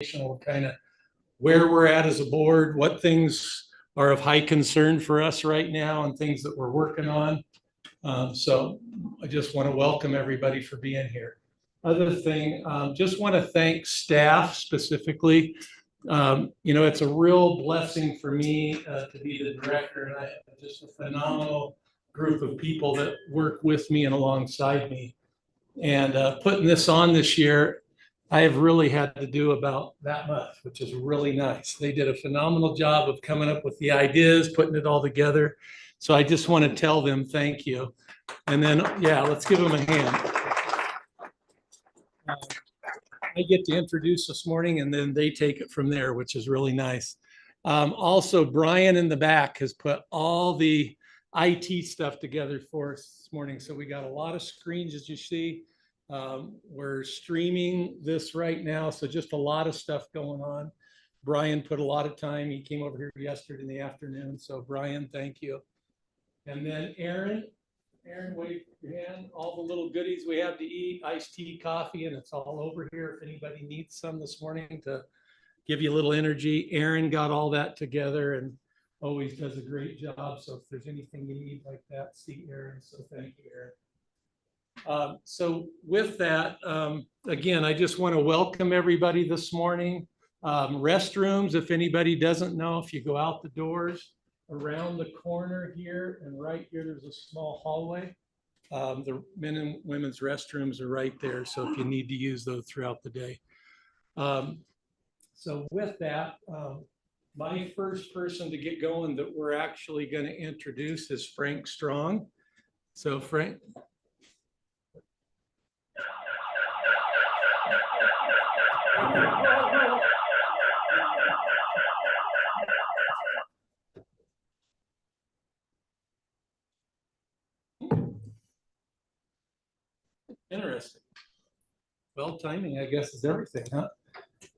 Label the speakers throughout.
Speaker 1: kind of where we're at as a board, what things are of high concern for us right now, and things that we're working on. So I just want to welcome everybody for being here. Other thing, just want to thank staff specifically. It's a real blessing for me to be the director, and I have just a phenomenal group of people that work with me and alongside me. And putting this on this year, I have really had to do about that much, which is really nice. They did a phenomenal job of coming up with the ideas, putting it all together. So I just want to tell them thank you. And then, yeah, let's give them a hand. I get to introduce this morning, and then they take it from there, which is really nice. Also, Brian in the back has put all the IT stuff together for us this morning. So we got a lot of screens, as you see. We're streaming this right now, so just a lot of stuff going on. Brian put a lot of time. He came over here yesterday in the afternoon. So Brian, thank you. And then Aaron, wave your hand. All the little goodies we have to eat, iced tea, coffee, and it's all over here. If anybody needs some this morning to give you a little energy, Aaron got all that together and always does a great job. So if there's anything you need like that, see Aaron. So thank you, Aaron. So with that, again, I just want to welcome everybody this morning. Restrooms, if anybody doesn't know, if you go out the doors, around the corner here and right here, there's a small hallway. The men and women's restrooms are right there. So if you need to use those throughout the day. So with that, my first person to get going that we're actually going to introduce is Frank Strong. So Frank. Interesting. Well, timing, I guess, is everything, huh?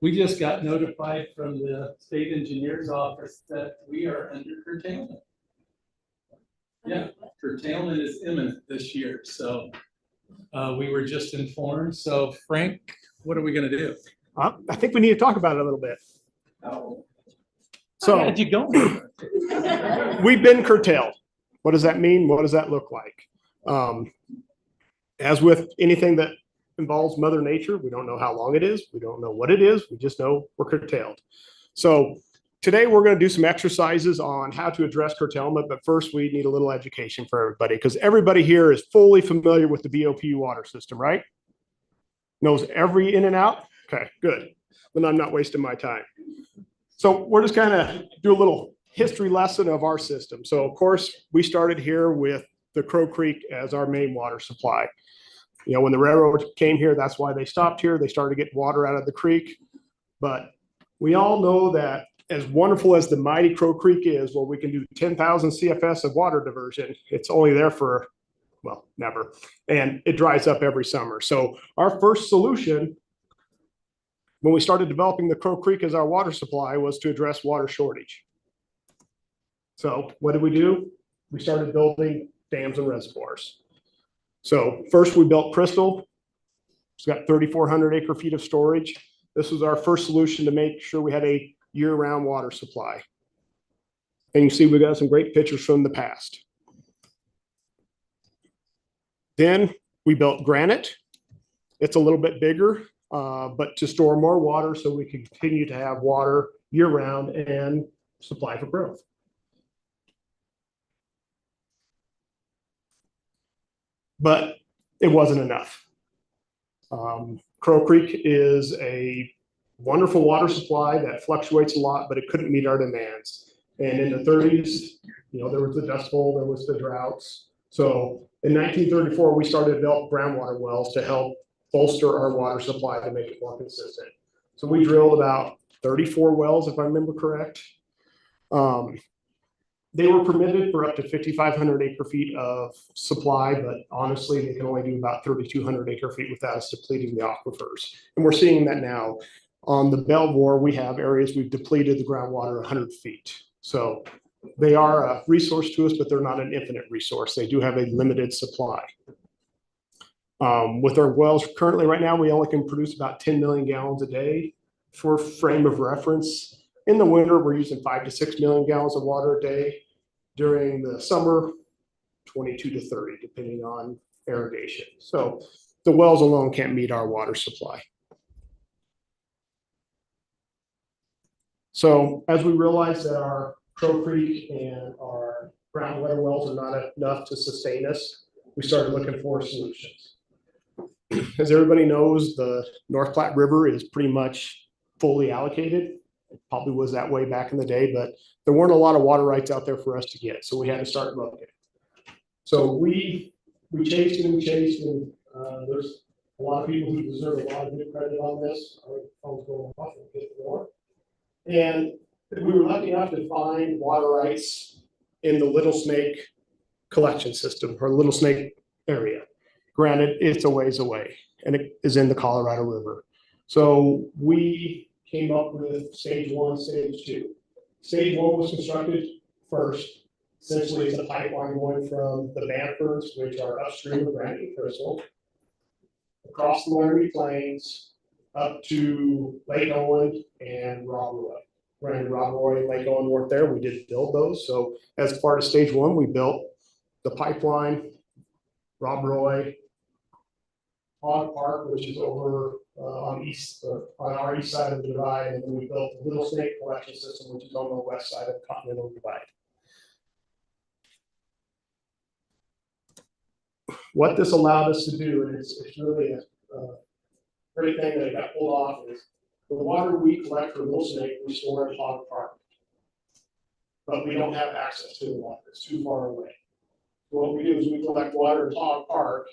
Speaker 1: We just got notified from the state engineer's office that we are under curtailment. Yeah, curtailment is imminent this year. So we were just informed. So Frank, what are we going to do?
Speaker 2: I think we need to talk about it a little bit.
Speaker 1: Oh.
Speaker 2: So
Speaker 1: how'd you go?
Speaker 2: We've been curtailed. What does that mean? What does that look like? As with anything that involves Mother Nature, we don't know how long it is. We don't know what it is. We just know we're curtailed. So today we're going to do some exercises on how to address curtailment. But first, we need a little education for everybody, because everybody here is fully familiar with the BOP water system, right? Knows every in and out? Okay, good. Then I'm not wasting my time. So we're just kind of do a little history lesson of our system. So of course, we started here with the Crow Creek as our main water supply. You know, when the railroad came here, that's why they stopped here. They started to get water out of the creek. But we all know that as wonderful as the mighty Crow Creek is, where we can do 10,000 CFS of water diversion, it's only there for, well, never. And it dries up every summer. So our first solution when we started developing the Crow Creek as our water supply was to address water shortage. So what did we do? We started building dams and reservoirs. So first we built Crystal. It's got 3,400 acre feet of storage. This was our first solution to make sure we had a year-round water supply. And you see we got some great pictures from the past. Then we built Granite. It's a little bit bigger, but to store more water so we can continue to have water year-round and supply for growth. But it wasn't enough. Crow Creek is a wonderful water supply that fluctuates a lot, but it couldn't meet our demands. And in the 30s, you know, there was the Dust Bowl, there was the droughts. So in 1934, we started to develop groundwater wells to help bolster our water supply to make it more consistent. So we drilled about 34 wells, if I remember correct. They were permitted for up to 5,500 acre feet of supply, but honestly, they can only do about 3,200 acre feet without us depleting the aquifers. And we're seeing that now. On the Belvoir, we have areas we've depleted the groundwater 100 feet. So they are a resource to us, but they're not an infinite resource. They do have a limited supply. With our wells currently right now, we only can produce about 10 million gallons a day. for frame of reference, in the winter, we're using 5 to 6 million gallons of water a day. During the summer, 22 to 30, depending on irrigation. So the wells alone can't meet our water supply. So as we realize that our Crow Creek and our groundwater wells are not enough to sustain us, we started looking for solutions. As everybody knows, the North Platte River is pretty much fully allocated. It probably was that way back in the day, but there weren't a lot of water rights out there for us to get. So we had to start looking. So we chased and there's a lot of people who deserve a lot of good credit on this. Our phone's going off and get more. And we were lucky enough to find water rights in the Little Snake collection system or Little Snake area. Granted, it's a ways away and it is in the Colorado River. So we came up with stage 1, stage 2. Stage 1 was constructed first. Essentially, it's a pipeline going from the Banfords, which are upstream of Granite and Crystal, across the Laramie Plains, up to Lake Owen and Rob Roy. Ran Rob Roy and Lake Owen weren't there. We did build those. So as part of stage 1, we built the pipeline, Rob Roy, Hog Park, which is over on our east side of the divide, and then we built the Little Snake collection system, which is on the west side of the Continental Divide. What this allowed us to do, and it's really a great thing that it got pulled off, is the water we collect from Little Snake, we store at Hog Park. But we don't have access to the water. It's too far away. So what we do is we collect water at Hog Park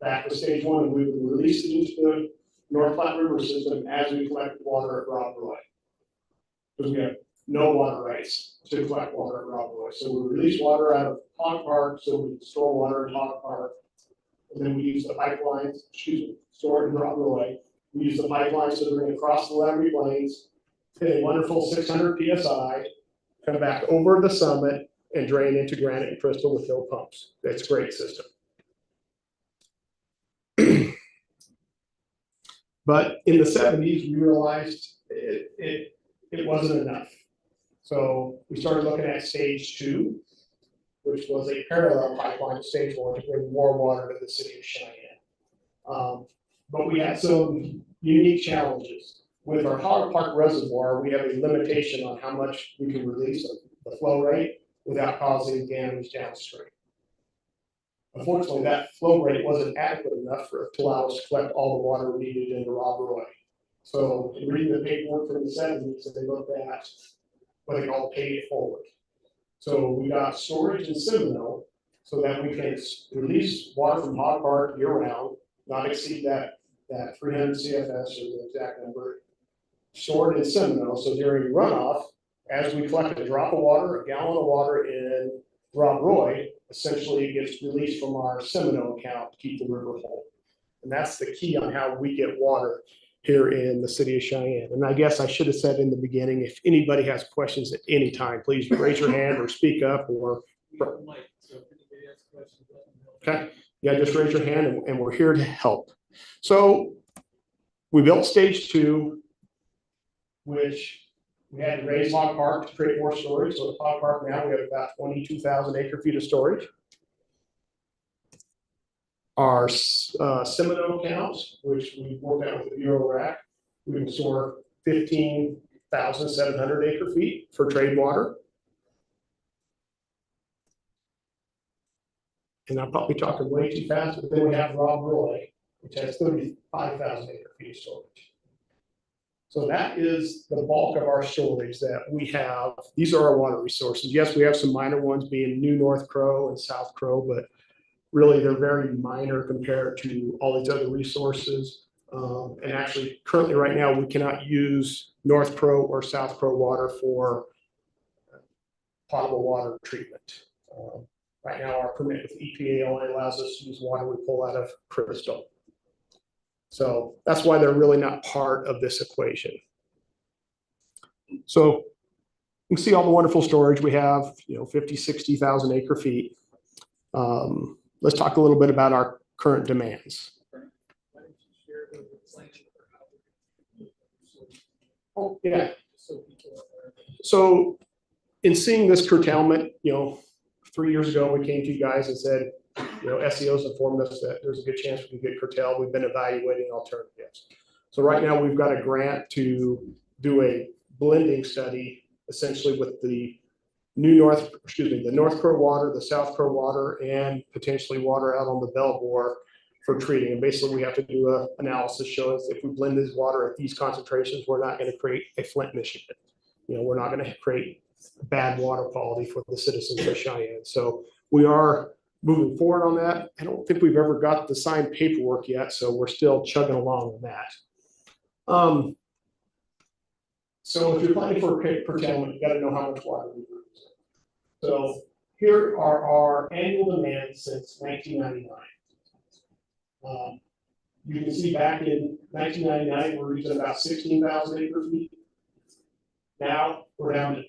Speaker 2: back to stage 1, and we would release it into the North Platte River system as we collect water at Rob Roy. Because we have no water rights to collect water at Rob Roy. So we release water out of Hog Park, so we store water in Hog Park. And then we use the pipelines, store it in Rob Roy. We use the pipelines to bring it across the Laramie Plains, hit a wonderful 600 PSI, come back over the summit and drain into Granite and Crystal with no pumps. It's a great system. But in the 70s, we realized it wasn't enough. So we started looking at stage 2, which was a parallel pipeline to stage 1 to bring more water to the city of Cheyenne. But we had some unique challenges. With our Hog Park Reservoir, we have a limitation on how much we can release of the flow rate without causing damage downstream. Unfortunately, that flow rate wasn't adequate enough to allow us to collect all the water we needed into Rob Roy. So in reading the paperwork from the 70s, they looked at what they call pay it forward. So we got storage in Seminole so that we can release water from Hog Park year round, not exceed that 300 CFS or the exact number, stored in Seminole. So during runoff, as we collect a drop of water, a gallon of water in Rob Roy, essentially it gets released from our Seminole account to keep the river whole. And that's the key on how we get water here in the city of Cheyenne. And I guess I should have said in the beginning, if anybody has questions at any time, please raise your hand or speak up or. Okay, yeah, just raise your hand and we're here to help. So we built stage 2, which we had to raise Hog Park to create more storage. So at Hog Park now we have about 22,000 acre feet of storage. Our Seminole accounts, which we worked out with the Bureau Rack, we can store 15,700 acre feet for trade water. And I'm probably talking way too fast, but then we have Rob Roy, which has 35,000 acre feet of storage. So that is the bulk of our storage that we have. These are our water resources. Yes, we have some minor ones being New North Crow and South Crow, but really they're very minor compared to all these other resources. And actually, currently right now, we cannot use North Crow or South Crow water for potable water treatment. Right now, our permit with EPA only allows us to use water we pull out of Crystal. So that's why they're really not part of this equation. So you can see all the wonderful storage we have, 50, 60,000 acre feet. Let's talk a little bit about our current demands. Oh, yeah. So in seeing this curtailment, 3 years ago, we came to you guys and said, SEOs informed us that there's a good chance we can get curtailed. We've been evaluating alternatives. So right now we've got a grant to do a blending study, essentially with the the North Crow water, the South Crow water, and potentially water out on the Belvoir for treating. And basically we have to do an analysis showing us if we blend this water at these concentrations, we're not going to create a Flint, Michigan. We're not going to create bad water quality for the citizens of Cheyenne. So we are moving forward on that. I don't think we've ever got the signed paperwork yet, so we're still chugging along on that. So if you're planning for curtailment, you got to know how much water we use. So here are our annual demands since 1999. You can see back in 1999, we're using about 16,000 acre feet. Now we're down to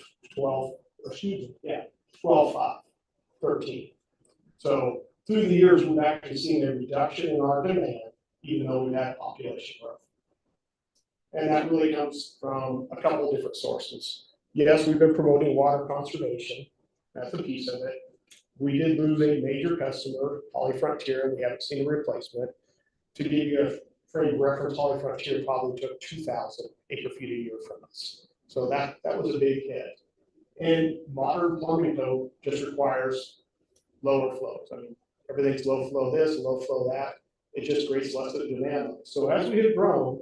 Speaker 2: 13. So through the years, we've actually seen a reduction in our demand, even though we've had population growth. And that really comes from a couple of different sources. Yes, we've been promoting water conservation. That's a piece of it. We did lose a major customer, HollyFrontier, and we haven't seen a replacement. To give you a frame of reference, HollyFrontier probably took 2,000 acre feet a year from us. So that was a big hit. And modern plumbing code just requires lower flows. I mean, everything's low flow this, low flow that. It just creates less of a demand. So as we have grown,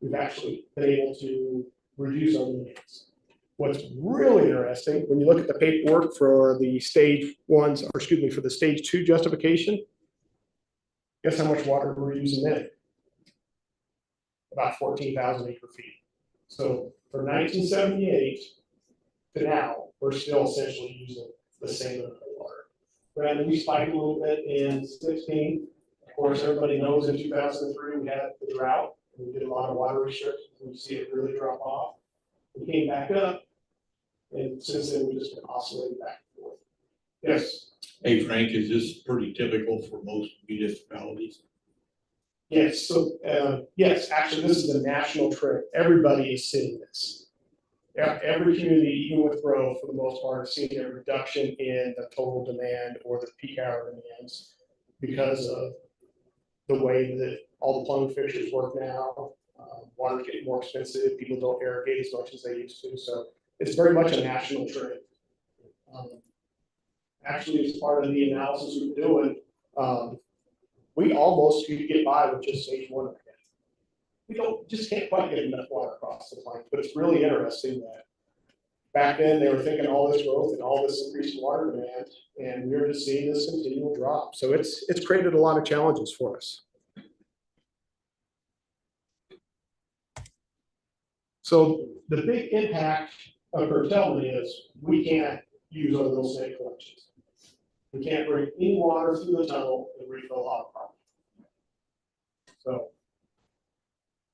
Speaker 2: we've actually been able to reduce our demands. What's really interesting, when you look at the paperwork for the for the stage 2 justification, guess how much water we're using then? About 14,000 acre feet. So from 1978 to now, we're still essentially using the same amount of water. Granted, we spiked a little bit in 16. Of course, everybody knows in 2003 we had the drought. We did a lot of water restrictions. We see it really drop off. We came back up, and since then we've just been oscillating back and forth. Yes.
Speaker 3: Hey Frank, is this pretty typical for most municipalities?
Speaker 2: Yes. So yes, actually, this is a national trend. Everybody is seeing this. Every community, even with growth, for the most part, is seeing a reduction in the total demand or the peak hour demands because of the way that all the plumbing fixtures work now. Water's getting more expensive. People don't irrigate as much as they used to. So it's very much a national trend. Actually, as part of the analysis we're doing, we almost could get by with just stage 1 right now. We just can't quite get enough water across the plant. But it's really interesting that back then they were thinking all this growth and all this increased water demand, and we're just seeing this continual drop. So it's created a lot of challenges for us. So the big impact of curtailment is we can't use our little snake collections. We can't bring any water through the tunnel and refill our property. So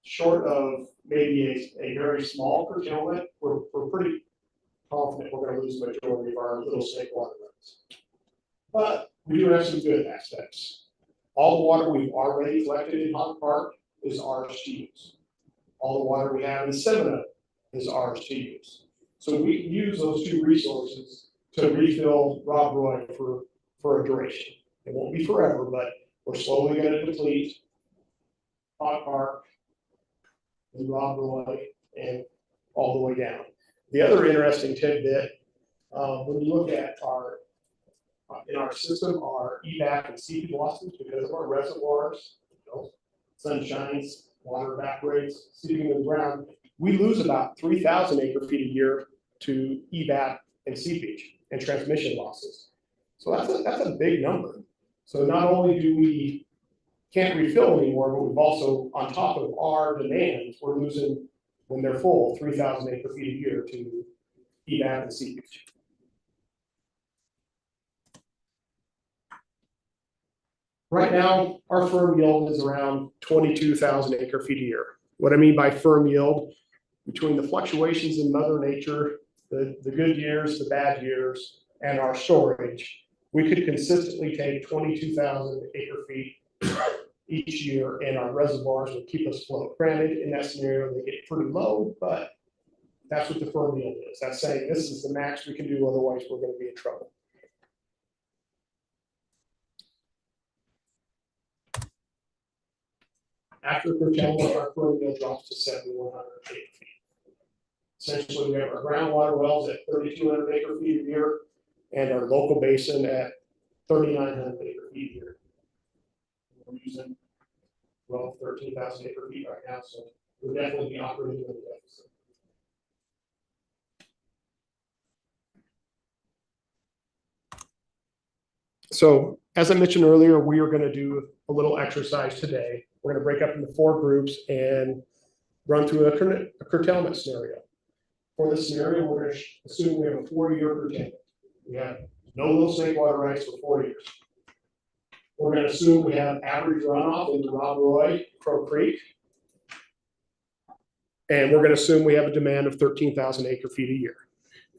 Speaker 2: short of maybe a very small curtailment, we're pretty confident we're going to lose the majority of our little snake water rights. But we do have some good aspects. All the water we've already collected in Hot Park is ours to use. All the water we have in Seminole is ours to use. So we use those 2 resources to refill Rob Roy for a duration. It won't be forever, but we're slowly going to deplete Hot Park and Rob Roy and all the way down. The other interesting tidbit, when you look at in our system, our EVAP and CP losses, because of our reservoirs, sun shines, water evaporates, seeping in the ground, we lose about 3,000 acre feet a year to EVAP and seepage and transmission losses. So that's a big number. So not only do we can't refill anymore, but we've also, on top of our demands, we're losing, when they're full, 3,000 acre feet a year to EVAP and seepage. Right now, our firm yield is around 22,000 acre feet a year. What I mean by firm yield, between the fluctuations in Mother Nature, the good years, the bad years, and our storage, we could consistently take 22,000 acre feet each year, and our reservoirs would keep us afloat. Granted, in that scenario, they get pretty low, but That's what the firm yield is. That's saying this is the max we can do, otherwise we're going to be in trouble. After curtailment, our firm yield drops to 7,100 acre feet. Essentially, we have our groundwater wells at 3,200 acre feet a year, and our local basin at 3,900 acre feet a year. We're using 13,000 acre feet right now, so we're definitely operating in a deficit. So, as I mentioned earlier, we are going to do a little exercise today. We're going to break up into 4 groups and run through a curtailment scenario. For this scenario, we're going to assume we have a 4-year curtailment. We have no little snake water rights for 4 years. We're going to assume we have average runoff into Rob Roy, Crow Creek. And we're going to assume we have a demand of 13,000 acre feet a year.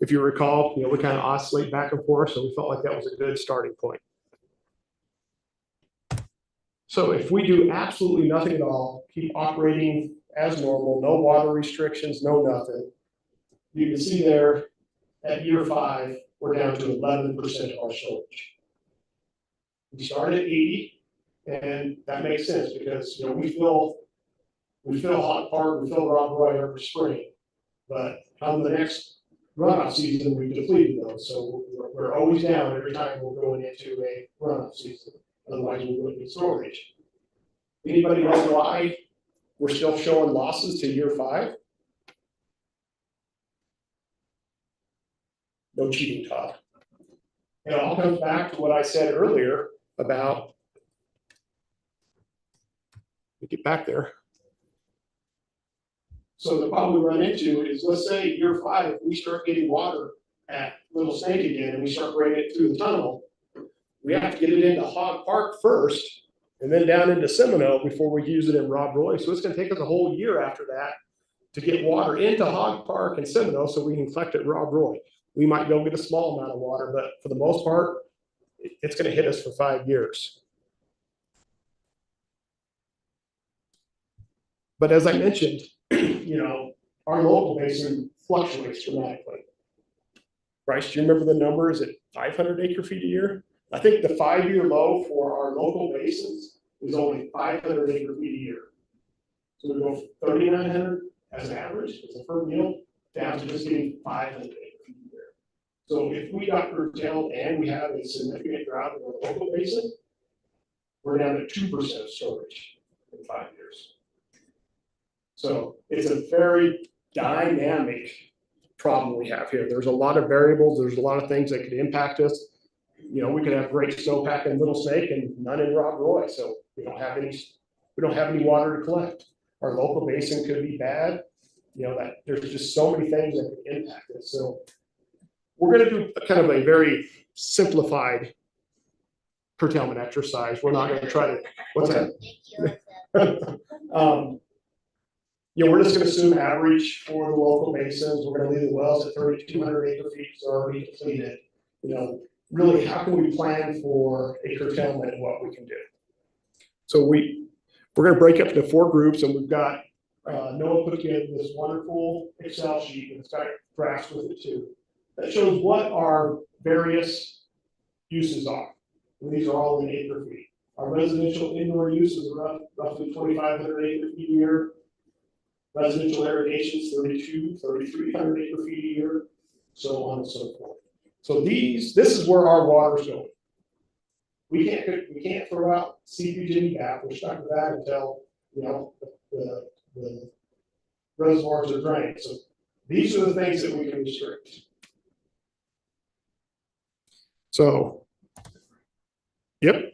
Speaker 2: If you recall, we kind of oscillate back and forth, so we felt like that was a good starting point. So if we do absolutely nothing at all, keep operating as normal, no water restrictions, no nothing, you can see there at year 5, we're down to 11% of our storage. We started at 80, and that makes sense because we fill Hot Park, we fill Rob Roy every spring, but come the next runoff season, we've depleted those, so we're always down every time we're going into a runoff season. Otherwise, we wouldn't need storage. Anybody know why we're still showing losses to year 5? No cheating, Todd. It all comes back to what I said earlier about, let me get back there. So the problem we run into is, let's say year 5, we start getting water at Little Snake again, and we start bringing it through the tunnel. We have to get it into Hog Park first, and then down into Seminole before we use it in Rob Roy. So it's going to take us a whole year after that to get water into Hog Park and Seminole so we can collect it at Rob Roy. We might go get a small amount of water, but for the most part, it's going to hit us for 5 years. But as I mentioned, our local basin fluctuates dramatically. Bryce, do you remember the number? Is it 500 acre feet a year? I think the 5-year low for our local basins is only 500 acre feet a year. So we go from 3,900 as an average, as a firm yield, down to just getting 500 acre feet a year. So if we got curtailed and we have a significant drought in our local basin, we're down to 2% of storage in 5 years. So it's a very dynamic problem we have here. There's a lot of variables. There's a lot of things that could impact us. We could have great snowpack in Little Snake and none in Rob Roy. So we don't have any water to collect. Our local basin could be bad. There's just so many things that could impact us. So we're going to do kind of a very simplified curtailment exercise. We're not going to try to, what's that? We're just going to assume average for the local basins. We're going to leave the wells at 3,200 acre feet, so already depleted. Really, how can we plan for a curtailment and what we can do? So we're going to break up into 4 groups, and we've got Noah put together this wonderful Excel sheet, and it's got graphs with it too, that shows what our various uses are. And these are all in acre feet. Our residential indoor uses are roughly 2,500 acre feet a year. Residential irrigation is 3,300 acre feet a year, so on and so forth. So this is where our water is going. We can't throw out seepage in the gap. We're stuck with that until the reservoirs are drained. So these are the things that we can restrict. So, yep.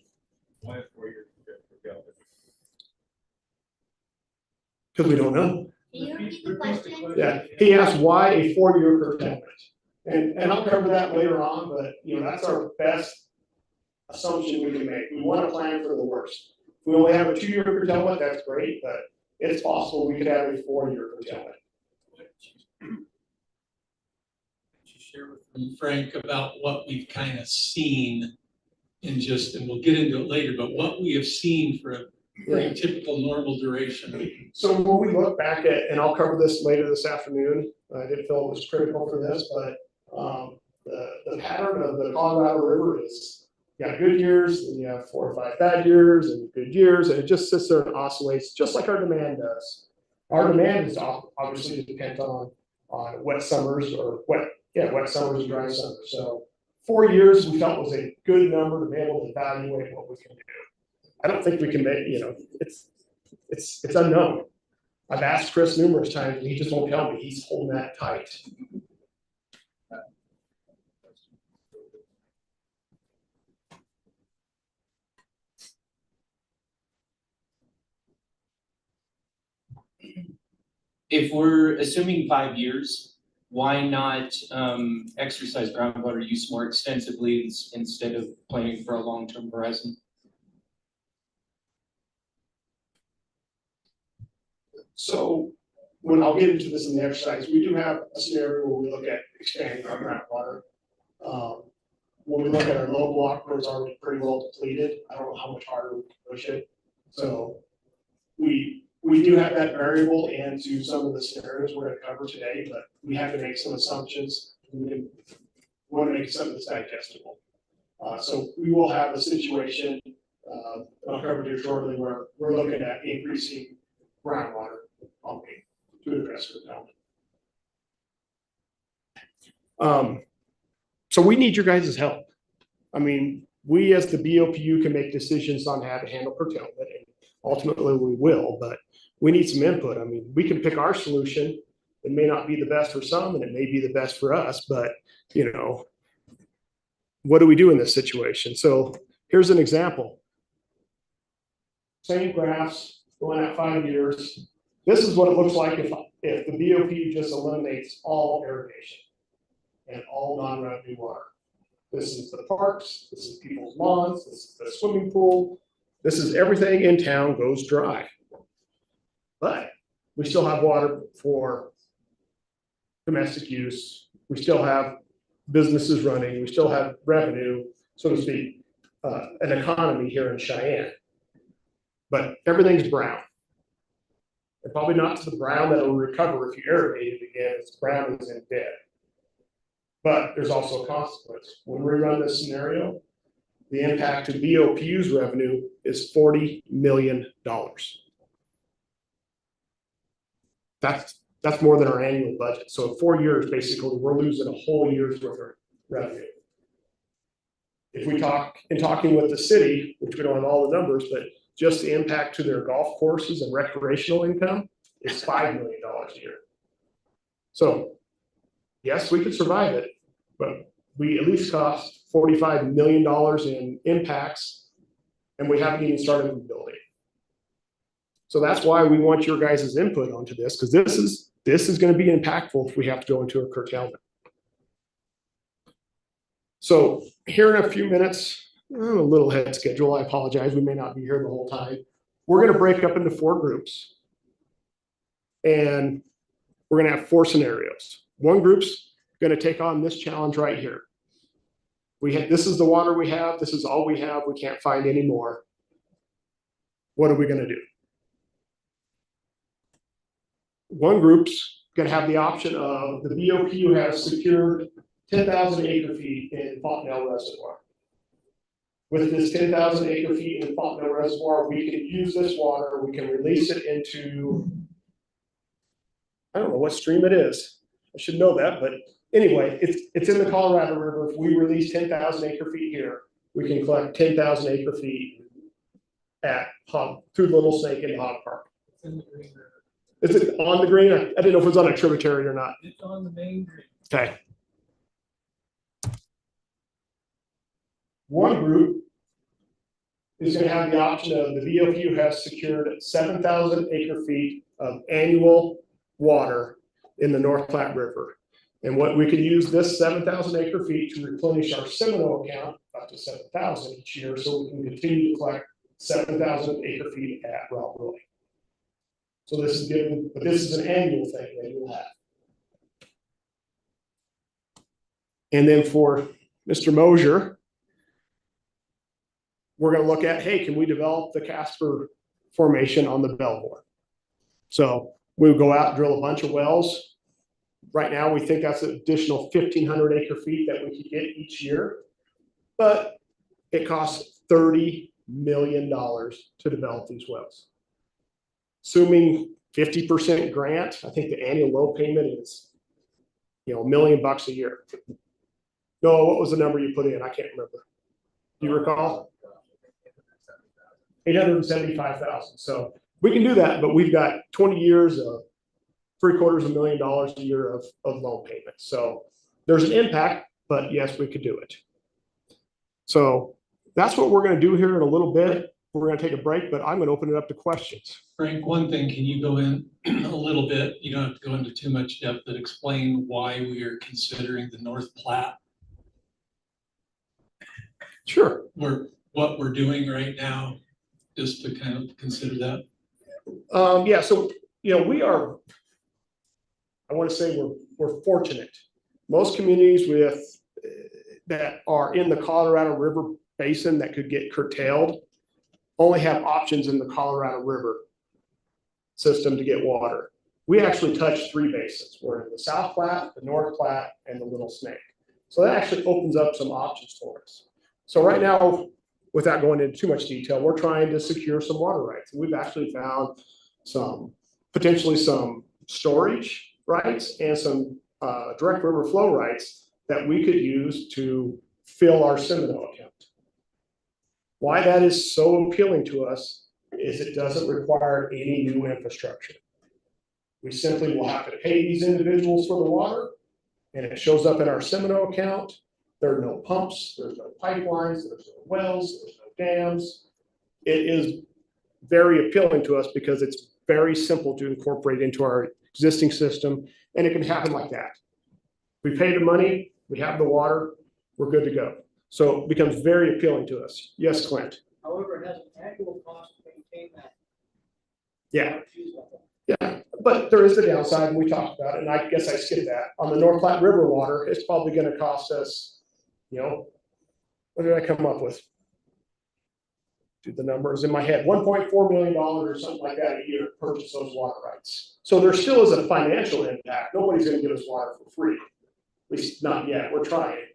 Speaker 2: Because we don't know.
Speaker 4: Can you repeat the question?
Speaker 2: Yeah, he asked why a 4-year curtailment, and I'll cover that later on. But that's our best assumption we can make. We want to plan for the worst. If we only have a 2-year curtailment, that's great, but it's possible we could have a 4-year curtailment.
Speaker 1: Could you share with me, Frank, about what we've kind of seen and we'll get into it later, but what we have seen for pretty typical normal duration.
Speaker 2: So when we look back at, and I'll cover this later this afternoon, I didn't feel it was critical for this, but the pattern of the Colorado River is, you got good years, and you have 4 or 5 bad years, and good years, and it just sits there and oscillates, just like our demand does. Our demand is obviously dependent on wet summers or wet summers and dry summers. So 4 years we felt was a good number to be able to evaluate what we can do. I don't think we can make, it's unknown. I've asked Chris numerous times and he just won't tell me. He's holding that tight.
Speaker 4: If we're assuming 5 years, why not exercise groundwater use more extensively instead of planning for a long-term horizon?
Speaker 2: So when I'll get into this in the exercise, we do have a scenario where we look at expanding our groundwater. When we look at our low block where it's already pretty well depleted, I don't know how much harder we can push it. So we do have that variable into some of the scenarios we're going to cover today, but we have to make some assumptions. We want to make something that's digestible. So we will have a situation, I'll cover it here shortly, where we're looking at increasing groundwater pumping to address curtailment. So we need your guys' help. I mean, we as the BOPU can make decisions on how to handle curtailment, and ultimately we will, but we need some input. I mean, we can pick our solution. It may not be the best for some, and it may be the best for us, but what do we do in this situation? So here's an example. Same graphs going out 5 years. This is what it looks like if the BOP just eliminates all irrigation and all non-revenue water. This is the parks, this is people's lawns, this is the swimming pool. This is everything in town goes dry. But we still have water for domestic use. We still have businesses running. We still have revenue, so to speak, an economy here in Cheyenne. But everything's brown. And probably not to the brown that will recover if you irrigate it again. It's brown as in dead. But there's also a consequence. When we run this scenario, the impact to BOPU's revenue is $40 million. That's more than our annual budget. So in 4 years, basically, we're losing a whole year's worth of revenue. If we talking with the city, which we don't have all the numbers, but just the impact to their golf courses and recreational income is $5 million a year. So yes, we could survive it, but we at least cost $45 million in impacts, and we haven't even started rebuilding. So that's why we want your guys' input onto this, because this is going to be impactful if we have to go into a curtailment. So here in a few minutes, I'm a little ahead schedule. I apologize. We may not be here the whole time. We're going to break up into 4 groups, and we're going to have 4 scenarios. One group's going to take on this challenge right here. This is the water we have. This is all we have. We can't find any more. What are we going to do? One group's going to have the option of the BOPU has secured 10,000 acre feet in Fontenelle Reservoir. With this 10,000 acre feet in Fontenelle Reservoir, we can use this water. We can release it into, I don't know what stream it is. I should know that, but anyway, it's in the Colorado River. If we release 10,000 acre feet here, we can collect 10,000 acre feet through Little Snake in Hog Park.
Speaker 1: It's in the Green River.
Speaker 2: Is it on the green? I didn't know if it was on a tributary or not.
Speaker 1: It's on the main green.
Speaker 2: Okay. One group is going to have the option of the BOPU has secured 7,000 acre feet of annual water in the North Platte River. And what we can use this 7,000 acre feet to replenish our Seminole account up to 7,000 each year, so we can continue to collect 7,000 acre feet at Route Willie. So this is given, but this is an annual thing that you'll have. And then for Mr. Mosier, we're going to look at, hey, can we develop the Casper formation on the Belvoir. So we would go out and drill a bunch of wells. Right now, we think that's an additional 1,500 acre feet that we could get each year. But it costs $30 million to develop these wells. Assuming 50% grant, I think the annual loan payment is, $1 million a year. No, what was the number you put in? I can't remember. Do you recall? 875,000. So we can do that, but we've got 20 years of $750,000 a year of loan payments. So there's an impact, but yes, we could do it. So that's what we're going to do here in a little bit. We're going to take a break, but I'm going to open it up to questions.
Speaker 1: Frank, one thing, can you go in a little bit? You don't have to go into too much depth, but explain why we are considering the North Platte.
Speaker 2: Sure.
Speaker 1: What we're doing right now, just to kind of consider that.
Speaker 2: Yeah, so we are, I want to say we're fortunate. Most communities that are in the Colorado River basin that could get curtailed only have options in the Colorado River system to get water. We actually touch 3 basins. We're in the South Platte, the North Platte, and the Little Snake. So that actually opens up some options for us. So right now, without going into too much detail, we're trying to secure some water rights. We've actually found potentially some storage rights and some direct river flow rights that we could use to fill our Seminole account. Why that is so appealing to us is it doesn't require any new infrastructure. We simply will have to pay these individuals for the water, and it shows up in our Seminole account. There are no pumps, there's no pipelines, there's no wells, there's no dams. It is very appealing to us because it's very simple to incorporate into our existing system, and it can happen like that. We pay the money, we have the water, we're good to go. So it becomes very appealing to us. Yes, Clint?
Speaker 5: However, it has an annual cost to maintain that.
Speaker 2: Yeah. Yeah, but there is a downside, and we talked about it, and I guess I skipped that. On the North Platte River water, it's probably going to cost us, what did I come up with? Do the numbers in my head, $1.4 million or something like that a year to purchase those water rights. So there still is a financial impact. Nobody's going to give us water for free. At least not yet. We're trying.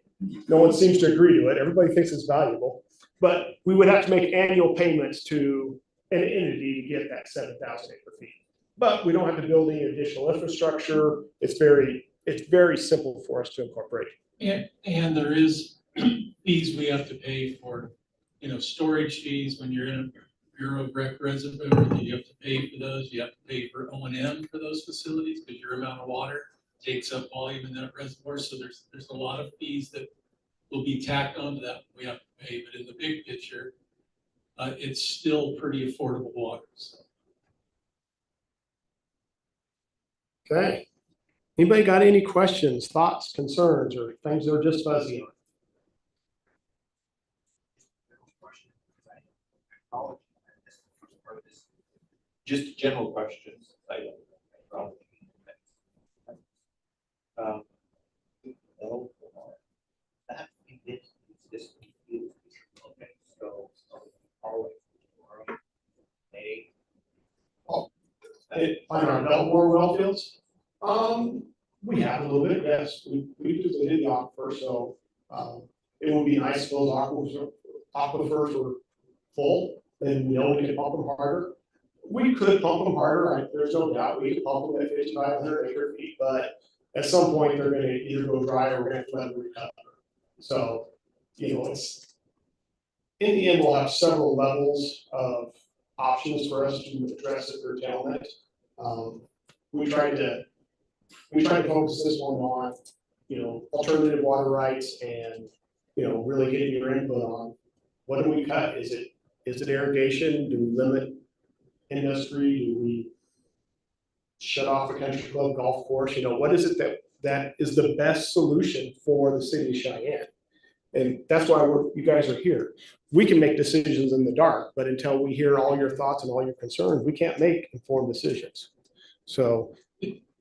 Speaker 2: No one seems to agree to it. Everybody thinks it's valuable. But we would have to make annual payments to an entity to get that 7,000 acre feet. But we don't have to build any additional infrastructure. It's very simple for us to incorporate.
Speaker 1: And there is fees we have to pay for, storage fees when you're in a Bureau of Rec reservoir. You have to pay for those. You have to pay for O&M for those facilities because your amount of water takes up volume in that reservoir. So there's a lot of fees that will be tacked onto that we have to pay. But in the big picture, it's still pretty affordable water. So.
Speaker 2: Okay. Anybody got any questions, thoughts, concerns, or things that are just fuzzy on?
Speaker 6: Just general questions.
Speaker 2: On our Belvoir well fields, we have a little bit, yes. We just did the aquifer, so it would be nice if those aquifers were full, and we can pump them harder. We could pump them harder. There's no doubt we could pump them at 5,500 acre feet, but at some point they're going to either go dry or we're going to have to let them recover. So, it's in the end we'll have several levels of options for us to address the curtailment. We tried to focus this one on, alternative water rights and, really getting your input on what do we cut? Is it irrigation? Do we limit industry? Do we shut off a country club golf course? What is it that is the best solution for the city of Cheyenne? And that's why you guys are here. We can make decisions in the dark, but until we hear all your thoughts and all your concerns, we can't make informed decisions. So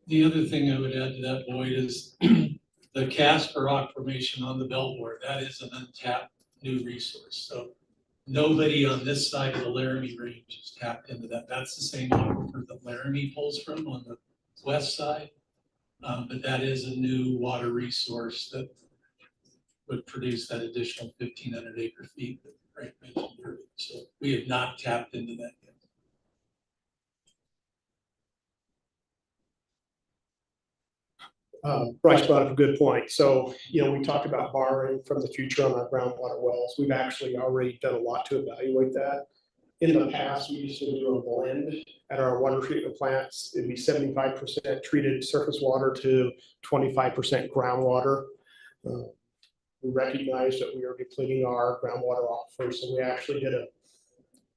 Speaker 1: the other thing I would add to that, Boyd, is the Casper Rock Formation on the Belvoir. That is an untapped new resource. So Nobody on this side of the Laramie Range has tapped into that. That's the same aquifer that Laramie pulls from on the west side. But that is a new water resource that would produce that additional 1,500 acre feet that Frank mentioned earlier. So we have not tapped into that yet.
Speaker 2: Bryce brought up a good point. So, we talked about borrowing from the future on our groundwater wells. We've actually already done a lot to evaluate that. In the past, we used to do a blend at our water treatment plants. It'd be 75% treated surface water to 25% groundwater. We recognized that we were depleting our groundwater aquifers, so we actually did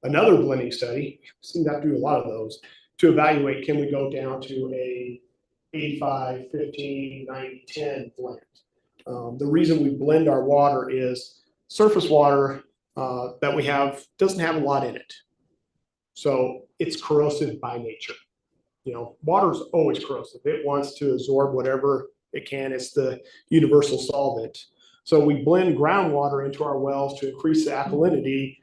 Speaker 2: another blending study. Seem to have to do a lot of those to evaluate, can we go down to a 85, 15, 90, 10 blend. The reason we blend our water is surface water that we have doesn't have a lot in it. So it's corrosive by nature. Water is always corrosive. It wants to absorb whatever it can. It's the universal solvent. So we blend groundwater into our wells to increase the alkalinity,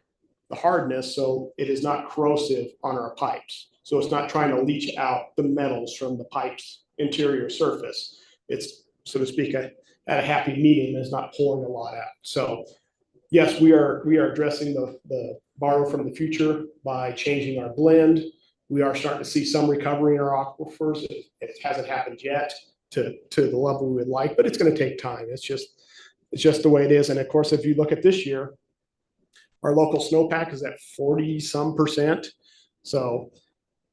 Speaker 2: the hardness, so it is not corrosive on our pipes. So it's not trying to leach out the metals from the pipe's interior surface. It's, so to speak, at a happy medium. It's not pulling a lot out. So yes, we are addressing the borrow from the future by changing our blend. We are starting to see some recovery in our aquifers. It hasn't happened yet to the level we would like, but it's going to take time. It's just the way it is. And of course, if you look at this year, our local snowpack is at 40-some%. So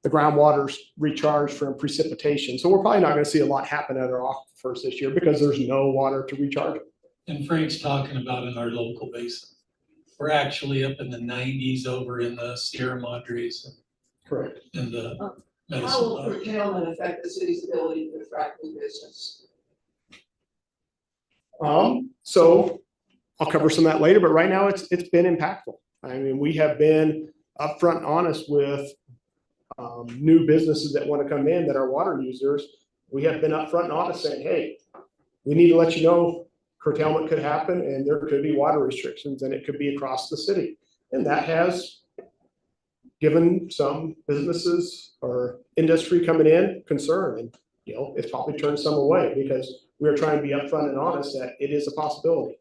Speaker 2: the groundwater's recharged from precipitation. So we're probably not going to see a lot happen at our aquifers this year because there's no water to recharge them.
Speaker 1: And Frank's talking about in our local basin. We're actually up in the 90s over in the Sierra Madres.
Speaker 2: Correct.
Speaker 1: And the
Speaker 5: How will
Speaker 1: Medicine
Speaker 5: curtailment affect the city's ability to attract new business?
Speaker 2: So I'll cover some of that later, but right now it's been impactful. I mean, we have been upfront and honest with new businesses that want to come in that are water users. We have been upfront and honest saying, hey, we need to let you know curtailment could happen and there could be water restrictions and it could be across the city. And that has given some businesses or industry coming in concern, and it's probably turned some away because we're trying to be upfront and honest that it is a possibility.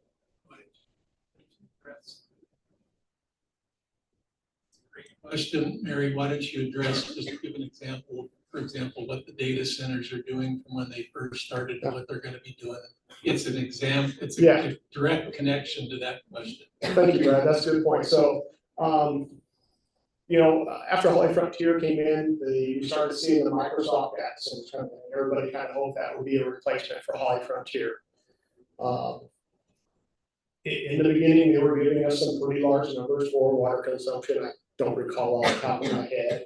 Speaker 1: Great question, Mary. Why don't you address, just give an example, for example, what the data centers are doing from when they first started to what they're going to be doing. It's an example, it's a direct connection to that question.
Speaker 2: Thank you, Brad. That's a good point. So, after Holly Frontier came in, we started seeing the Microsoft data centers come in. Everybody kind of hoped that would be a replacement for Holly Frontier. In the beginning, they were giving us some pretty large numbers for water consumption. I don't recall off the top of my head,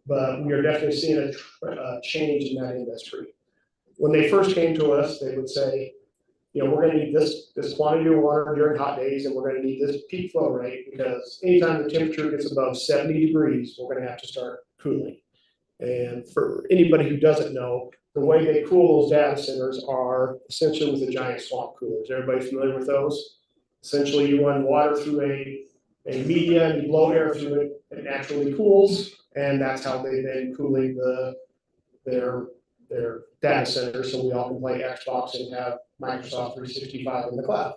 Speaker 2: but we are definitely seeing a change in that industry. When they first came to us, they would say, we're going to need this quantity of water during hot days, and we're going to need this peak flow rate because anytime the temperature gets above 70 degrees, we're going to have to start cooling. And for anybody who doesn't know, the way they cool those data centers are essentially with the giant swamp coolers. Everybody familiar with those? Essentially, you run water through a media and you blow air through it, it naturally cools, and that's how they've been cooling their data centers, so we all can play Xbox and have Microsoft 365 in the cloud.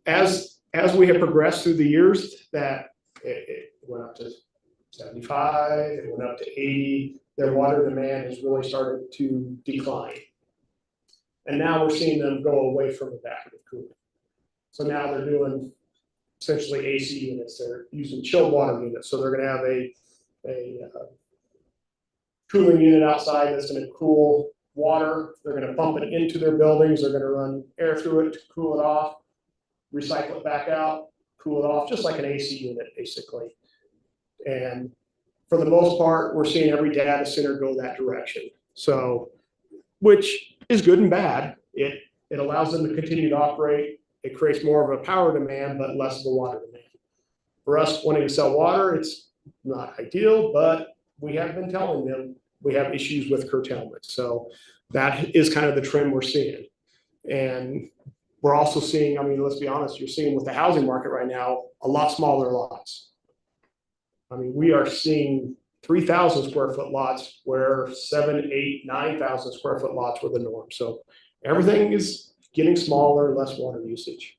Speaker 2: As we have progressed through the years, that it went up to 75, it went up to 80. Their water demand has really started to decline, and now we're seeing them go away from evaporative cooling. So now they're doing essentially AC units. They're using chilled water units, so they're going to have a cooling unit outside that's going to cool water. They're going to pump it into their buildings. They're going to run air through it to cool it off, recycle it back out, cool it off, just like an AC unit, basically. And for the most part, we're seeing every data center go that direction. So, which is good and bad. It allows them to continue to operate. It creates more of a power demand, but less of a water demand. For us wanting to sell water, it's not ideal, but we have been telling them we have issues with curtailment. So that is kind of the trend we're seeing. And We're also seeing, I mean, let's be honest, you're seeing with the housing market right now, a lot smaller lots. I mean, we are seeing 3,000 square foot lots where 7, 8, 9,000 square foot lots were the norm. So everything is getting smaller, less water usage.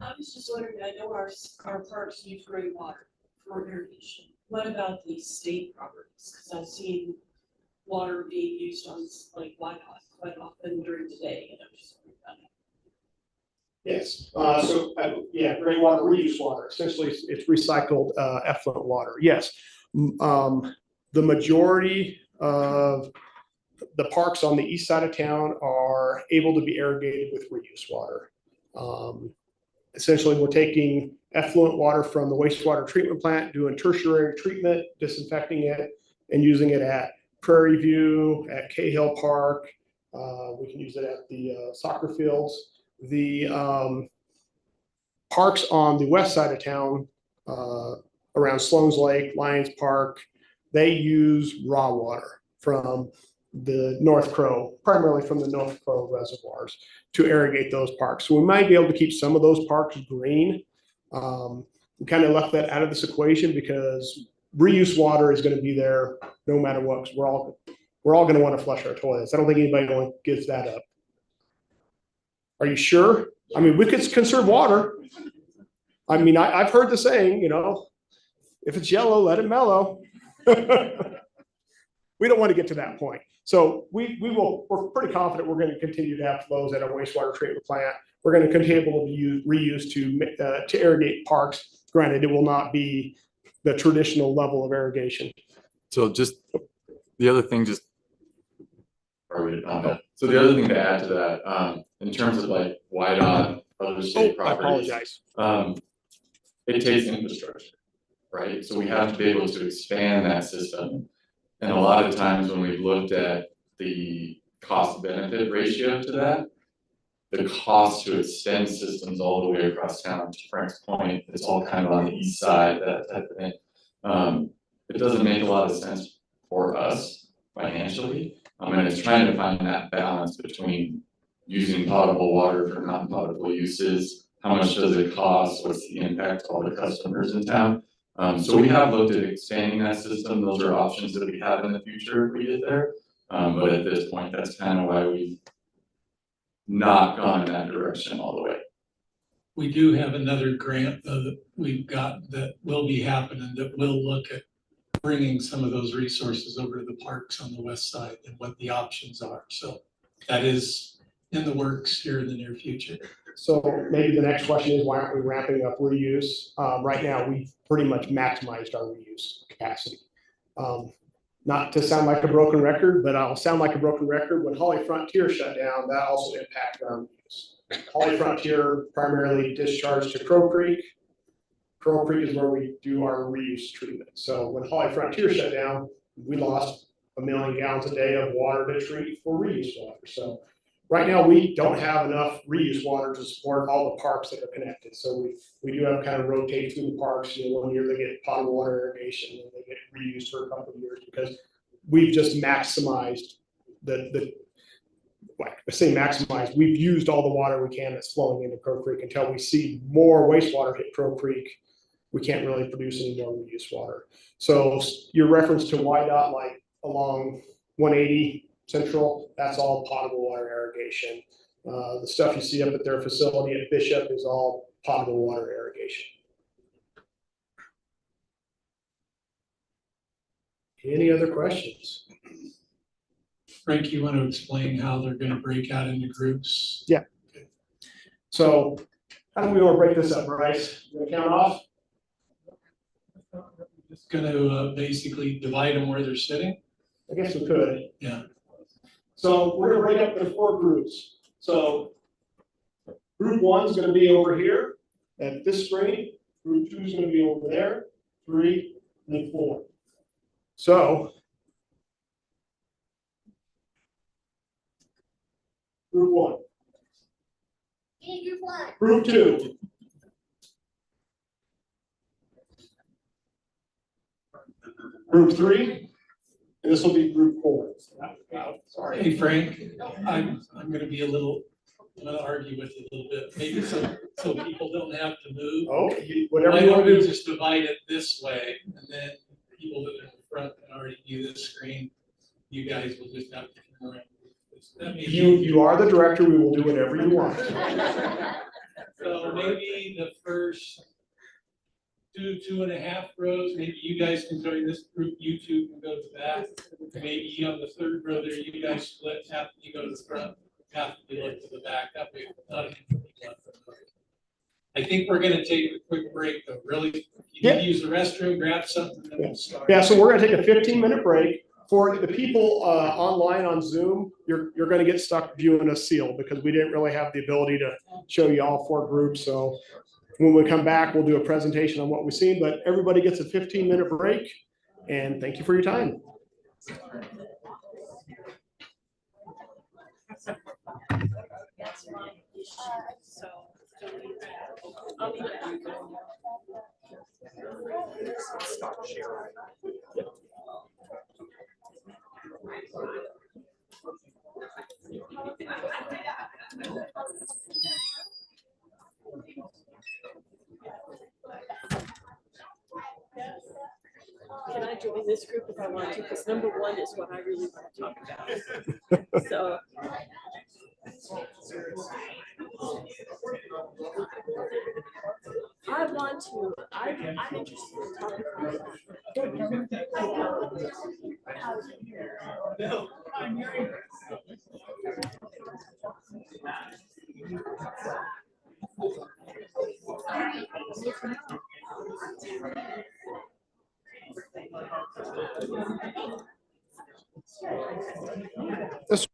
Speaker 7: I was just wondering, I know our parks use gray water for irrigation. What about the state properties? Because I've seen water being used on like White House quite often during the day, and I'm just wondering about it.
Speaker 2: Yes, yeah, gray water, reuse water, essentially it's recycled effluent water, yes. The majority of the parks on the east side of town are able to be irrigated with reuse water. Essentially, we're taking effluent water from the wastewater treatment plant, doing tertiary treatment, disinfecting it, and using it at Prairie View, at Cahill Park. We can use it at the soccer fields. The parks on the west side of town, around Sloan's Lake, Lions Park, they use raw water from the North Crow, primarily from the North Crow reservoirs, to irrigate those parks. So we might be able to keep some of those parks green. We kind of left that out of this equation because reuse water is going to be there no matter what, because we're all going to want to flush our toilets. I don't think anybody gives that up. Are you sure? I mean, we could conserve water. I mean, I've heard the saying, you know, if it's yellow, let it mellow. We don't want to get to that point. So we're pretty confident we're going to continue to have flows at our wastewater treatment plant. We're going to continue to reuse to irrigate parks. Granted, it will not be the traditional level of irrigation.
Speaker 8: So just the other thing, so the other thing to add to that, in terms of like WYDOT, other state
Speaker 2: I
Speaker 8: properties,
Speaker 2: apologize.
Speaker 8: it takes infrastructure, right? So we have to be able to expand that system. And a lot of times when we've looked at the cost benefit ratio to that, the cost to extend systems all the way across town, to Frank's point, it's all kind of on the east side, that type of thing. It doesn't make a lot of sense for us financially. And it's trying to find that balance between using potable water for non-potable uses. How much does it cost? What's the impact to all the customers in town? So we have looked at expanding that system. Those are options that we have in the future if we get there. But at this point, that's kind of why we've not gone in that direction all the way.
Speaker 1: We do have another grant though that we've got that will be happening that will look at bringing some of those resources over to the parks on the west side and what the options are. So that is in the works here in the near future.
Speaker 2: So maybe the next question is, why aren't we ramping up reuse? Right now, we've pretty much maximized our reuse capacity. Not to sound like a broken record, but I'll sound like a broken record. When Holly Frontier shut down, that also impacted our reuse. Holly Frontier primarily discharged to Crow Creek. Crow Creek is where we do our reuse treatment. So when Holly Frontier shut down, we lost 1 million gallons a day of water to treat for reuse water. So right now, we don't have enough reuse water to support all the parks that are connected. So we do have kind of rotate through the parks. You know, 1 year they get potable water irrigation, and they get reused for a couple of years because we've just maximized I say maximized. We've used all the water we can that's flowing into Crow Creek until we see more wastewater hit Crow Creek. We can't really produce any more reuse water. So your reference to WYDOT, like along 180 Central, that's all potable water irrigation. The stuff you see up at their facility at Bishop is all potable water irrigation. Any other questions?
Speaker 1: Frank, you want to explain how they're going to break out into groups?
Speaker 2: Yeah. Okay. So how do we want to break this up, Bryce? You want to count off?
Speaker 1: Just going to basically divide them where they're sitting?
Speaker 2: I guess we could.
Speaker 1: Yeah.
Speaker 2: So we're going to break up into 4 groups. So group 1 is going to be over here at this screen. Group 2 is going to be over there. 3 and 4. So group 1. Group 2. Group 3. And this will be group 4. Sorry.
Speaker 1: Hey, Frank, I'm gonna be I'm gonna argue with you a little bit, maybe so people don't have to move.
Speaker 2: Oh, whatever
Speaker 1: Why
Speaker 2: you want
Speaker 1: don't
Speaker 2: to
Speaker 1: we
Speaker 2: do.
Speaker 1: just divide it this way, and then people that are in the front can already view this screen. You guys will just have to turn around. That may be
Speaker 2: You are the director. We will do whatever you want.
Speaker 1: So maybe the first 2.5 rows, maybe you guys can join this group, you two can go to the back. Maybe on the third row there, you guys split, half of you go to the front, half of you look to the back, that way not a complete left. I think we're gonna take a quick break though, really. If you need to use the restroom, grab something, and then we'll start.
Speaker 2: Yeah, so we're gonna take a 15-minute break. For the people online on Zoom, you're gonna get stuck viewing a seal because we didn't really have the ability to show you all 4 groups. So when we come back, we'll do a presentation on what we've seen, but everybody gets a 15-minute break. And thank you for your time.
Speaker 7: That's my issue, so. I'll be back. Can I join this group if I want to? Because number 1 is what I really want to talk about. So. I want to, I'm interested in talking
Speaker 2: This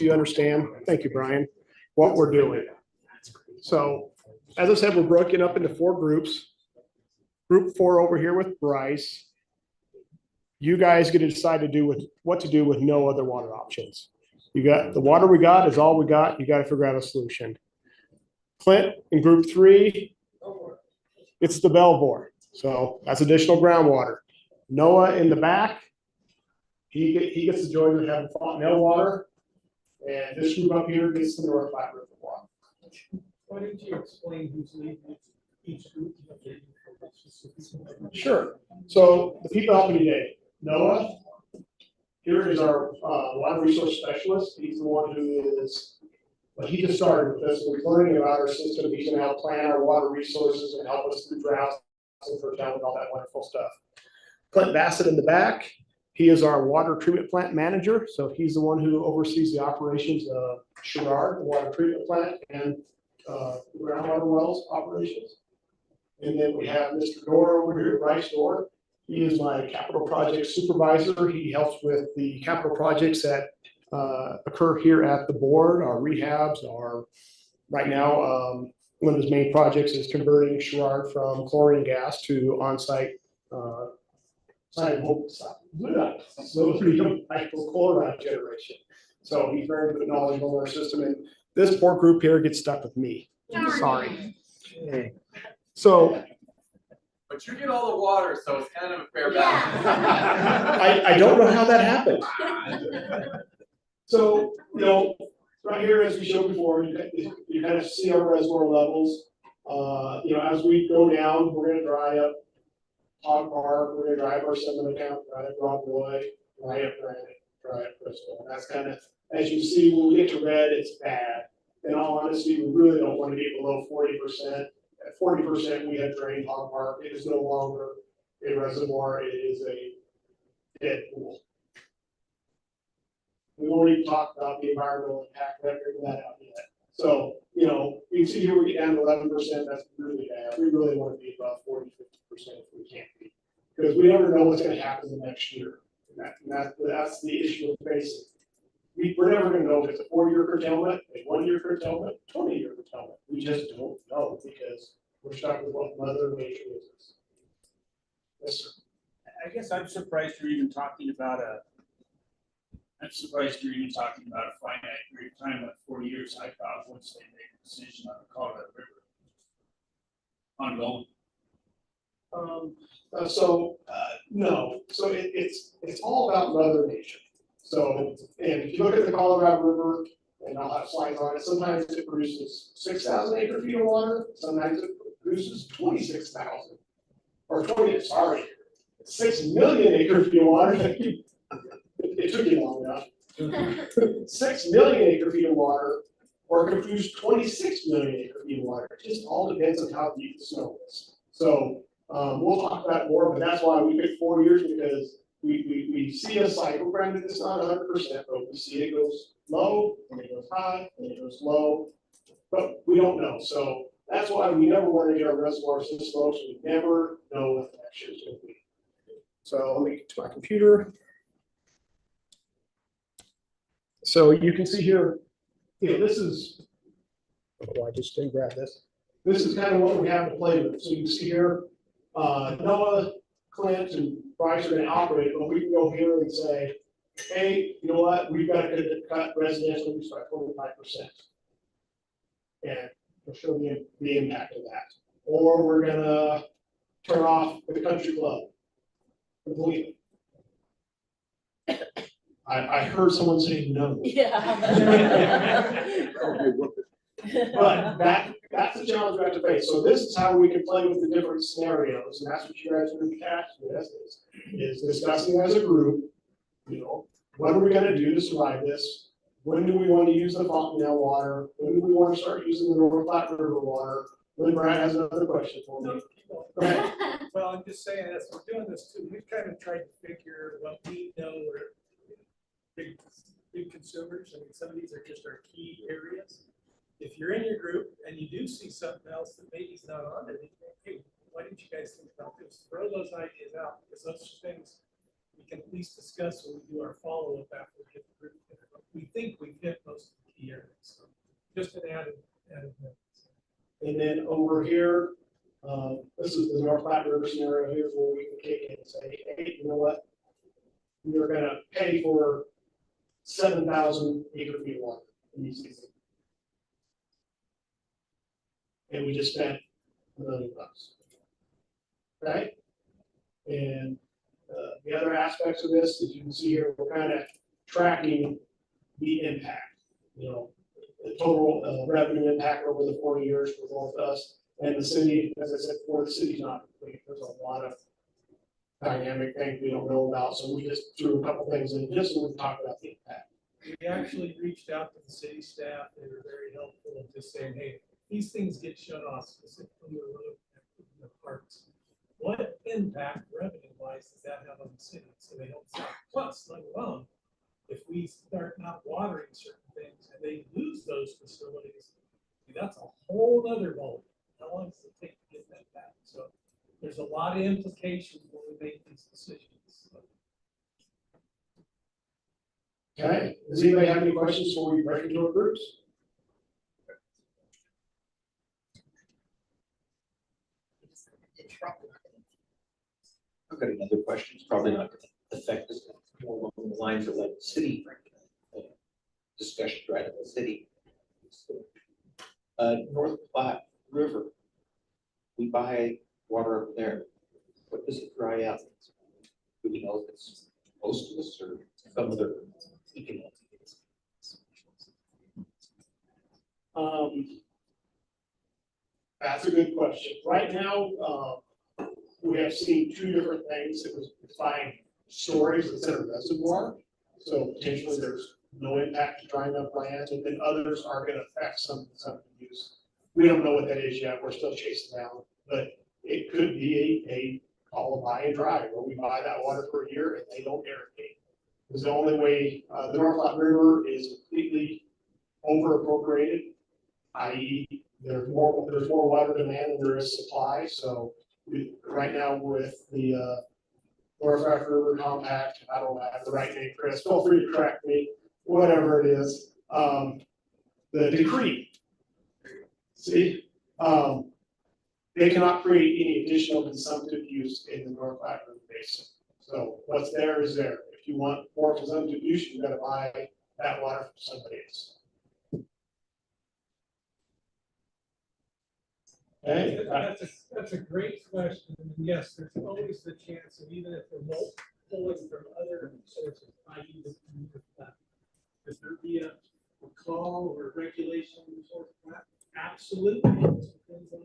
Speaker 2: you understand, thank you, Brian, what we're doing. So, as I said, we're broken up into 4 groups. Group 4 over here with Bryce. You guys get to decide what to do with no other water options. You got the water we got is all we got. You got to figure out a solution. Clint in group 3, it's the Belvoir. So that's additional groundwater. Noah in the back, he gets the joy of having Fontenelle water. And this group up here gets the North Platte River water.
Speaker 1: Why didn't you explain who's leading each group?
Speaker 2: Sure. So the people helping today, Noah, here is our water resource specialist. He's the one who is, well, he just started with us. We're learning about our system. He's going to help plan our water resources and help us through droughts and fertility and all that wonderful stuff. Clint Bassett in the back. He is our water treatment plant manager. So he's the one who oversees the operations of Sherrard, the water treatment plant, and groundwater wells operations. And then we have Mr. Dorr over here, Bryce Dorr. He is my capital project supervisor. He helps with the capital projects that occur here at the board, our rehabs, our, right now, one of his main projects is converting Sherrard from chlorine gas to on-site sodium hypochlorite generation. So he's very good knowledgeable in our system, and this poor group here gets stuck with me. Sorry. So
Speaker 8: But you get all the water, so it's kind of a fair balance.
Speaker 2: I don't know how that happened. So, right here, as we showed before, you kind of see our reservoir levels. As we go down, we're gonna dry up Hog Park, we're gonna dry up our sediment account, dry up Rob Roy, dry up Granite, dry up Crystal. And that's kind of, as you see, when we get to red, it's bad. In all honesty, we really don't want to get below 40%. At 40%, we have drained Hog Park. It is no longer a reservoir, it is a dead pool. We won't even talk about the environmental impact, we haven't figured that out yet. So, you can see here we get down to 11%, that's really bad. We really want to be above 40, 50% if we can be. Because we never know what's going to happen the next year. And that's the issue we're facing. We're never going to know if it's a 4-year curtailment, a 1-year curtailment, 20-year curtailment. We just don't know because we're stuck with what Mother Nature is. Yes, sir.
Speaker 9: I guess I'm surprised you're even talking about a finite period of time, like 4 years. I thought once they made a decision on the Colorado River, ongoing.
Speaker 2: No. So it's all about Mother Nature. So, and if you look at the Colorado River, and I'll have slides on it, sometimes it produces 6,000 acre feet of water, sometimes it produces 26,000. Or 6 million acre feet of water. It took you long enough. 6 million acre feet of water, or it can produce 26 million acre feet of water. It just all depends on how deep the snow is. So we'll talk about it more, but that's why we picked 4 years, because we see a cycle. Granted, it's not 100%, but we see it goes low, and it goes high, and it goes low, but we don't know. So that's why we never want to get our reservoirs this low, so we never know what the next year's going to be. So let me get to my computer. So you can see here, this is, I just didn't grab this. This is kind of what we have to play with. So you can see here, Noah, Clint, and Bryce are going to operate, but we can go here and say, hey, you know what, we've got to cut residential use by 25%. And we'll show you the impact of that. Or we're going to turn off the country club completely. I heard someone say no.
Speaker 7: Yeah.
Speaker 2: But that's the challenge we have to face. So this is how we can play with the different scenarios, and that's what you guys are going to be tasked with, is discussing as a group, what are we going to do to survive this? When do we want to use the Fontenelle water? When do we want to start using the North Platte River water? Then Brad has another question for me. Go ahead.
Speaker 1: Well, I'm just saying, as we're doing this too, we've kind of tried to figure what we know are big consumers. I mean, some of these are just our key areas. If you're in your group and you do see something else that maybe is not on it, hey, why didn't you guys think about this? Throw those ideas out, because those are things we can at least discuss when we do our follow-up after we get the group. We think we've hit most
Speaker 2: over here, this is the North Platte River scenario. Here's where we can kick in and say, hey, you know what? We're gonna pay for 7,000 acre feet of water in these seasons. And we just spent $1 million. Right? And the other aspects of this, as you can see here, we're kind of tracking the impact, you know, the total revenue impact over the 4 years for both us and the city. As I said before, the city's not complete. There's a lot of dynamic things we don't know about. So we just threw a couple things in just so we can talk about the impact.
Speaker 1: We actually reached out to the city staff. They were very helpful in just saying, hey, these things get shut off specifically the road and the parks. What impact revenue wise does that have on the city? So they don't stop. Plus, let alone, if we start not watering certain things and they lose those facilities, that's a whole other ball. How long does it take to get that back? So there's a lot of implications when we make these decisions.
Speaker 2: Okay, does anybody have any questions before we break into our groups?
Speaker 6: I've got another question. It's probably not going to affect us more along the lines of like city discussion right in the city. North Platte River, we buy water up there. What does it dry out? Do we know if it's most of us or some other economic?
Speaker 2: That's a good question. Right now, we have seen two different things. It was defined storage instead of reservoir. So potentially there's no impact to drying up land, and then others are going to affect some use. We don't know what that is yet. We're still chasing down, but it could be a call of buy and dry, where we buy that water for a year and they don't irrigate. It's the only way. The North Platte River is completely over appropriated, i.e. there's more water demand than there is supply. So right now with the North Platte River Compact, I don't have the right name, Chris, feel free to correct me, whatever it is, the decree. See, they cannot create any additional consumptive use in the North Platte River Basin. So what's there is there. If you want more consumptive use, you've got to buy that water from somebody else. Okay.
Speaker 1: That's a great question. And yes, there's always the chance that even if we're pulling from other sources, i.e. the could there be a call or regulation sort of that? Absolutely. It depends on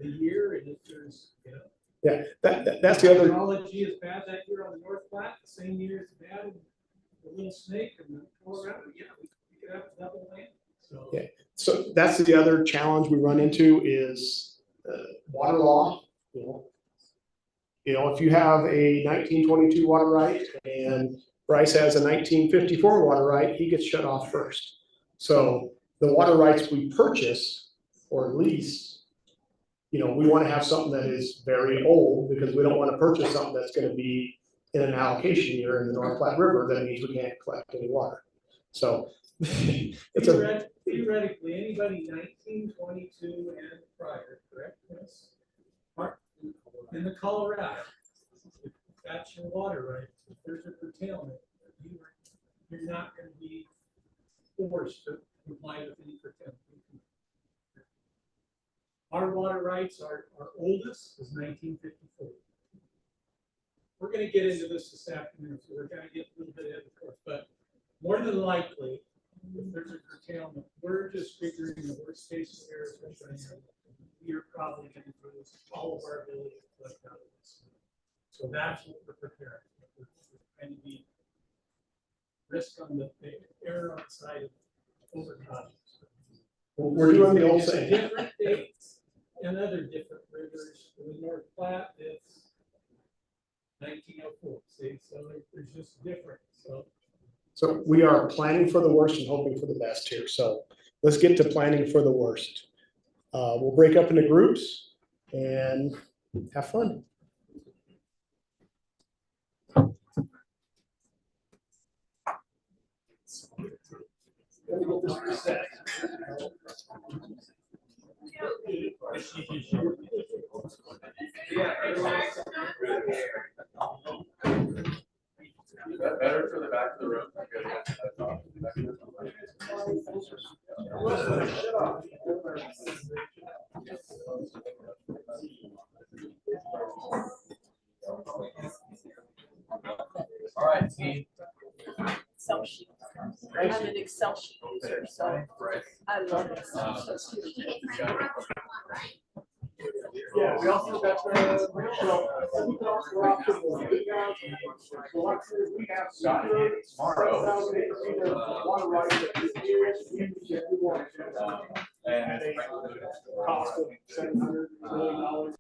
Speaker 1: the year and if there's, you know.
Speaker 2: Yeah, that's the other.
Speaker 1: Technology is bad that year on the North Platte, the same year is bad in the Little Snake and the Colorado. Yeah, we could have double land. So.
Speaker 2: Yeah. So that's the other challenge we run into is water law. You know, if you have a 1922 water right and Bryce has a 1954 water right, he gets shut off first. So the water rights we purchase or lease, you know, we want to have something that is very old because we don't want to purchase something that's going to be in an allocation year in the North Platte River. That means we can't collect any water. So it's
Speaker 1: theoretically, anybody 1922 and prior, correct? Yes. In the Colorado, if that's your water right, if there's a curtailment, you're not going to be forced to comply with any curtailment. Our water rights, our oldest is 1954. We're going to get into this afternoon, so we're going to get a little bit ahead of the course, but more than likely, if there's a curtailment, we're just figuring the worst case scenario. You're probably going to lose all of our ability to collect out of this. So that's what we're preparing. We're trying to be risk on the error on the side of overcrowding.
Speaker 2: we're doing the old thing.
Speaker 1: Different dates and other different rivers. In the North Platte, it's 1904. See, so there's just different.
Speaker 2: So we are planning for the worst and hoping for the best here. So let's get to planning for the worst. We'll break up into groups and have fun.
Speaker 8: Better for the back of the room. All right, team.
Speaker 7: Excel sheet. I'm an Excel sheet user, so I love Excel.
Speaker 2: Yeah, we also got the. We have
Speaker 8: Tomorrow.
Speaker 2: water rights that we want. At a cost of $700 million.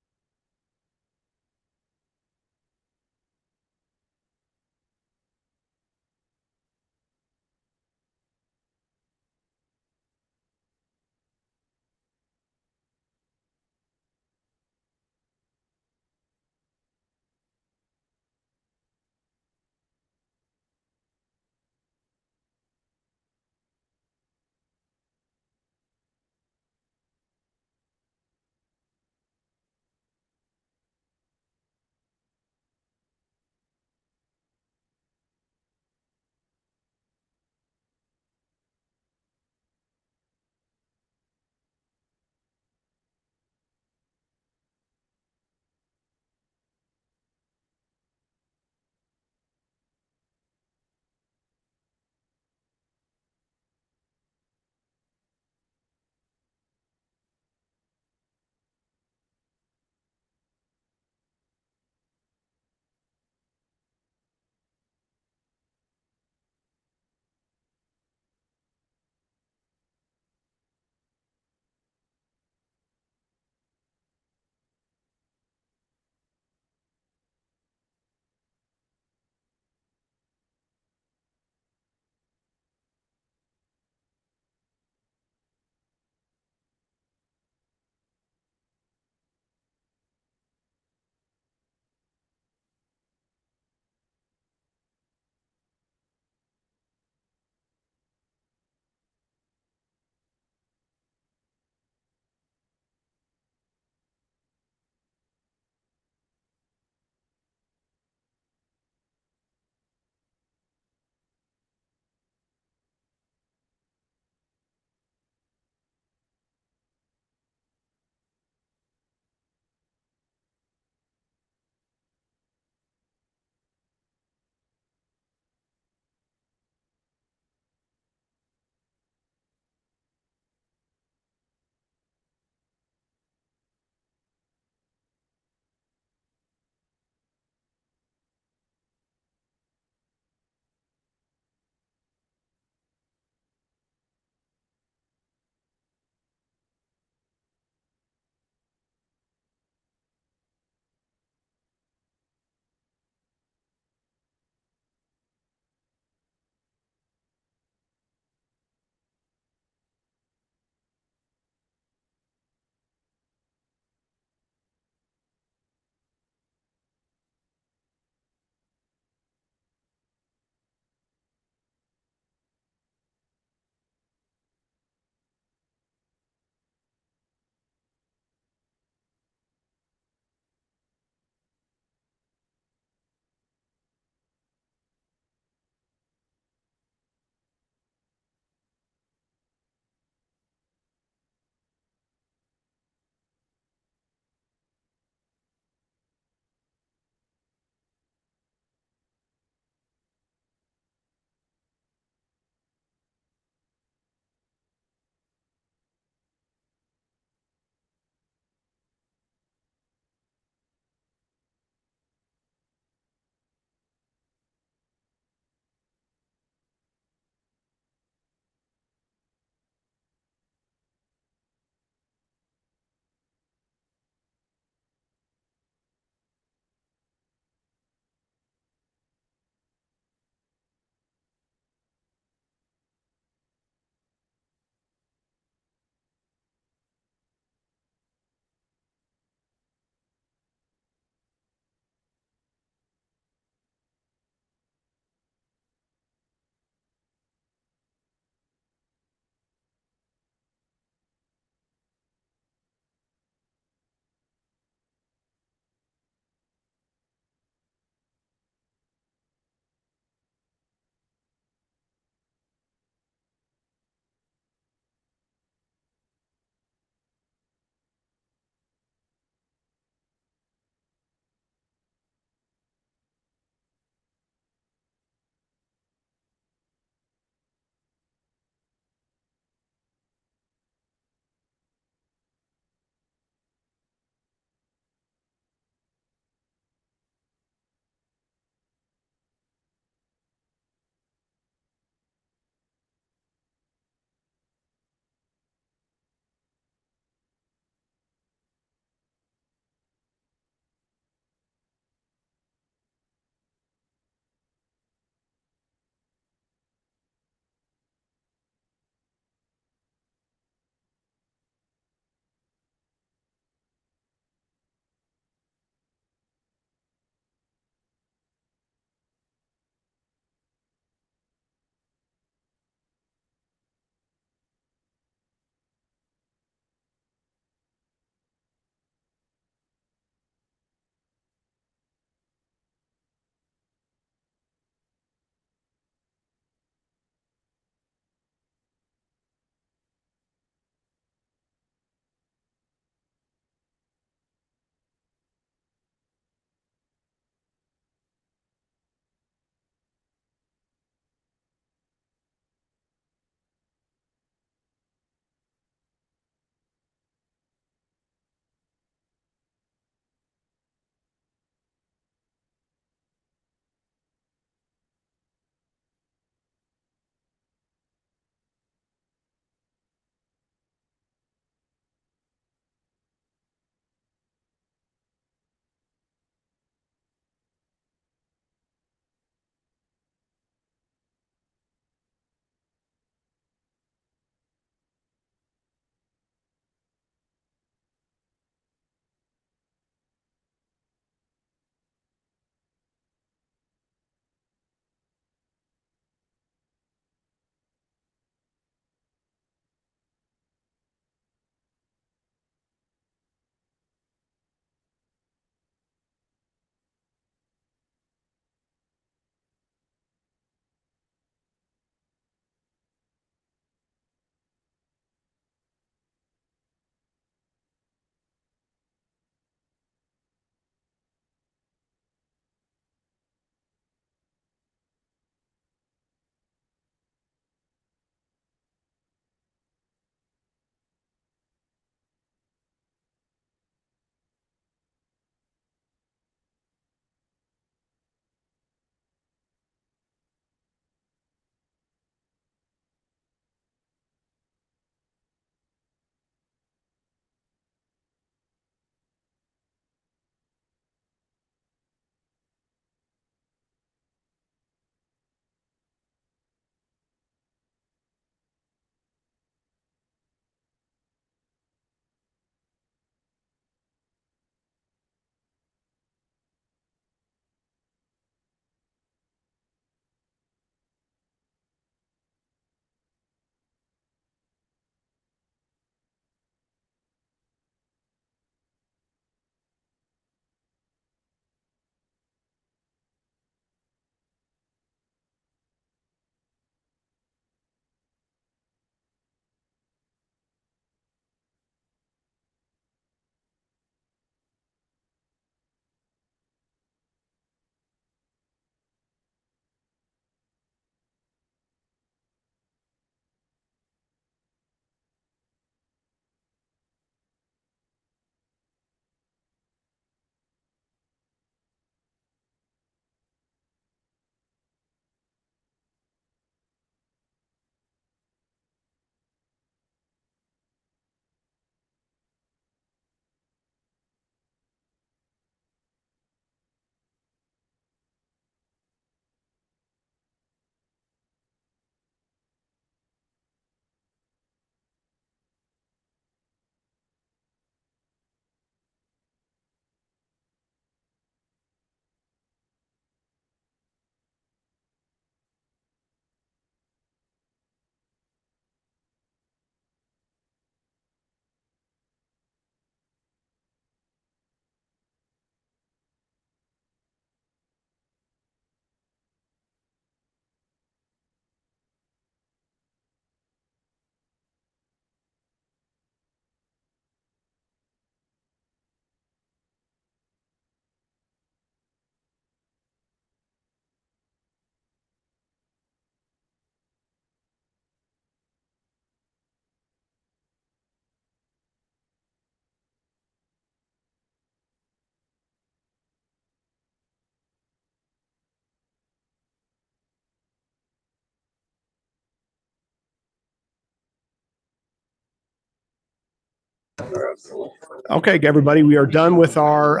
Speaker 2: Okay, everybody, we are done with our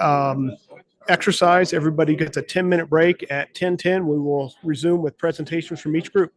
Speaker 2: exercise. Everybody gets a 10-minute break. At 10:10, we will resume with presentations from each group.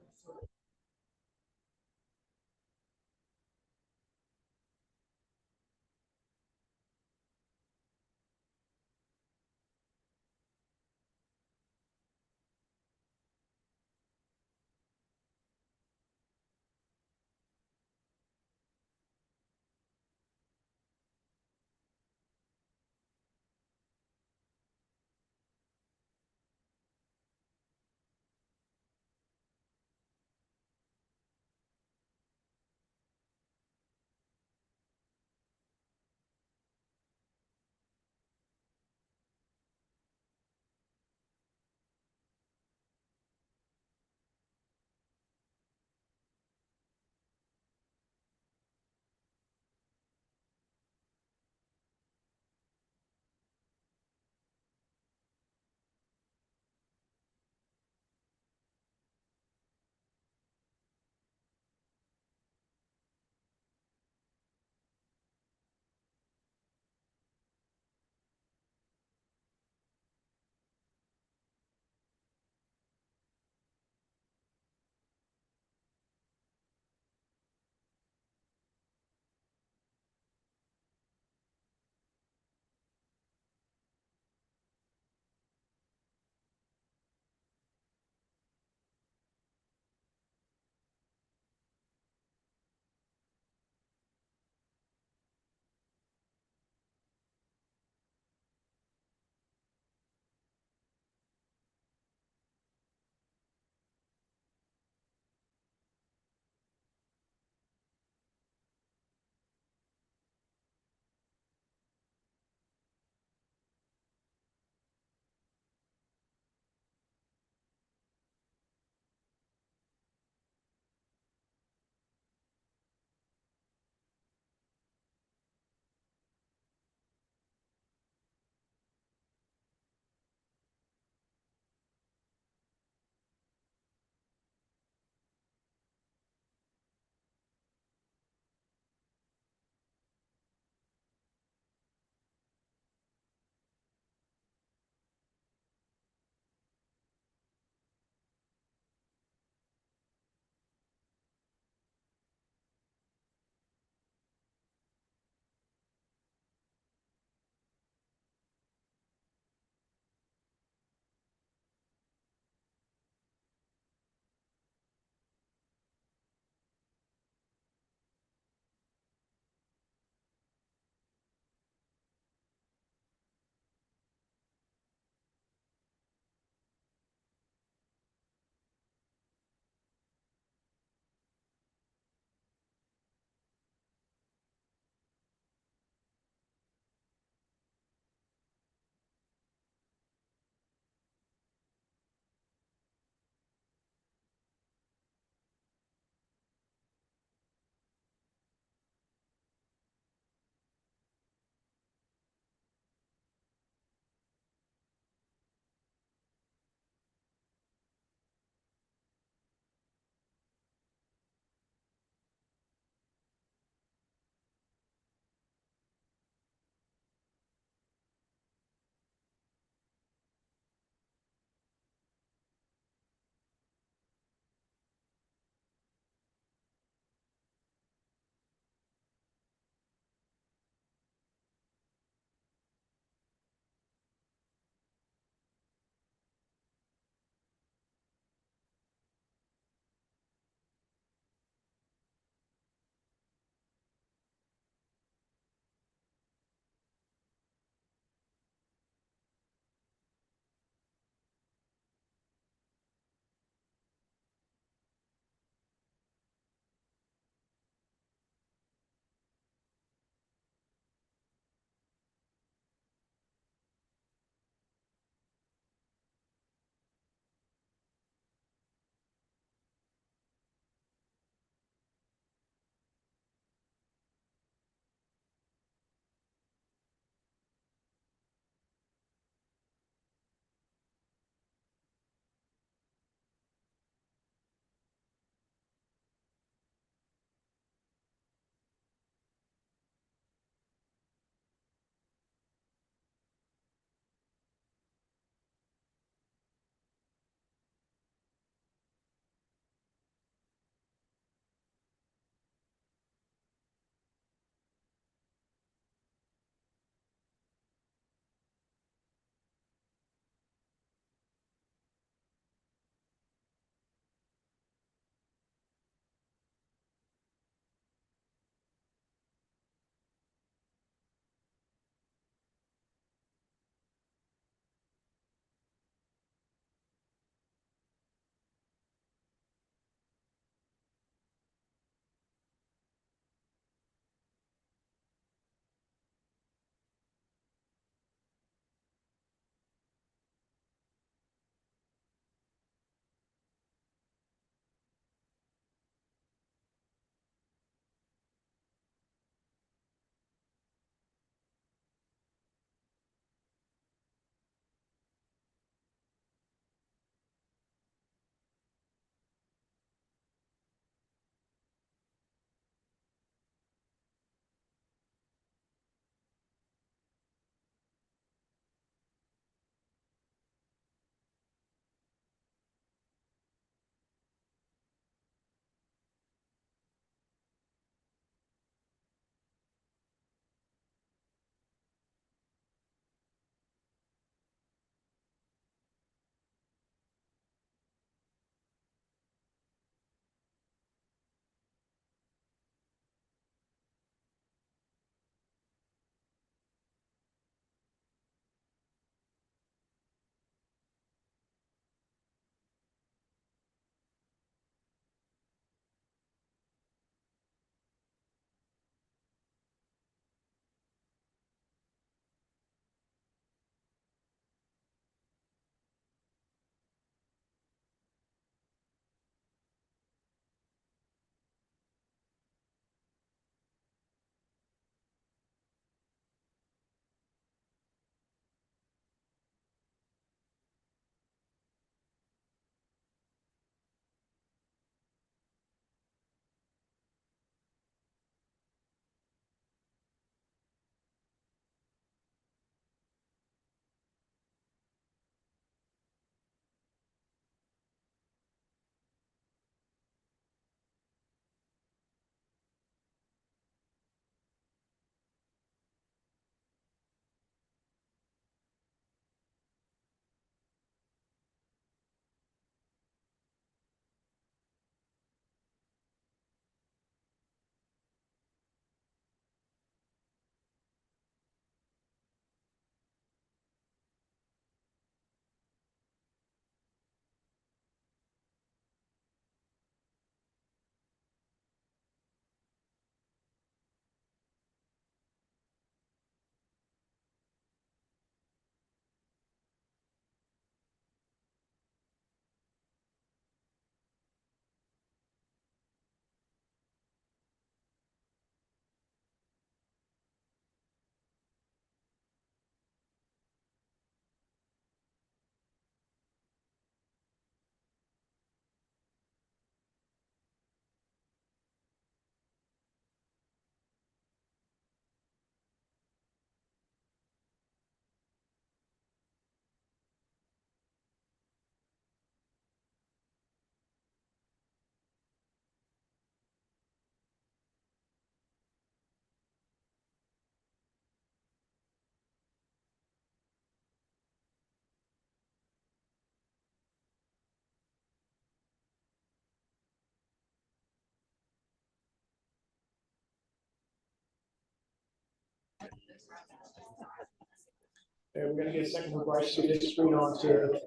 Speaker 2: And we're gonna get a second for Bryce to get his screen on to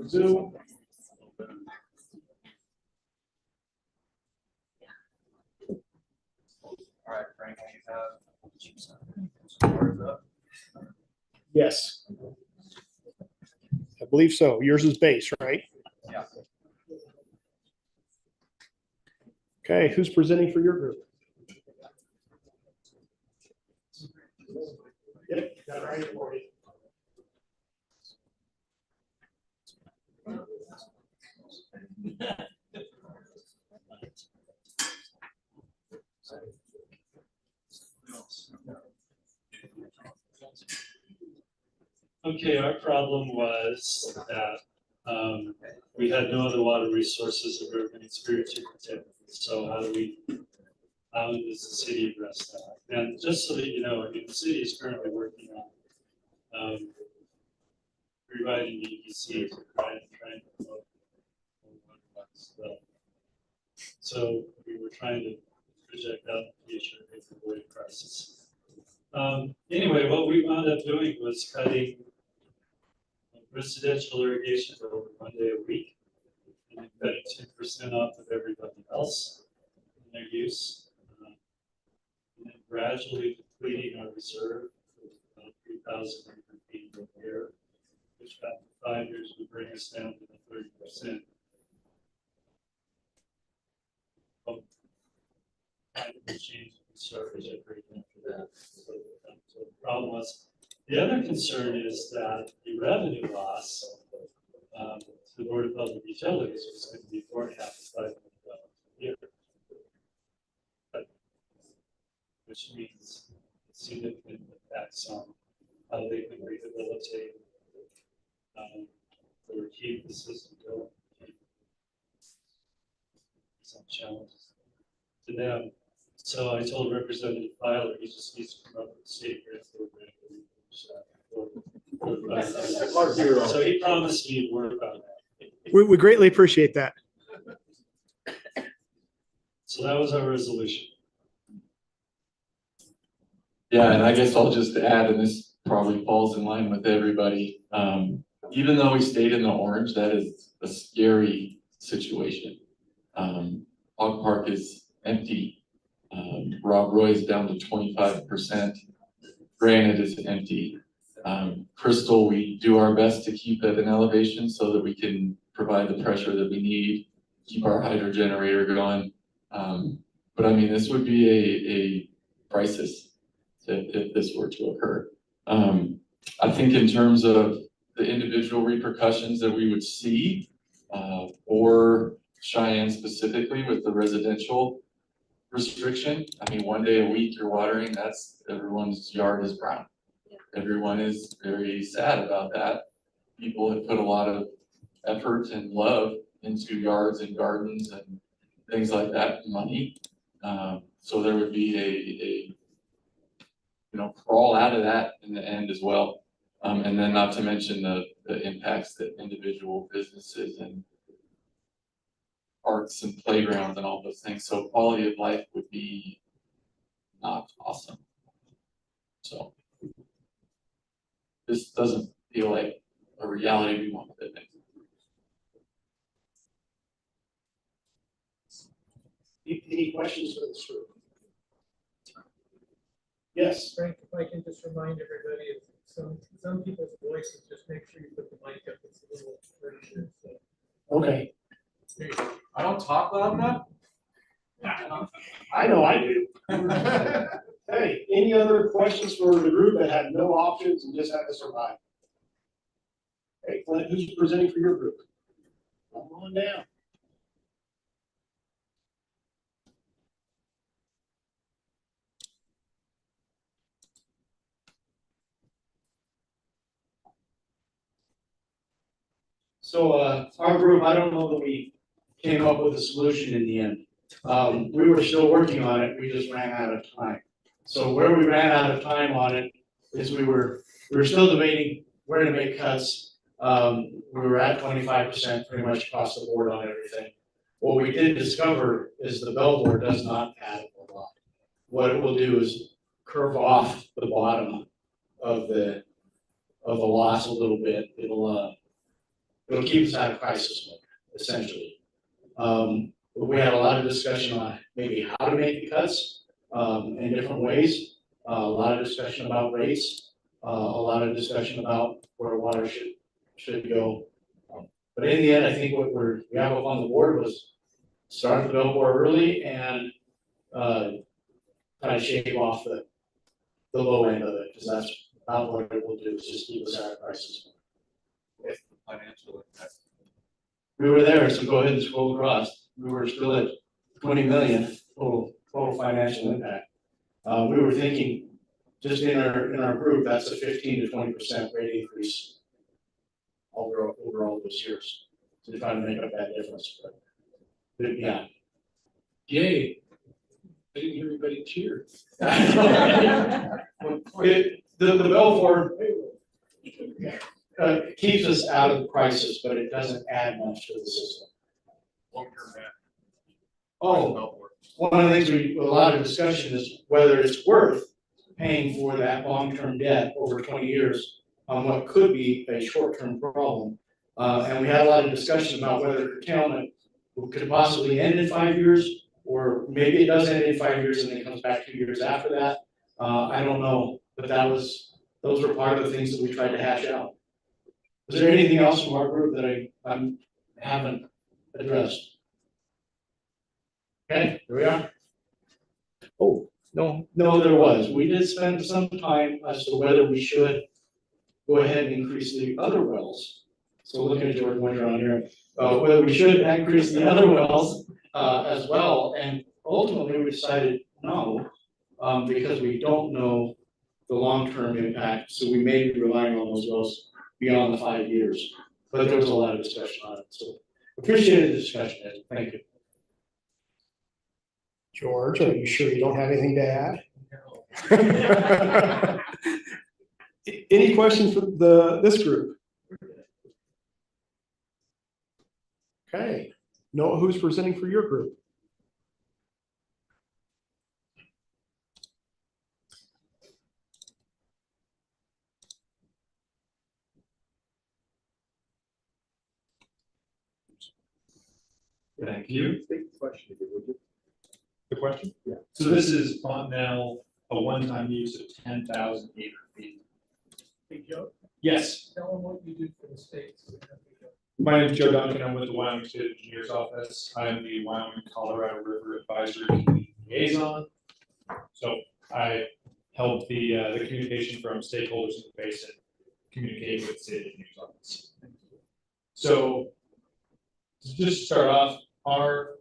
Speaker 2: Zoom.
Speaker 9: All right, Frank, you have.
Speaker 2: Yes. I believe so. Yours is base, right?
Speaker 9: Yeah.
Speaker 2: Okay, who's presenting for your group? Yep, got it right for you.
Speaker 10: Okay, our problem was that we had no other water resources that we were being spiritually protected. So how does the city address that? And just so that you know, I mean, the city is currently working on rewriting the EDC to try and promote more water rights. So we were trying to project out the future if we avoid a crisis. Anyway, what we wound up doing was cutting residential irrigation for over 1 day a week, and then cutting 10% off of everybody else in their use, and then gradually depleting our reserve for about 3,000 acre feet per year, which after 5 years would bring us down to the 30%. Kind of change the surface every after that. So the problem was, the other concern is that the revenue loss to the Board of Public Utilities was going to be forecast $5 million a year. But, which means significant impacts on how they can rehabilitate or keep the system going. Some challenges to them. So I told Representative Filer he just needs to come up with a state grant program. So he promised me to work on that.
Speaker 2: We greatly appreciate that.
Speaker 10: So that was our resolution.
Speaker 8: Yeah, and I guess I'll just add, and this probably falls in line with everybody. Even though we stayed in the orange, that is a scary situation. Hog Park is empty. Rob Roy is down to 25%. Granite is empty. Crystal, we do our best to keep at an elevation so that we can provide the pressure that we need, keep our hydro generator going. But I mean, this would be a crisis if this were to occur. I think in terms of the individual repercussions that we would see for Cheyenne specifically with the residential restriction, I mean, 1 day a week you're watering, that's everyone's yard is brown. Everyone is very sad about that. People have put a lot of effort and love into yards and gardens and things like that, money. So there would be a crawl out of that in the end as well. And then not to mention the impacts that individual businesses and parks and playgrounds and all those things. So quality of life would be not awesome. So this doesn't feel like a reality we want to live in.
Speaker 2: Any questions for this group? Yes.
Speaker 11: Frank, if I can just remind everybody of some people's voices, just make sure you put the mic up. It's a little pressure, so.
Speaker 2: Okay.
Speaker 11: There you go.
Speaker 8: I don't talk loud enough?
Speaker 2: I know I do. Hey, any other questions for the group that had no options and just had to survive? Hey, Clint, who's presenting for your group? Come on down.
Speaker 12: So our group, I don't know that we came up with a solution in the end. We were still working on it, we just ran out of time. So where we ran out of time on it is we were still debating where to make cuts. We were at 25% pretty much across the board on everything. What we did discover is the bellboard does not add a lot. What it will do is curve off the bottom of the loss a little bit. It'll keep us out of crisis mode, essentially. But we had a lot of discussion on maybe how to make the cuts in different ways. A lot of discussion about rates, a lot of discussion about where water should go. But in the end, I think what we have up on the board was start the bill more early and kind of shave off the low end of it, because that's about what it will do, is just keep us out of crisis.
Speaker 6: Financial impact.
Speaker 12: We were there, so go ahead and scroll across. We were still at 20 million total financial impact. We were thinking, just in our group, that's a 15 to 20% rate increase over all those years. To try to make up that difference, but yeah.
Speaker 1: Yay. I didn't hear anybody cheer.
Speaker 12: The bill for keeps us out of the crisis, but it doesn't add much to the system. Oh, one of the things a lot of discussion is whether it's worth paying for that long-term debt over 20 years on what could be a short-term problem. And we had a lot of discussion about whether curtailment could possibly end in 5 years, or maybe it does end in 5 years and then it comes back 2 years after that. I don't know, but those were part of the things that we tried to hash out. Is there anything else from our group that I haven't addressed? Okay, here we are. Oh, no, there was. We did spend some time as to whether we should go ahead and increase the other wells. So looking at George Winter on here, whether we should increase the other wells as well. And ultimately we decided no, because we don't know the long-term impact. So we may be relying on those wells beyond the 5 years. But there was a lot of discussion on it. So appreciated the discussion, Ed. Thank you.
Speaker 2: George, are you sure you don't have anything to add? Any questions for this group? Okay. Noah, who's presenting for your group?
Speaker 13: Thank you.
Speaker 2: Big question, would you?
Speaker 13: The question?
Speaker 2: Yeah.
Speaker 13: So this is Fontenelle, a one-time use of 10,000 acre feet.
Speaker 11: Hey, Joe,
Speaker 13: Yes,
Speaker 11: tell them what you do for the states.
Speaker 13: my name is Joe Duncan. I'm with the Wyoming State Engineer's Office. I am the Wyoming Colorado River Advisory Committee Liaison. So I help the communication from stakeholders in the basin communicate with the State Engineer's Office. So to just start off, our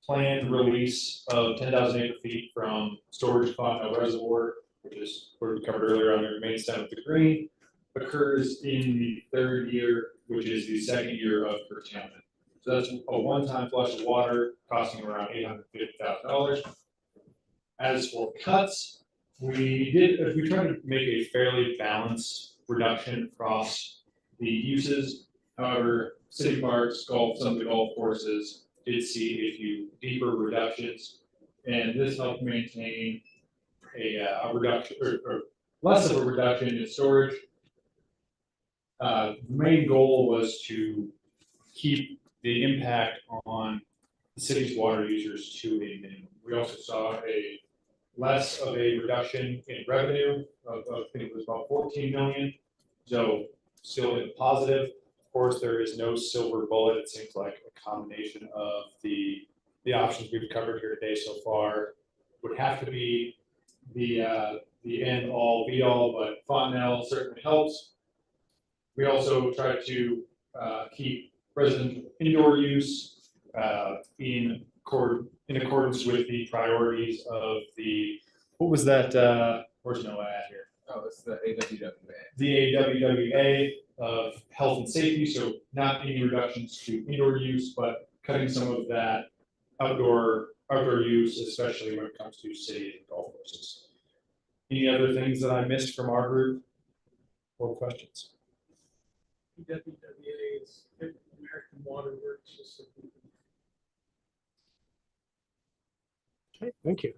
Speaker 13: planned release of 10,000 acre feet from storage Fontenelle Reservoir, which is what we covered earlier on the main stem of the green, occurs in the third year, which is the second year of curtailment. So that's a one-time flush of water costing around $850,000. As for cuts, we tried to make a fairly balanced reduction across the uses. However, city parks, some of the golf courses did see a few deeper reductions, and this helped maintain a reduction or less of a reduction in storage. The main goal was to keep the impact on the city's water users to a minimum. We also saw a less of a reduction in revenue of I think it was about 14 million. So still in positive. Of course, there is no silver bullet. It seems like a combination of the options we've covered here today so far would have to be the end all be all, but Fontenelle certainly helps. We also try to keep resident indoor use in accordance with the priorities of what was that? Where's Noah at here?
Speaker 6: Oh, it's the AWWA.
Speaker 13: The AWWA of health and safety, so not any reductions to indoor use, but cutting some of that outdoor use, especially when it comes to city and golf courses. Any other things that I missed from our group or questions?
Speaker 11: WWA is American Water Works.
Speaker 2: Okay, thank you.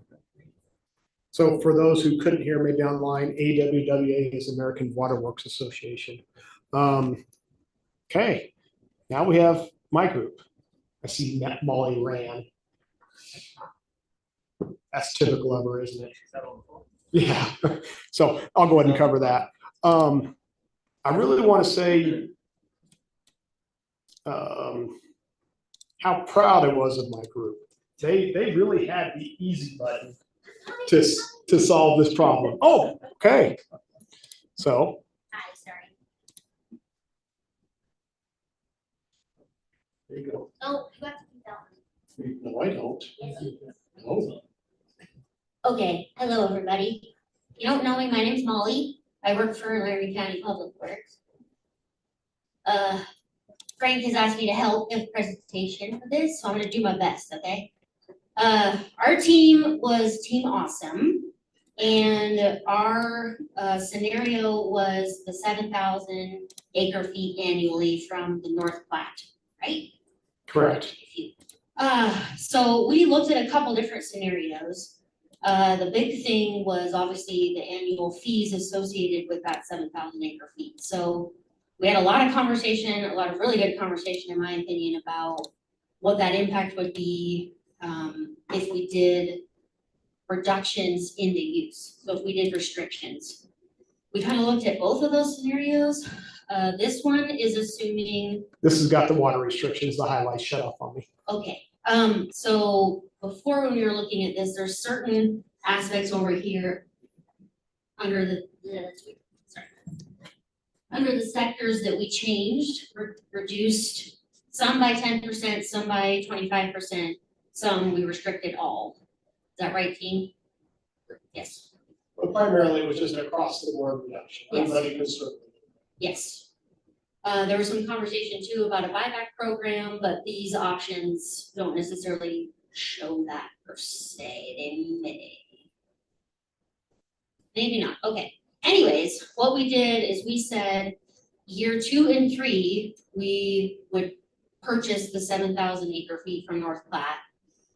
Speaker 2: So for those who couldn't hear maybe online, AWWA is American Water Works Association. Okay, now we have my group. I see Molly ran. That's typical of her, isn't it? Yeah, so I'll go ahead and cover that. I really want to say how proud I was of my group. They really had the easy button to solve this problem. Oh, okay. So.
Speaker 14: Hi, sorry.
Speaker 2: There you go.
Speaker 14: Oh, you have to keep that one.
Speaker 2: No, I don't.
Speaker 14: Yes, you do.
Speaker 2: No.
Speaker 14: Okay, hello, everybody. You don't know me, my name's Molly. I work for Laramie County Public Works. Frank has asked me to help give a presentation for this, so I'm gonna do my best, okay? Our team was Team Awesome, and our scenario was the 7,000 acre feet annually from the North Platte, right?
Speaker 2: Correct.
Speaker 14: So we looked at a couple different scenarios. The big thing was obviously the annual fees associated with that 7,000 acre feet. So we had a lot of conversation, a lot of really good conversation, in my opinion, about what that impact would be if we did reductions in the use. So if we did restrictions. We kind of looked at both of those scenarios. This one is assuming.
Speaker 2: This has got the water restrictions, the highlights shut off on me.
Speaker 14: Okay, so before when we were looking at this, there's certain aspects over here under the, sorry, under the sectors that we changed, reduced some by 10%, some by 25%, some we restricted all. Is that right, team? Yes.
Speaker 2: But primarily it was just an across the board reduction.
Speaker 14: Yes.
Speaker 2: Everybody could serve.
Speaker 14: Yes. There was some conversation too about a buyback program, but these options don't necessarily show that per se. They may. Maybe not. Okay. Anyways, what we did is we said year 2 and 3, we would purchase the 7,000 acre feet from North Platte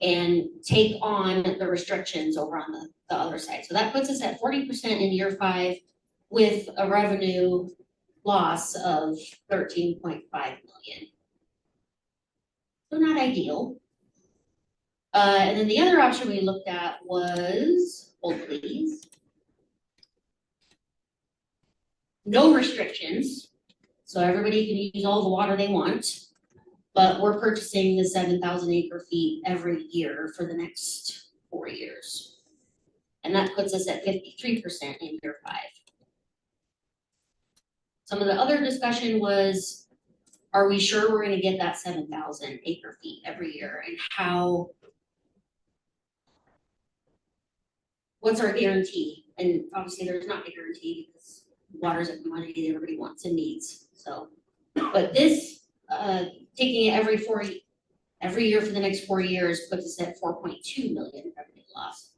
Speaker 14: and take on the restrictions over on the other side. So that puts us at 40% in year 5 with a revenue loss of 13.5 million. So not ideal. And then the other option we looked at was, hold please. No restrictions. So everybody can use all the water they want, but we're purchasing the 7,000 acre feet every year for the next 4 years. And that puts us at 53% in year 5. Some of the other discussion was, are we sure we're gonna get that 7,000 acre feet every year, and how, what's our guarantee? And obviously there's not a guarantee because water is a commodity that everybody wants and needs, so. But this, taking it every year for the next 4 years puts us at 4.2 million revenue loss.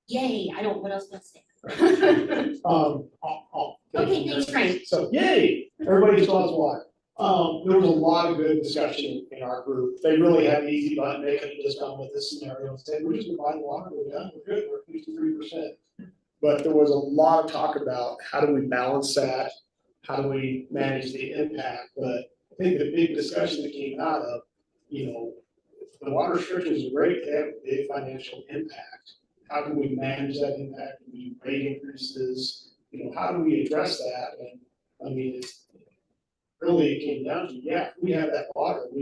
Speaker 14: Yay, what else do I say? Okay, thanks, Frank.
Speaker 2: So, yay, everybody still has water. There was a lot of good discussion in our group. They really had an easy button. They could have just gone with this scenario and said, we're just providing water, we're done, we're good, we're at 53%. But there was a lot of talk about how do we balance that? How do we manage the impact? But I think the big discussion that came out of, the water restrictions are great, they have a big financial impact. How can we manage that impact? Do we do rate increases? How do we address that? And I mean, it came down to, yeah, we have that water, and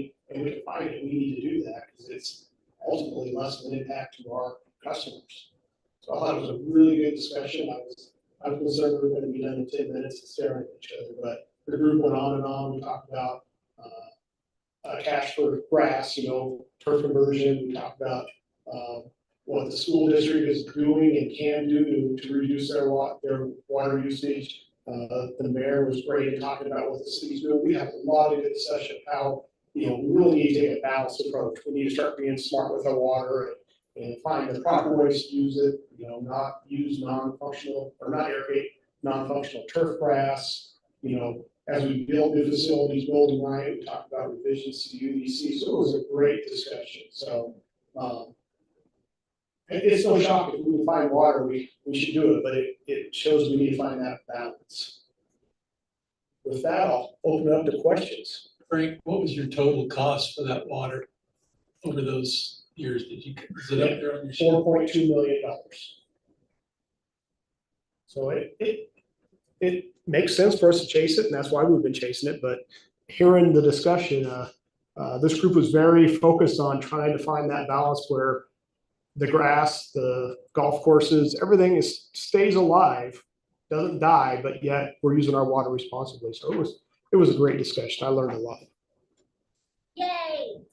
Speaker 2: we can find it, we need to do that because it's ultimately less of an impact to our customers. So I thought it was a really good discussion. I was concerned we were going to be done in 10 minutes and staring at each other, but the group went on and on. We talked about cash for grass, turf conversion. We talked about what the school district is doing and can do to reduce their water usage. The mayor was great in talking about what the city's doing. We have a lot of good discussion how, we really need to take a balanced approach. We need to start being smart with our water and find the proper ways to use it, not use non-functional or not irrigate non-functional turf grass, as we build new facilities, building right, we talked about revisions to UDC. So it was a great discussion. So, It's no shock if we can find water, we should do it, but it shows we need to find that balance. With that, I'll open it up to questions.
Speaker 1: Frank, what was your total cost for that water over those years? Did you, is it up there on your sheet?
Speaker 2: $4.2 million. So it makes sense for us to chase it, and that's why we've been chasing it. But hearing the discussion, this group was very focused on trying to find that balance where the grass, the golf courses, everything stays alive, doesn't die, but yet we're using our water responsibly. So it was a great discussion. I learned a lot.
Speaker 14: Yay!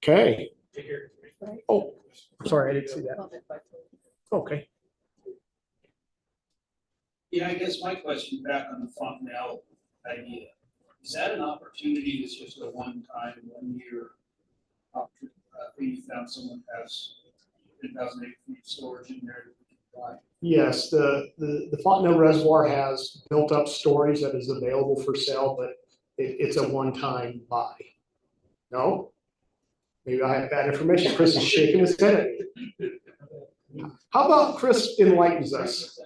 Speaker 2: Okay. Oh, sorry, I didn't see that. Okay.
Speaker 9: Yeah, I guess my question back on the Fontanelle idea, is that an opportunity that's just a one-time, 1 year opportunity? You found someone has 10,000 acre feet storage in there that we can buy?
Speaker 2: Yes, the Fontanelle Reservoir has built up storage that is available for sale, but it's a one-time buy. No? Maybe I have bad information. Chris is shaking his head at me. How about Chris enlightens us?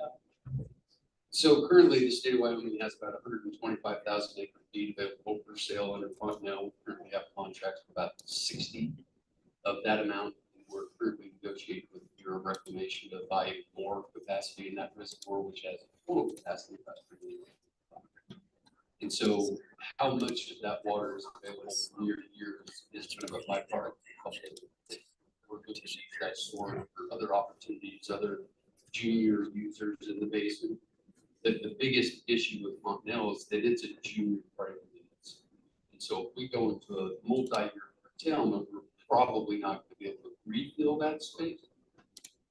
Speaker 15: So currently, the state of Wyoming has about 125,000 acre feet available for sale under Fontanelle. We currently have contracts for about 60 of that amount. We're currently negotiating with the Bureau of Reclamation to buy more capacity in that reservoir, which has total capacity of about 3 million. And so how much of that water is available from year to year is kind of a byproduct. We're going to use that storage for other opportunities, other junior users in the basin. The biggest issue with Fontanelle is that it's a junior private lease. And so if we go into a multi-year curtailment, we're probably not going to be able to refill that space.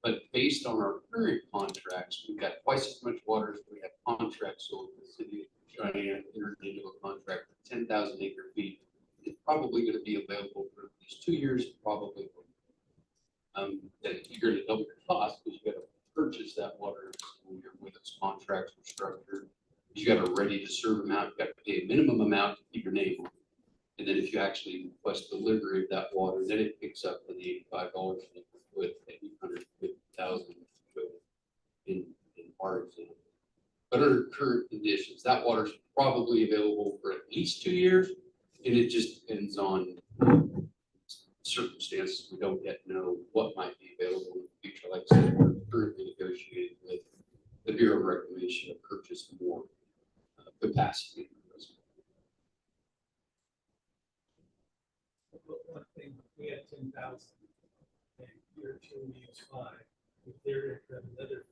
Speaker 15: But based on our current contracts, we've got twice as much water as we have contracts. So the city of Cheyenne entered into a contract for 10,000 acre feet. It's probably going to be available for at least 2 years, probably. That you're going to double your cost because you got to purchase that water when you're with its contracts are structured. You got a ready to serve amount, you got to pay a minimum amount to keep your name on. And then if you actually request delivery of that water, then it picks up to the $85 with 850,000 in our example. But under current conditions, that water is probably available for at least 2 years, and it just depends on circumstances. We don't yet know what might be available in the future. Like I said, we're currently negotiating with the Bureau of Reclamation to purchase more capacity.
Speaker 11: One thing, we had 10,000, and year 2 we used 5. With their another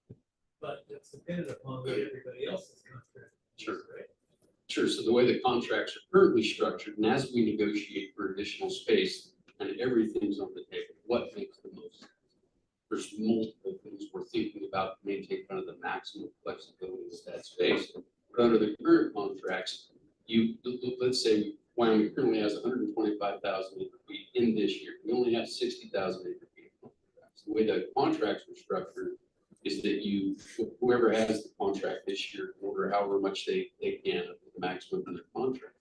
Speaker 11: 5, but it's dependent upon what everybody else's contract.
Speaker 15: Sure.
Speaker 11: Right?
Speaker 15: Sure. So the way the contracts are currently structured, and as we negotiate for additional space, and everything's on the table, what makes the most sense? There's multiple things we're thinking about to maintain kind of the maximum flexibility of that space. But under the current contracts, let's say Wyoming currently has 125,000 acre feet in this year. We only have 60,000 acre feet of contracts. The way the contracts are structured is that whoever has the contract this year can order however much they can up to the maximum of their contract.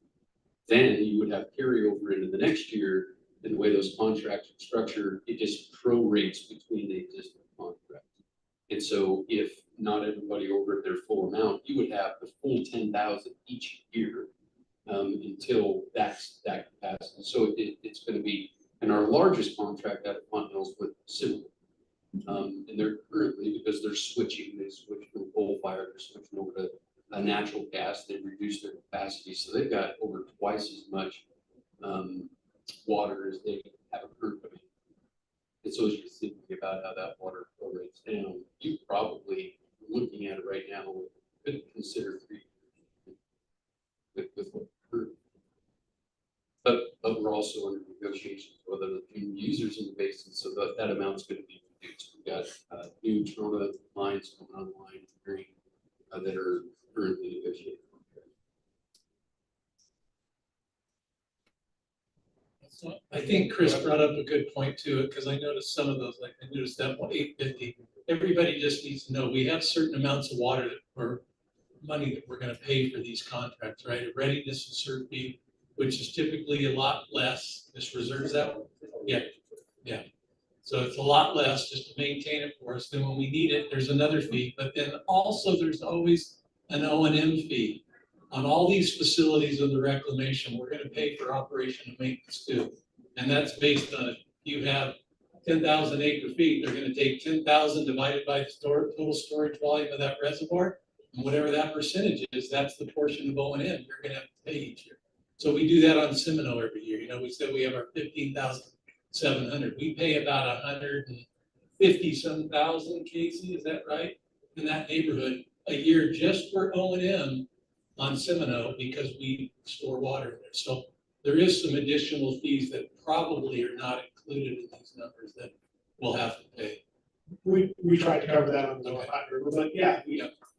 Speaker 15: Then you would have carryover into the next year, and the way those contracts are structured, it just prorates between the existing contracts. And so if not everybody over their full amount, you would have the full 10,000 each year until that's that capacity. So it's going to be, and our largest contract out of Fontanelle is with Civil. And they're currently, because they're switching, they switch from coal fire, they're switching over to natural gas, they reduce their capacity. So they've got over twice as much water as they have a current demand. And so as you're thinking about how that water flow rates down, you probably looking at it right now could consider 3 with what current. But we're also under negotiations with other users in the basin, so that amount's going to be reduced. We've got new Trona lines coming online that are currently negotiated.
Speaker 1: So I think Chris brought up a good point to it, because I noticed some of those, like I noticed that one 850. Everybody just needs to know we have certain amounts of water or money that we're going to pay for these contracts, right? A readiness to serve fee which is typically a lot less. This reserves that one. Yeah, yeah. So it's a lot less just to maintain it for us. Then when we need it, there's another fee. But then also there's always an O&M fee. On all these facilities of the reclamation, we're gonna pay for operation and maintenance too. And that's based on, if you have 10,000 acre feet, they're gonna take 10,000 divided by the total storage volume of that reservoir. And whatever that percentage is, that's the portion of O&M you're gonna have to pay each year. So we do that on Seminole every year. You know, we said we have our 15,700. We pay about 150 some thousand, Casey, is that right? In that neighborhood, a year just for O&M on Seminole because we store water there. So there is some additional fees that probably are not included in these numbers that we'll have to pay.
Speaker 2: We tried to cover that on the North Platte River, but yeah,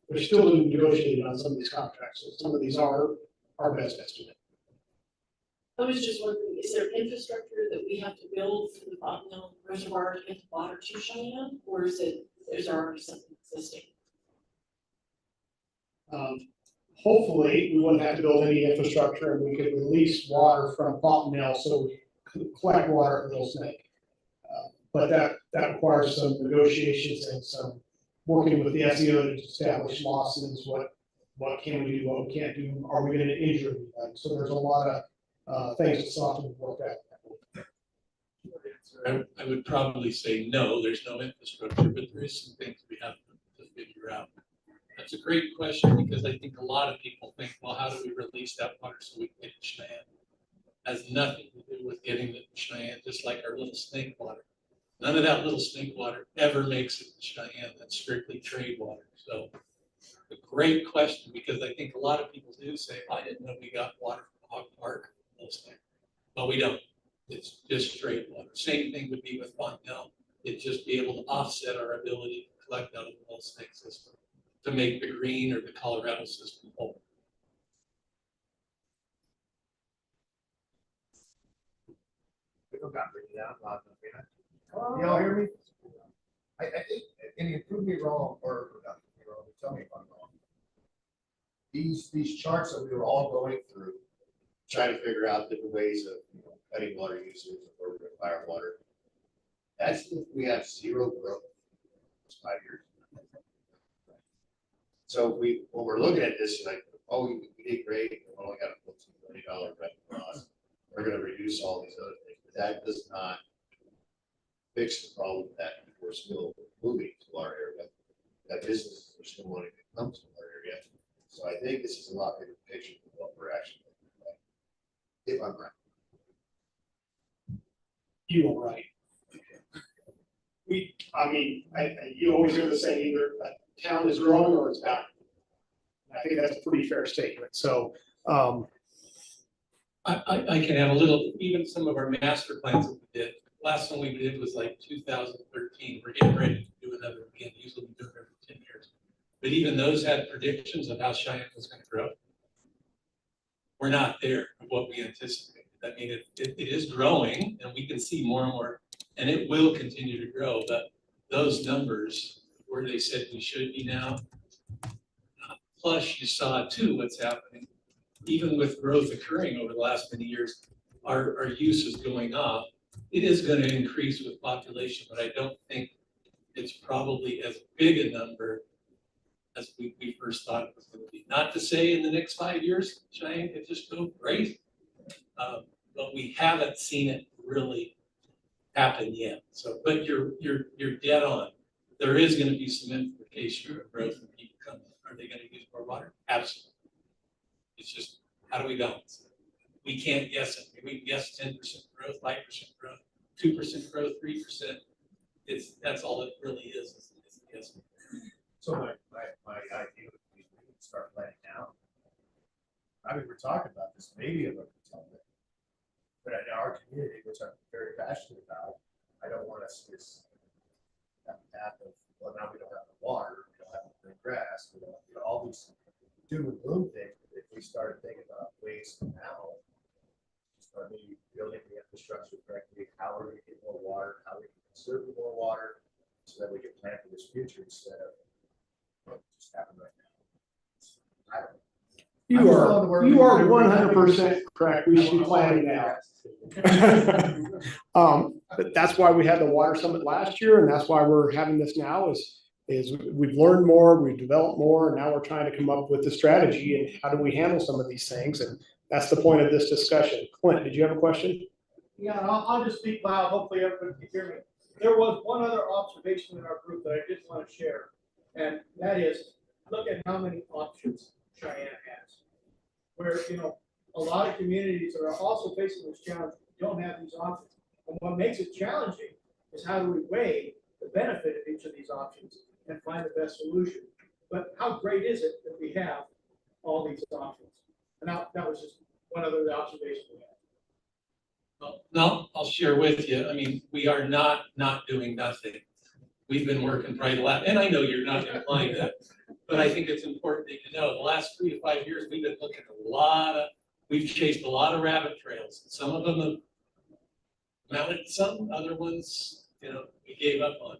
Speaker 2: we're still negotiating on some of these contracts. So some of these are our best estimate.
Speaker 7: I was just wondering, is there infrastructure that we have to build for the Bottomell Reservoir to get the water to Cheyenne, or is there already something existing?
Speaker 2: Hopefully, we wouldn't have to build any infrastructure and we could release water from Bottomell so we could collect water at Little Snake. But that requires some negotiations and some working with the SEO to establish losses, what can we do, what we can't do, are we gonna injure anybody? So there's a lot of things that still have to be worked out.
Speaker 1: I would probably say no, there's no infrastructure, but there is some things we have to figure out. That's a great question because I think a lot of people think, well, how do we release that water so we can get it to Cheyenne? Has nothing to do with getting it to Cheyenne, just like our Little Snake water. None of that Little Snake water ever makes it to Cheyenne. That's strictly trade water. So a great question because I think a lot of people do say, I didn't know we got water from Hog Park, Little Snake. But we don't. It's just trade water. Same thing would be with Fontenelle. It'd just be able to offset our ability to collect out of the Little Snake system to make the green or the Colorado system whole.
Speaker 16: Y'all hear me? I think, and you prove me wrong, or not prove me wrong, tell me if I'm wrong. These charts that we were all going through, trying to figure out different ways of cutting water usage or fire water. That's if we have zero growth. It's 5 years. So when we're looking at this, like, oh, we did great, we only got a $14 million revenue loss. We're going to reduce all these other things, but that does not fix the problem that we're still moving to our area. That businesses are still wanting to come to our area. So I think this is a lot bigger picture than what we're actually looking at. If I'm right.
Speaker 2: You are right. You always hear the saying either a town is growing or it's dying. I think that's a pretty fair statement. So,
Speaker 1: I can have a little, even some of our master plans that we did. Last one we did was like 2013. We're getting ready to do another again. Usually we do it every 10 years. But even those had predictions of how Cheyenne was going to grow. We're not there of what we anticipated. I mean, it is growing and we can see more and more, and it will continue to grow. But those numbers where they said we should be now, plus you saw too what's happening. Even with growth occurring over the last many years, our use is going up. It is going to increase with population, but I don't think it's probably as big a number as we first thought it was going to be. Not to say in the next 5 years, Cheyenne could just go crazy. But we haven't seen it really happen yet. So, but you're dead on. There is going to be some implication of growth when people come in. Are they going to use more water? Absolutely. It's just, how do we balance? We can't guess it. We can guess 10% growth, 5% growth, 2% growth, 3%. That's all it really is guessing.
Speaker 16: So my idea would be we would start planning now. I mean, we're talking about this maybe a little bit, but in our community, which I'm very passionate about, I don't want us to just have a path of, well, now we don't have the water, we don't have the grass, we don't, all these doom and gloom things. If we start thinking about ways now, start maybe building the infrastructure correctly, how are we get more water, how we can conserve more water, so that we can plan for this future instead of what just happened right now. I don't know.
Speaker 2: You are 100% correct. We should be planning now. But that's why we had the water summit last year, and that's why we're having this now is we've learned more, we've developed more, and now we're trying to come up with the strategy and how do we handle some of these things. And that's the point of this discussion. Clint, did you have a question?
Speaker 16: Yeah, I'll just speak loud, hopefully everyone can hear me. There was one other observation in our group that I did want to share, and that is, look at how many options Cheyenne has. Where, a lot of communities that are also facing this challenge don't have these options. And what makes it challenging is how do we weigh the benefit of each of these options and find the best solution. But how great is it that we have all these options? And that was just one other observation we had.
Speaker 1: No, I'll share with you. I mean, we are not doing nothing. We've been working right a lot, and I know you're not implying that, but I think it's important that you know the last 3 to 5 years we've been looking at we've chased a lot of rabbit trails. Some of them have mounted some, other ones, we gave up on.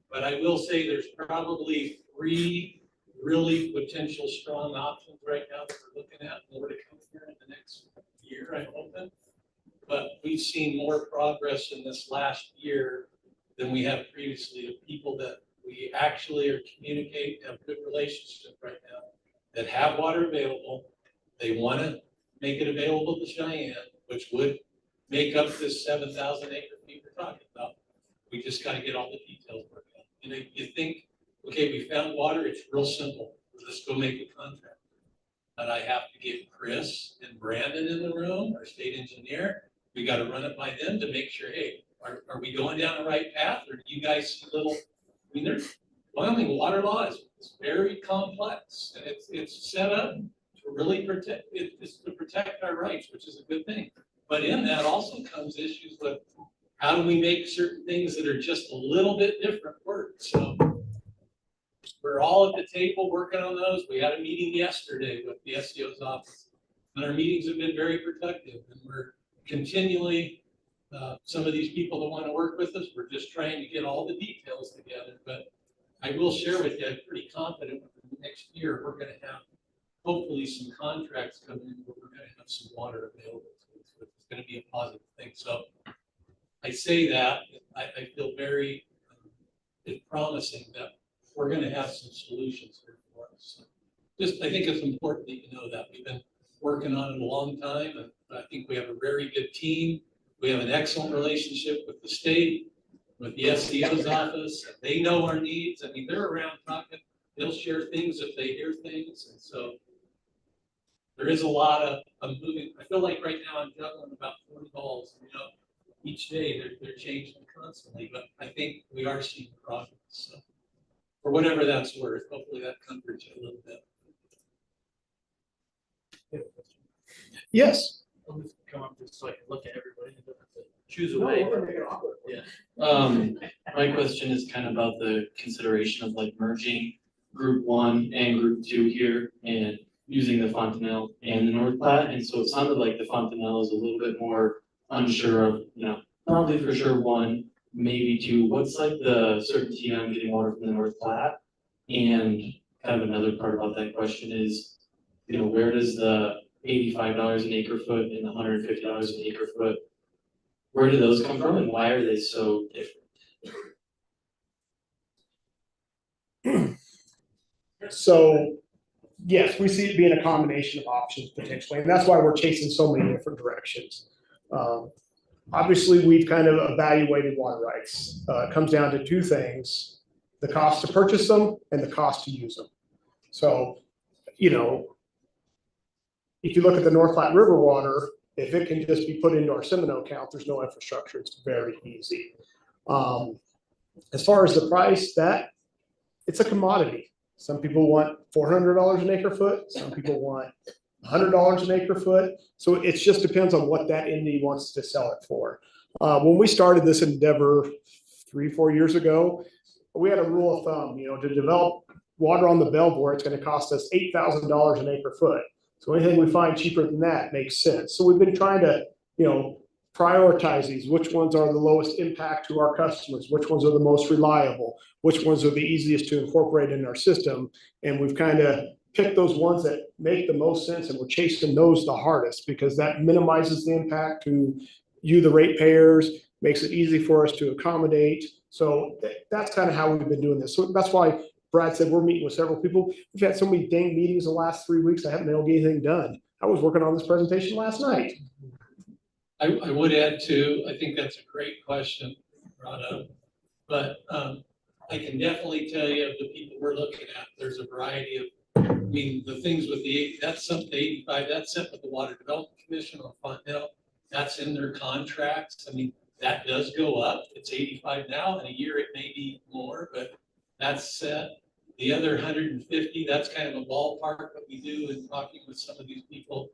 Speaker 1: But I will say there's probably 3 really potential strong options right now that we're looking at, more to come here in the next year, I'm hoping. But we've seen more progress in this last year than we have previously of people that we actually are communicating, have good relationship right now, that have water available. They want to make it available to Cheyenne, which would make up this 7,000 acre feet we're talking about. We just got to get all the details worked out. You think, okay, we found water, it's real simple. Let's go make a contract. But I have to get Chris and Brandon in the room, our state engineer. We got to run it by them to make sure, hey, are we going down the right path, or do you guys see Wyoming water law is very complex, and it's set up to really protect our rights, which is a good thing. But in that also comes issues with how do we make certain things that are just a little bit different work. So we're all at the table working on those. We had a meeting yesterday with the SEO's office, and our meetings have been very productive, and we're continually, some of these people that want to work with us, we're just trying to get all the details together. But I will share with you, I'm pretty confident within the next year, we're going to have hopefully some contracts coming in where we're going to have some water available. So it's going to be a positive thing. So I say that, I feel very promising that we're going to have some solutions here for us. So I think it's important that you know that. We've been working on it a long time, and I think we have a very good team. We have an excellent relationship with the state, with the SEO's office. They know our needs. I mean, they're around talking. They'll share things if they hear things. And so there is a lot of moving. I feel like right now I'm juggling about 40 balls. Each day they're changing constantly, but I think we are seeing progress. So for whatever that's worth, hopefully that comforts you a little bit.
Speaker 2: Yes.
Speaker 11: I'll just come up just so I can look at everybody and don't have to choose a
Speaker 16: No,
Speaker 11: way.
Speaker 16: we're gonna make it awkward.
Speaker 10: Yeah. My question is kind of about the consideration of like merging group 1 and group 2 here and using the Fontanelle and the North Platte. And so it sounded like the Fontanelle is a little bit more unsure of, probably for sure 1, maybe 2. What's like the certainty on getting water from the North Platte? And kind of another part about that question is, where does the $85 an acre foot and $150 an acre foot, where do those come from and why are they so different?
Speaker 2: So yes, we see it being a combination of options potentially, and that's why we're chasing so many different directions. Obviously, we've kind of evaluated water rights. It comes down to 2 things: the cost to purchase them and the cost to use them. So, if you look at the North Platte River water, if it can just be put into our Seminole account, there's no infrastructure. It's very easy. As far as the price, it's a commodity. Some people want $400 an acre foot. Some people want $100 an acre foot. So it just depends on what that entity wants to sell it for. When we started this endeavor 3-4 years ago, we had a rule of thumb, to develop water on the Belvoir, it's going to cost us $8,000 an acre foot. So anything we find cheaper than that makes sense. So we've been trying to, prioritize these. Which ones are the lowest impact to our customers? Which ones are the most reliable? Which ones are the easiest to incorporate in our system? And we've kind of pick those ones that make the most sense, and we're chasing those the hardest because that minimizes the impact to you, the ratepayers, makes it easy for us to accommodate. So that's kind of how we've been doing this. So that's why Brad said we're meeting with several people. We've had so many dang meetings the last 3 weeks. I haven't been able to get anything done. I was working on this presentation last night.
Speaker 1: I would add too, I think that's a great question brought up. But I can definitely tell you of the people we're looking at, there's a variety of, I mean, the things with that's something 85, that's set with the Water Development Commission on Fontenelle. That's in their contracts. I mean, that does go up. It's 85 now. In a year, it may be more, but that's set. The other 150, that's kind of a ballpark. What we do in talking with some of these people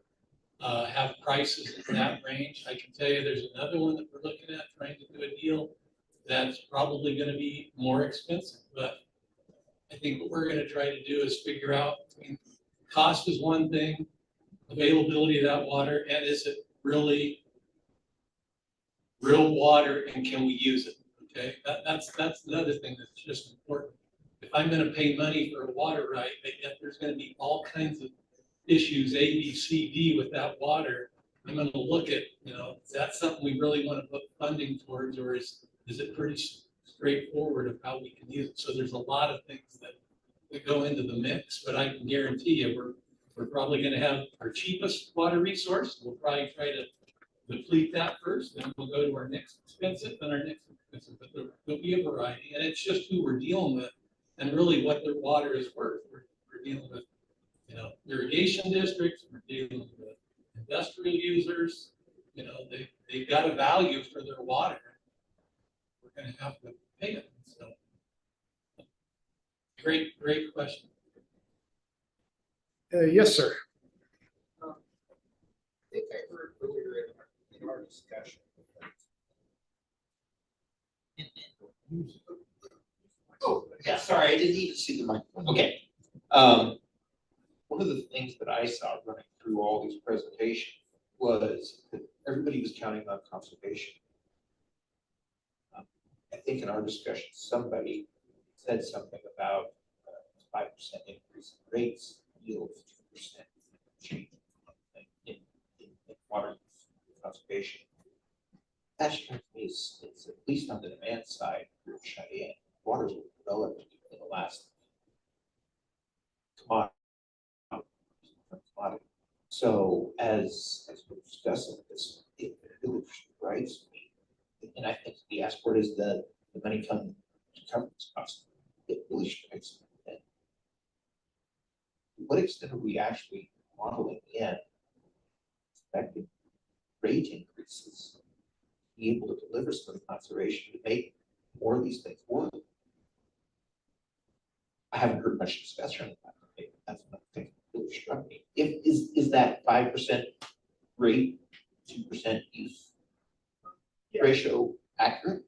Speaker 1: have prices in that range. I can tell you there's another one that we're looking at trying to do a deal that's probably going to be more expensive. But I think what we're going to try to do is figure out, I mean, cost is one thing, availability of that water, and is it really real water, and can we use it? Okay, that's another thing that's just important. If I'm going to pay money for a water right, but yet there's going to be all kinds of issues, A, B, C, D with that water, I'm going to look at, you know, is that something we really want to put funding towards, or is it pretty straightforward of how we can use it? So there's a lot of things that go into the mix, but I can guarantee you we're probably going to have our cheapest water resource. We'll probably try to deplete that first, then we'll go to our next expensive, then our next expensive, but there'll be a variety, and it's just who we're dealing with and really what their water is worth. We're dealing with, you know, irrigation districts, we're dealing with industrial users, you know, they've got a value for their water. We're gonna have to pay it, so. Great question.
Speaker 2: Yes, sir.
Speaker 6: I think I heard earlier in our discussion. Oh, yeah, sorry, I didn't even see the microphone. Okay. One of the things that I saw running through all these presentations was that everybody was counting on conservation. I think in our discussion, somebody said something about 5% increase in rates yields 2% change in water use conservation. That strikes me is at least on the demand side for Cheyenne, water's developed in the last commodity. So as we're discussing this, it really strikes me, and I think the ask word is the money come to cover this cost. It really strikes me that to what extent are we actually modeling in expected rate increases to be able to deliver some conservation to make more of these things work? I haven't heard much discussion on that. That's one thing that really struck me. Is that 5% rate, 2% use ratio accurate?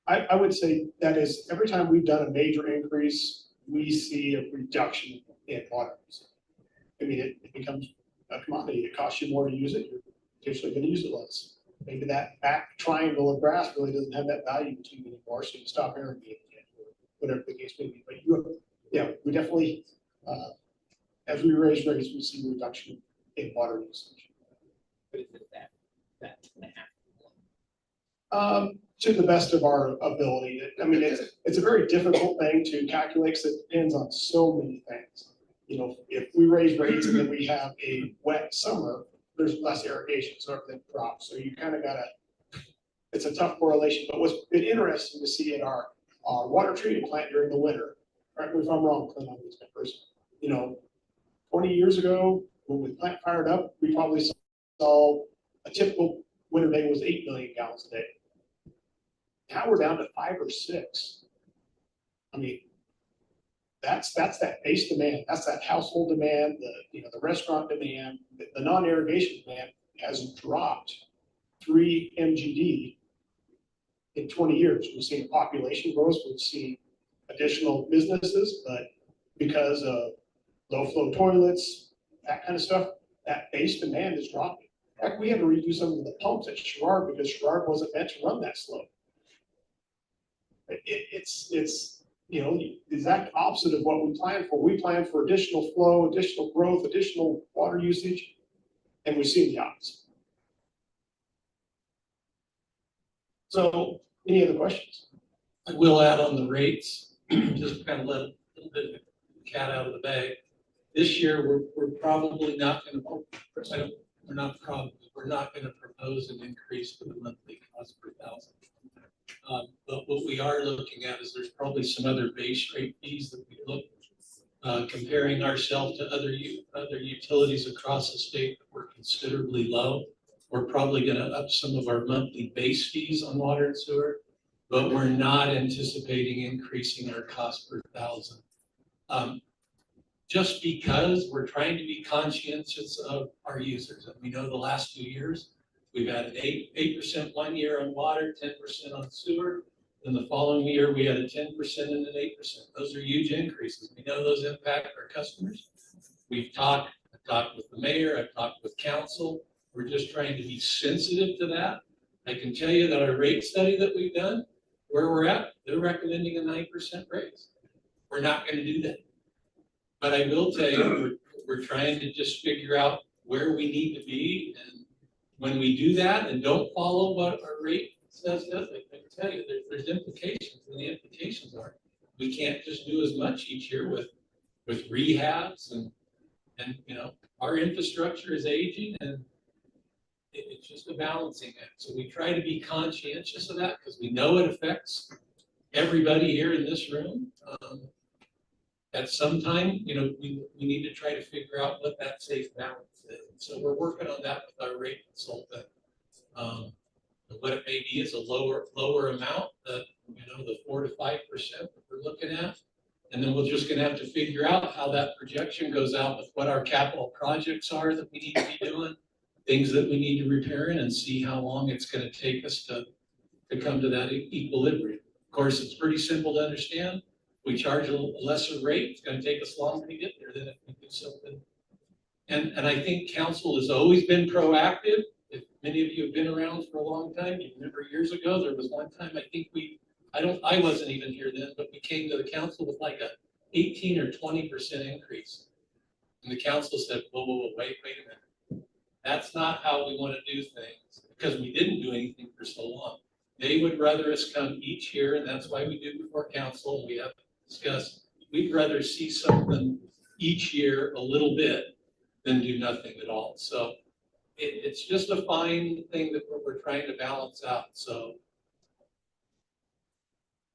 Speaker 2: I would say that is, every time we've done a major increase, we see a reduction in water use. I mean, it becomes a commodity. It costs you more to use it. You're potentially going to use it less. Maybe that back triangle of grass really doesn't have that value to you anymore, so you stop irrigating it, or whatever the case may be. But we definitely, as we raise rates, we see a reduction in water usage.
Speaker 6: But is it that 2.5?
Speaker 2: To the best of our ability. I mean, it's a very difficult thing to calculate because it depends on so many things. You know, if we raise rates and then we have a wet summer, there's less irrigation, so everything drops. So you kind of gotta, it's a tough correlation. But what's been interesting to see in our water treatment plant during the winter, correct me if I'm wrong, Clint, on these numbers, you know, 20 years ago, when the plant fired up, we probably saw a typical winter day was 8 million gallons a day. Now we're down to 5 or 6. I mean, that's that base demand. That's that household demand. The restaurant demand. The non-irrigation demand has dropped 3 MGD in 20 years. We've seen population growth. We've seen additional businesses, but because of low flow toilets, that kind of stuff, that base demand is dropping. In fact, we had to redo some of the pumps at Sherrard because Sherrard wasn't meant to run that slow. It's you know, the exact opposite of what we planned for. We planned for additional flow, additional growth, additional water usage, and we've seen the opposite. So, any other questions?
Speaker 1: I will add on the rates, just kind of let a little bit of the cat out of the bag. This year, we're probably not gonna, we're not gonna propose an increase for the monthly cost per thousand. But what we are looking at is there's probably some other base rate fees that we look, comparing ourselves to other utilities across the state that were considerably low. We're probably gonna up some of our monthly base fees on water and sewer, but we're not anticipating increasing our cost per thousand. Just because we're trying to be conscientious of our users. And we know the last 2 years, we've had an 8% 1 year on water, 10% on sewer. Then the following year, we had a 10% and an 8%. Those are huge increases. We know those impact our customers. I've talked with the mayor, I've talked with council. We're just trying to be sensitive to that. I can tell you that our rate study that we've done, where we're at, they're recommending a 9% raise. We're not going to do that. But I will tell you, we're trying to just figure out where we need to be. And when we do that and don't follow what our rate says, I can tell you there's implications. And the implications are we can't just do as much each year with rehabs and you know, our infrastructure is aging and it's just a balancing act. So we try to be conscientious of that because we know it affects everybody here in this room. At some time, you know, we need to try to figure out what that safe balance is. So we're working on that with our rate consultant. What it may be is a lower amount that, you know, the 4 to 5% that we're looking at. And then we're just gonna have to figure out how that projection goes out with what our capital projects are that we need to be doing, things that we need to repair in and see how long it's gonna take us to come to that equilibrium. Of course, it's pretty simple to understand. We charge a lesser rate, it's gonna take us longer to get there than if we do something. And I think council has always been proactive. If many of you have been around for a long time, you remember years ago, there was one time, I think I wasn't even here then, but we came to the council with like a 18 or 20% increase. And the council said, whoa, wait a minute. That's not how we wanna do things because we didn't do anything for so long. They would rather us come each year, and that's why we do before council, and we have discuss, we'd rather see something each year a little bit than do nothing at all. So it's just a fine thing that we're trying to balance out. So.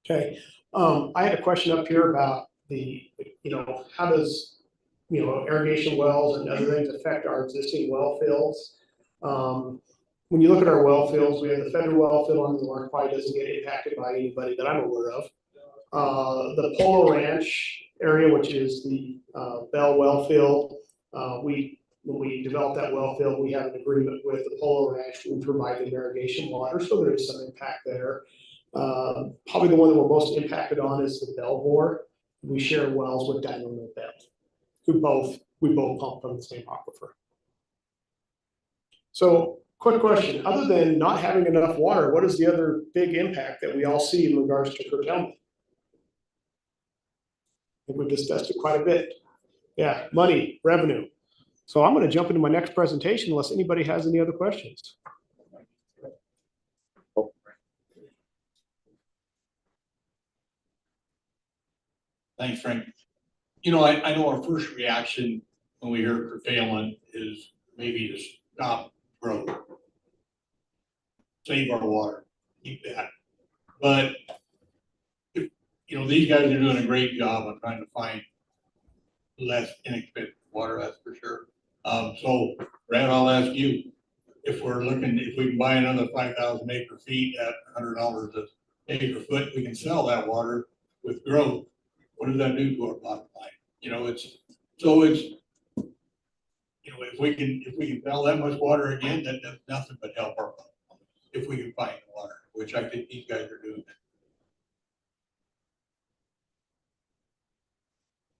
Speaker 2: Okay, I had a question up here about the, you know, how does, you know, irrigation wells and other things affect our existing well fields? When you look at our well fields, we have the federal well field on the north, probably doesn't get impacted by anybody that I'm aware of. The Polo Ranch area, which is the Bell well field, when we developed that well field, we have an agreement with the Polo Ranch to provide them irrigation water, so there's some impact there. Probably the one that we're most impacted on is the Belvoir. We share wells with Dynamo Bell, we both pump from the same aquifer. So, quick question, other than not having enough water, what is the other big impact that we all see in regards to curtailment? I think we've discussed it quite a bit. Yeah, money, revenue. So I'm going to jump into my next presentation unless anybody has any other questions.
Speaker 3: Thanks, Frank. You know, I know our first reaction when we hear curtailment is maybe to stop growth. Save our water, keep that. But, if, you know, these guys are doing a great job on trying to find less inexpensive water, that's for sure. So Brad, I'll ask you, if we can buy another 5,000 acre feet at $100 an acre foot, we can sell that water with growth. What does that do to our bottom line? You know, you know, if we can sell that much water again, that does nothing but help our bottom line. If we can find the water, which I think these guys are doing.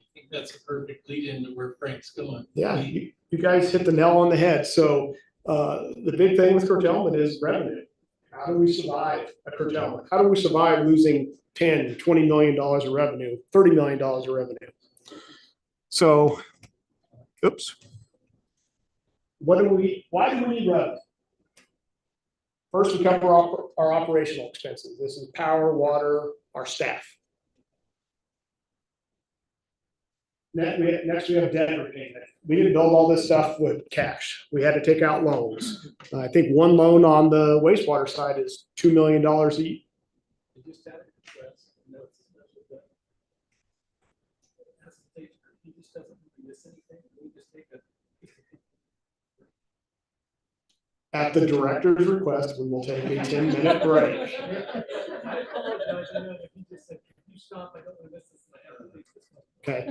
Speaker 1: I think that's a perfect lead into where Frank's going.
Speaker 2: Yeah, you guys hit the nail on the head. So the big thing with curtailment is revenue. How do we survive a curtailment? How do we survive losing 10, $20 million of revenue, $30 million of revenue? So, oops. Why do we need revenue? First, we cover our operational expenses. This is power, water, our staff. Next, we have debt repayment. We didn't build all this stuff with cash. We had to take out loans. I think one loan on the wastewater side is $2 million each.
Speaker 11: You just had a request, no, it's a special debt. He just doesn't miss anything, we just take a.
Speaker 2: At the director's request, we will take a 10-minute break.
Speaker 11: I apologize, I know that he just said, can you stop, I don't want to miss this, and I have to leave this one.
Speaker 2: Okay,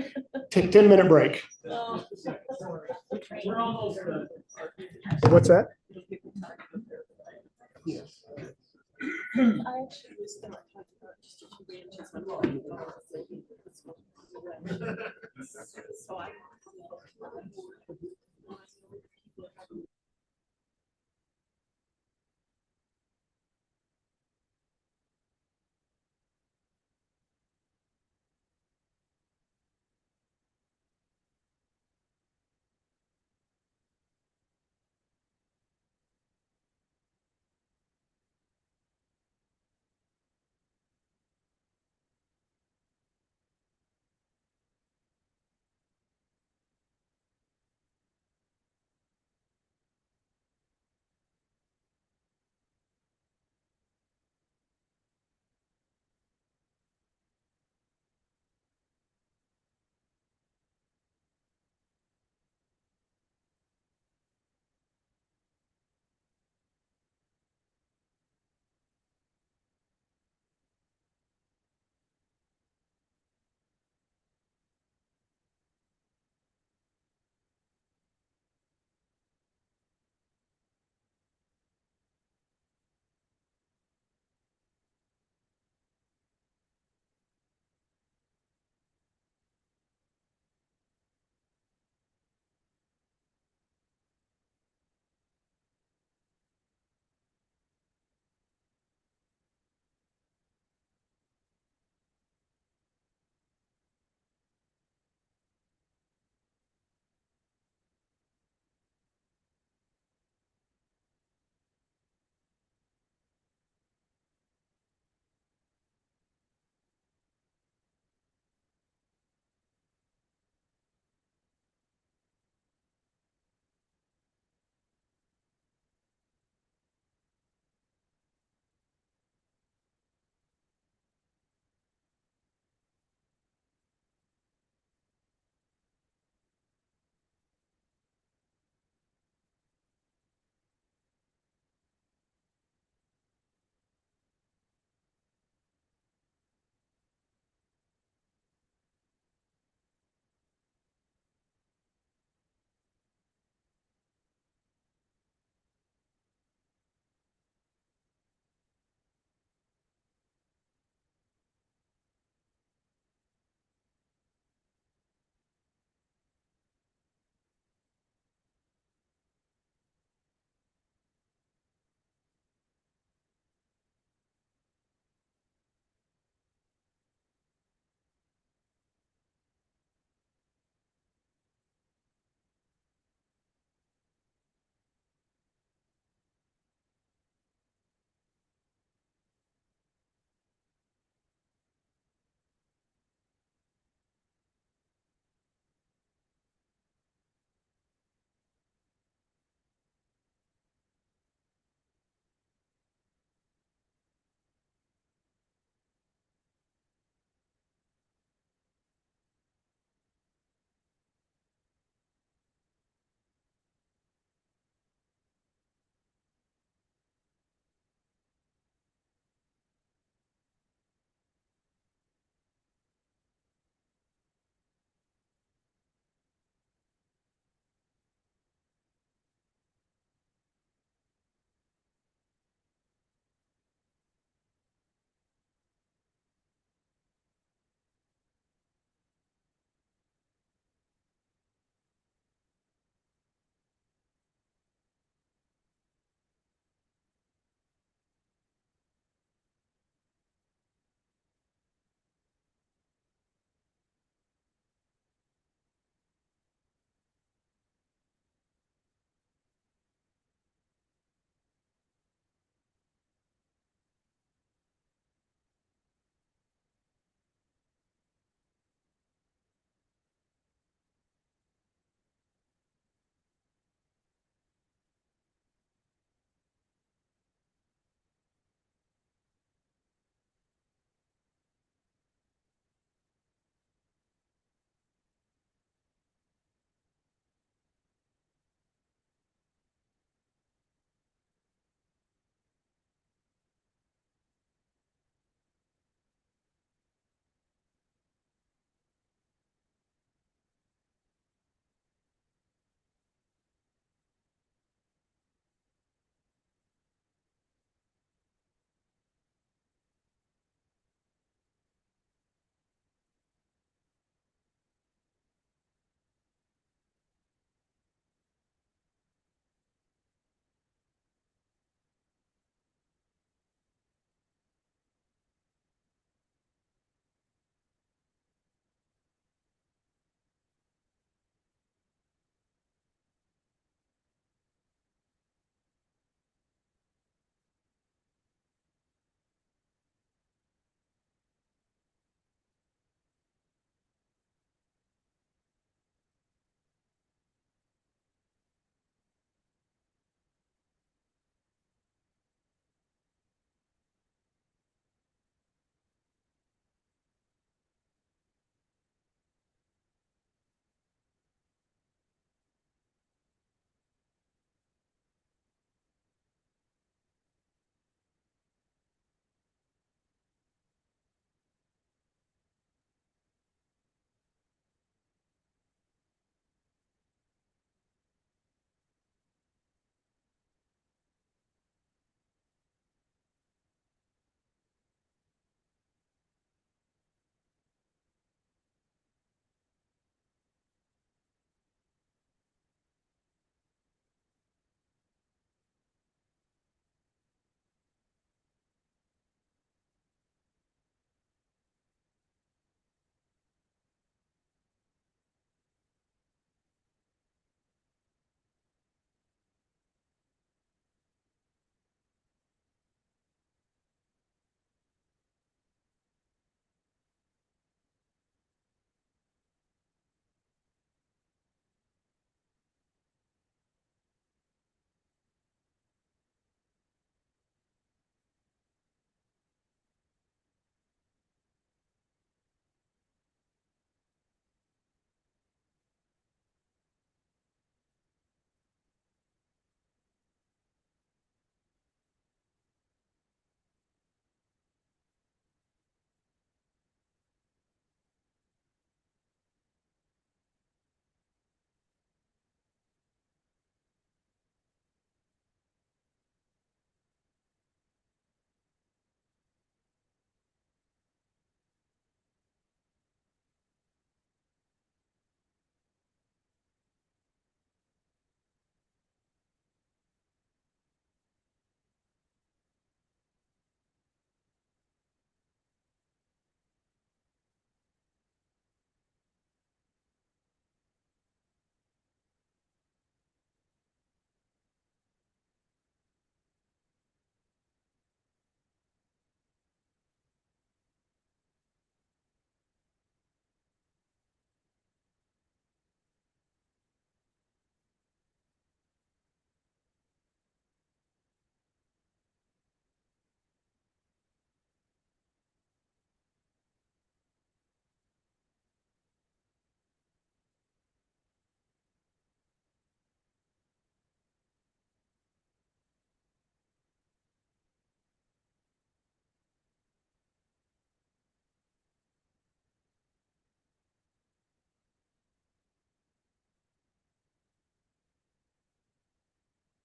Speaker 2: 10-minute break.
Speaker 11: Just a second, sorry. We're almost done.
Speaker 2: What's that?
Speaker 11: Yes.
Speaker 7: I actually was gonna talk about just a few branches. So I.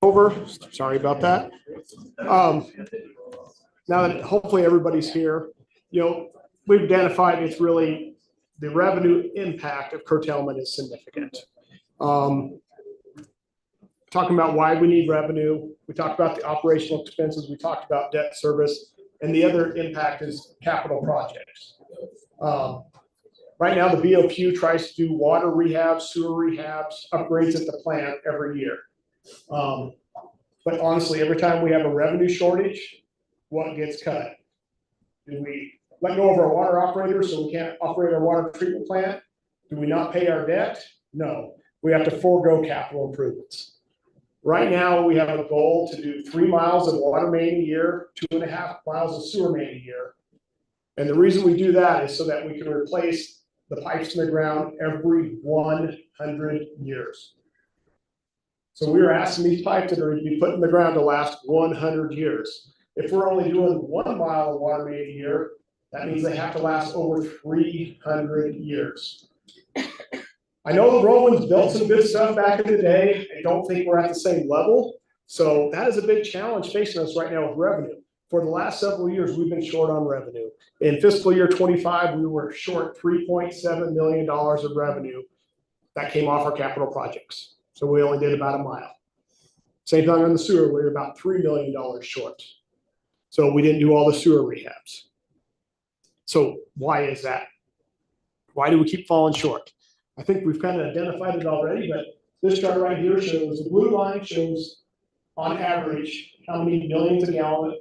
Speaker 2: over. Sorry about that. Now that hopefully everybody's here, we've identified it's really the revenue impact of curtailment is significant. Talking about why we need revenue, we talked about the operational expenses, we talked about debt service, and the other impact is capital projects. Right now, the BOQ tries to do water rehabs, sewer rehabs, upgrades at the plant every year. But honestly, every time we have a revenue shortage, what gets cut? Do we let go of our water operators so we can't operate our water treatment plant? Do we not pay our debt? No, we have to forego capital improvements. Right now, we have a goal to do 3 miles of water main a year, 2.5 miles of sewer main a year. And the reason we do that is so that we can replace the pipes in the ground every 100 years. So we are asking these pipes that are to be put in the ground to last 100 years. If we're only doing 1 mile of water main a year, that means they have to last over 300 years. I know the Romans built some good stuff back in the day. I don't think we're at the same level. So that is a big challenge facing us right now with revenue. For the last several years, we've been short on revenue. In fiscal year 25, we were short $3.7 million of revenue that came off our capital projects. So we only did about a mile. Same thing on the sewer, we were about $3 million short. So we didn't do all the sewer rehabs. So why is that? Why do we keep falling short? I think we've kind of identified it already, but this chart right here shows, the blue line shows on average how many millions of gallons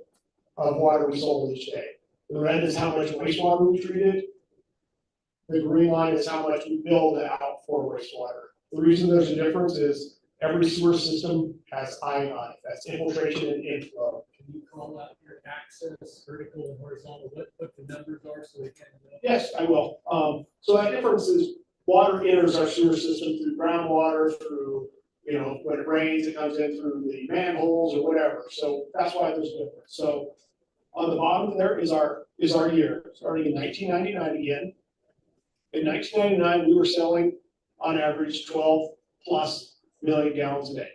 Speaker 2: of water we sold each day. The red is how much wastewater we treated. The green line is how much we billed out for wastewater. The reason there's a difference is every sewer system has I on it. That's infiltration and inflow.
Speaker 11: Can you call out your access, vertical and horizontal, what the numbers are so they can?
Speaker 2: Yes, I will. So that difference is water enters our sewer system through groundwater, through, when it rains, it comes in through the manholes or whatever. So that's why there's a difference. So on the bottom there is our year, starting in 1999 again. In 1999, we were selling on average 12+ million gallons a day.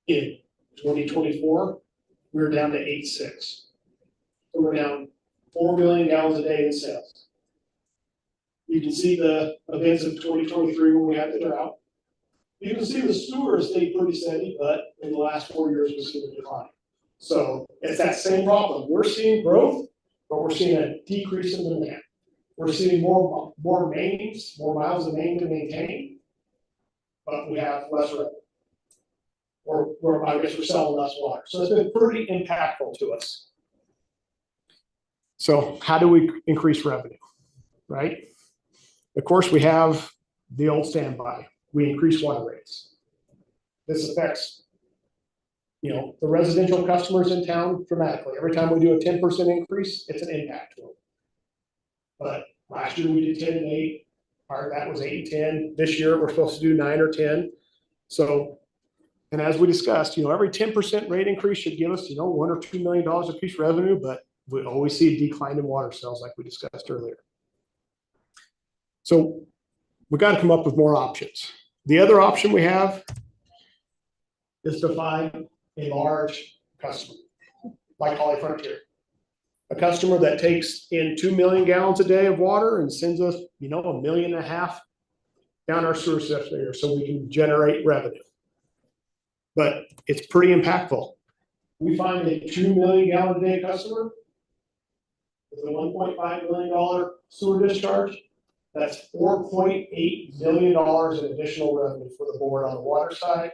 Speaker 2: In 2024, we're down to 8.6. So we're down 4 million gallons a day in sales. You can see the events of 2023 when we had the drought. You can see the sewer stayed pretty steady, but in the last 4 years, we've seen a decline. So it's that same problem. We're seeing growth, but we're seeing a decrease in demand. We're seeing more mains, more miles of main to maintain, but we have less revenue. Or I guess we're selling less water. So it's been pretty impactful to us. So how do we increase revenue, right? Of course, we have the old standby. We increase water rates. This affects, the residential customers in town dramatically. Every time we do a 10% increase, it's an impact to them. But last year we did 10 and 8. Part of that was 8 and 10. This year we're supposed to do 9 or 10. So, and as we discussed, every 10% rate increase should give us, $1 or $2 million of piece revenue, but we always see a decline in water sales like we discussed earlier. So we got to come up with more options. The other option we have is to find a large customer, like Holly Frontier. A customer that takes in 2 million gallons a day of water and sends us, 1.5 million down our sewer system here so we can generate revenue. But it's pretty impactful. We find a 2 million gallon a day customer with a $1.5 million sewer discharge. That's $4.8 million in additional revenue for the board on the water side,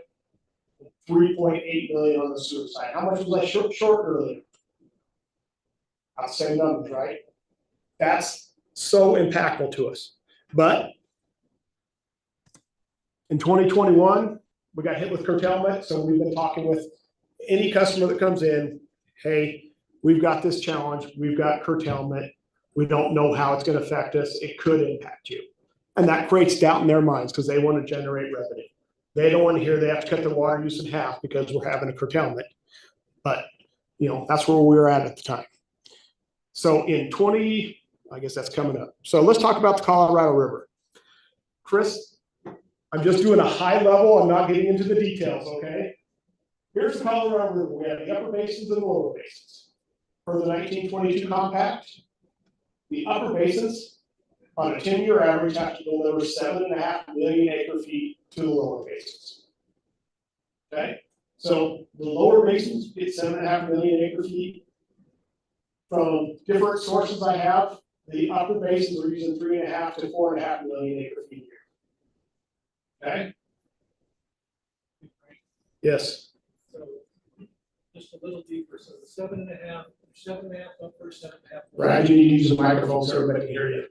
Speaker 2: $3.8 million on the sewer side. How much was I short earlier? About the same numbers, right? That's so impactful to us. But in 2021, we got hit with curtailment. So we've been talking with any customer that comes in, hey, we've got this challenge. We've got curtailment. We don't know how it's going to affect us. It could impact you. And that creates doubt in their minds because they want to generate revenue. They don't want to hear they have to cut their water use in half because we're having a curtailment. But, that's where we were at the time. So in I guess that's coming up. So let's talk about the Colorado River. Chris I'm just doing a high level, I'm not getting into the details, okay? Here's the Colorado River, we have the upper basins and the lower basins. For the 1922 compact, the upper basins on a 10-year average have to deliver 7.5 million acre feet to the lower basins. Okay, so the lower basins get 7.5 million acre feet. From different sources I have, the upper basins are using 3.5 to 4.5 million acre feet a year. Okay? Yes.
Speaker 11: So just a little deeper, so the 7.5 upper, 7.5.
Speaker 2: Brad, you need to use the microphone so everybody can hear you.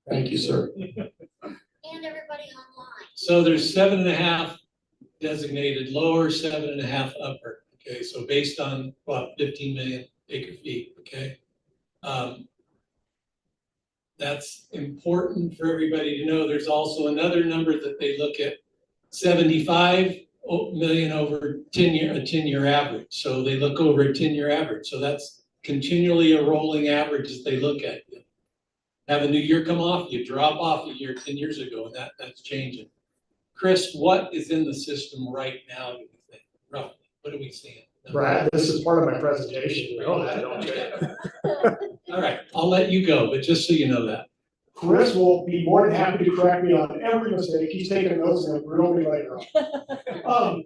Speaker 2: Thank you, sir.
Speaker 14: And everybody online.
Speaker 1: So there's 7.5 designated lower, 7.5 upper. Okay, so based on what, 15 million acre feet, okay? That's important for everybody to know. There's also another number that they look at, 75 million over a 10-year average. So they look over a 10-year average. So that's continually a rolling average that they look at. Have a new year come off, you drop off a year 10 years ago, and that's changing. Chris, what is in the system right now, do you think, roughly? What are we seeing?
Speaker 2: Brad, this is part of my presentation. You know that, don't you?
Speaker 1: All right, I'll let you go, but just so you know that.
Speaker 2: Chris will be more than happy to correct me on every mistake. He's taking notes and grill me later on.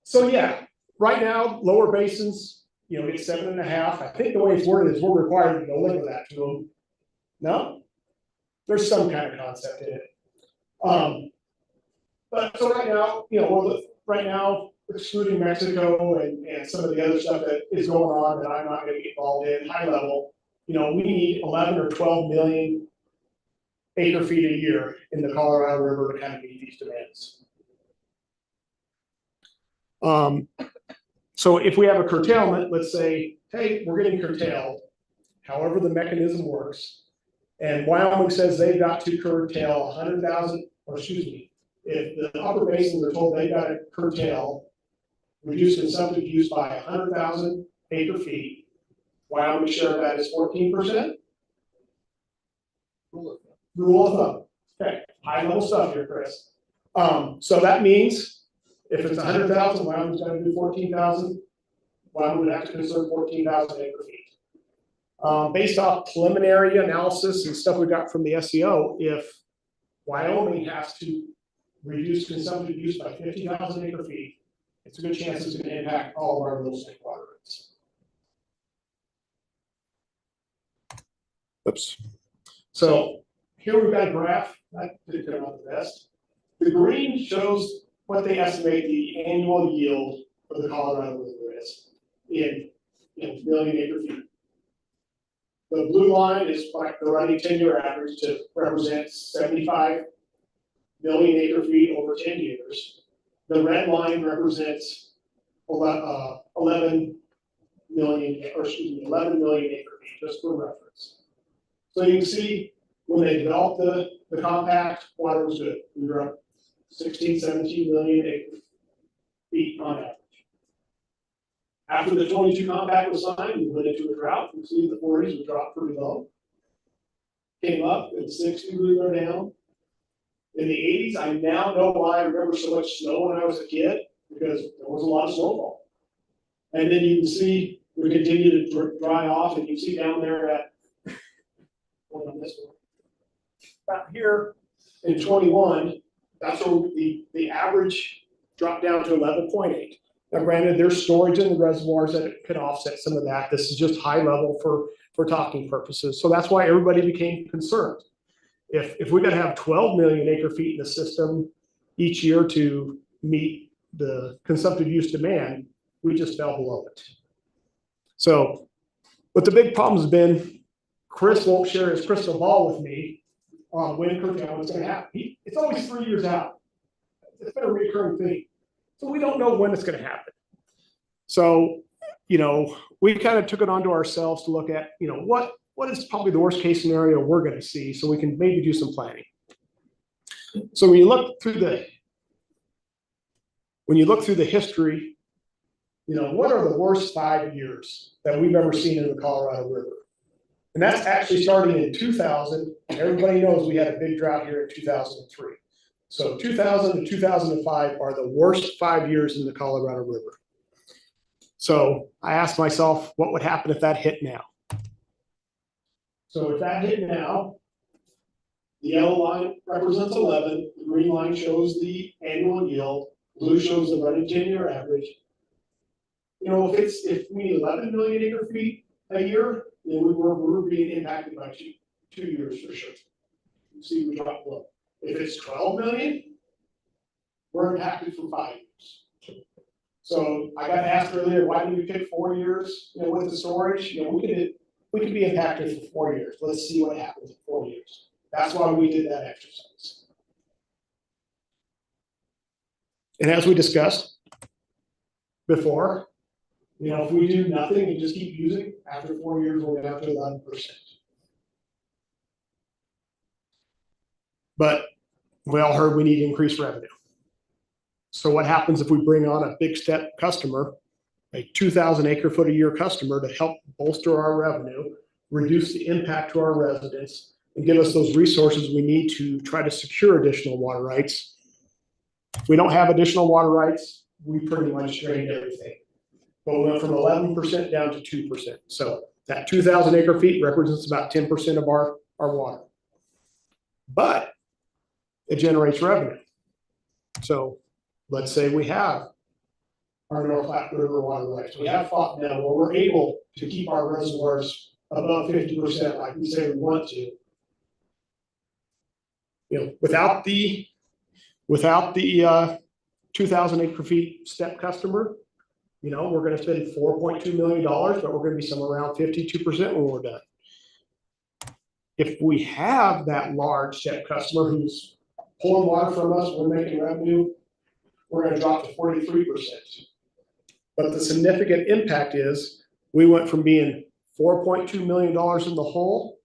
Speaker 2: So yeah, right now, lower basins, you know, get 7.5. I think the way it's worded is we're required to deliver that to them. No? There's some kind of concept in it. But so right now, you know, right now, excluding Mexico and some of the other stuff that is going on that I'm not going to get involved in, high level, you know, we need 11 or 12 million acre feet a year in the Colorado River to kind of meet these demands. So if we have a curtailment, let's say, hey, we're getting curtailed, however the mechanism works, and Wyoming says they've got to curtail 100,000, or excuse me, if the upper basins are told they've got to curtail, reduce consumptive use by 100,000 acre feet, Wyoming's share of that is 14%. Rule of thumb. Okay, high level stuff here, Chris. So that means if it's 100,000, Wyoming's got to do 14,000. Wyoming would have to conserve 14,000 acre feet. Based off preliminary analysis and stuff we got from the SEO, if Wyoming has to reduce consumptive use by 50,000 acre feet, it's a good chance it's going to impact all of our real estate water rights. Oops. So here we've got a graph. That didn't come out the best. The green shows what they estimate the annual yield for the Colorado River is in million acre feet. The blue line is like the running 10-year average to represent 75 million acre feet over 10 years. The red line represents 11 million acre feet, just for reference. So you can see when they developed the compact, water was good. We were up 16, 17 million acre feet on average. After the 22 compact was signed, we went into a drought. You see the 40s would drop pretty low. Came up in the 60s, we were down. In the 80s, I now know why I remember so much snow when I was a kid, because there was a lot of snowfall. And then you can see we continue to dry off, and you see down there at about here in 21, that's where the average dropped down to 11.8. Now, granted, there's storage in the reservoirs that could offset some of that. This is just high level for talking purposes. So that's why everybody became concerned. If we're going to have 12 million acre feet in the system each year to meet the consumptive use demand, we just fell below it. So, but the big problem has been Chris won't share his crystal ball with me on when curtailment's going to happen. It's always 3 years out. It's been a recurring thing. So we don't know when it's going to happen. So, you know, we kind of took it onto ourselves to look at, you know, what is probably the worst case scenario we're going to see, so we can maybe do some planning. So when you look through the history, you know, what are the worst 5 years that we've ever seen in the Colorado River? And that's actually starting in 2000. Everybody knows we had a big drought here in 2003. So 2000 to 2005 are the worst 5 years in the Colorado River. So I asked myself, what would happen if that hit now? So if that hit now, the yellow line represents 11, the green line shows the annual yield, blue shows the running 10-year average. You know, if we need 11 million acre feet a year, then we're being impacted by 2 years for sure. You see, we drop low. If it's 12 million, we're impacted for 5 years. So I got asked earlier, why did we pick 4 years? You know, with the storage, you know, we could be impacted for 4 years. Let's see what happens in 4 years. That's why we did that exercise. And as we discussed before, you know, if we do nothing and just keep using, after 4 years, we'll get down to 11%. But we all heard we need increased revenue. So what happens if we bring on a big step customer, a 2,000 acre foot a year customer to help bolster our revenue, reduce the impact to our residents, and give us those resources we need to try to secure additional water rights? If we don't have additional water rights, we pretty much drained everything. But we went from 11% down to 2%. So that 2,000 acre feet represents about 10% of our water. But it generates revenue. So let's say we have our North Platte River water rights. We have Fontenelle where we're able to keep our reservoirs above 50% like we say we want to. You know, without the 2,000 acre feet step customer, you know, we're going to spend $4.2 million, but we're going to be somewhere around 52% when we're done. If we have that large step customer who's pulling water from us, we're making revenue, we're going to drop to 43%. But the significant impact is we went from being $4.2 million in the hole.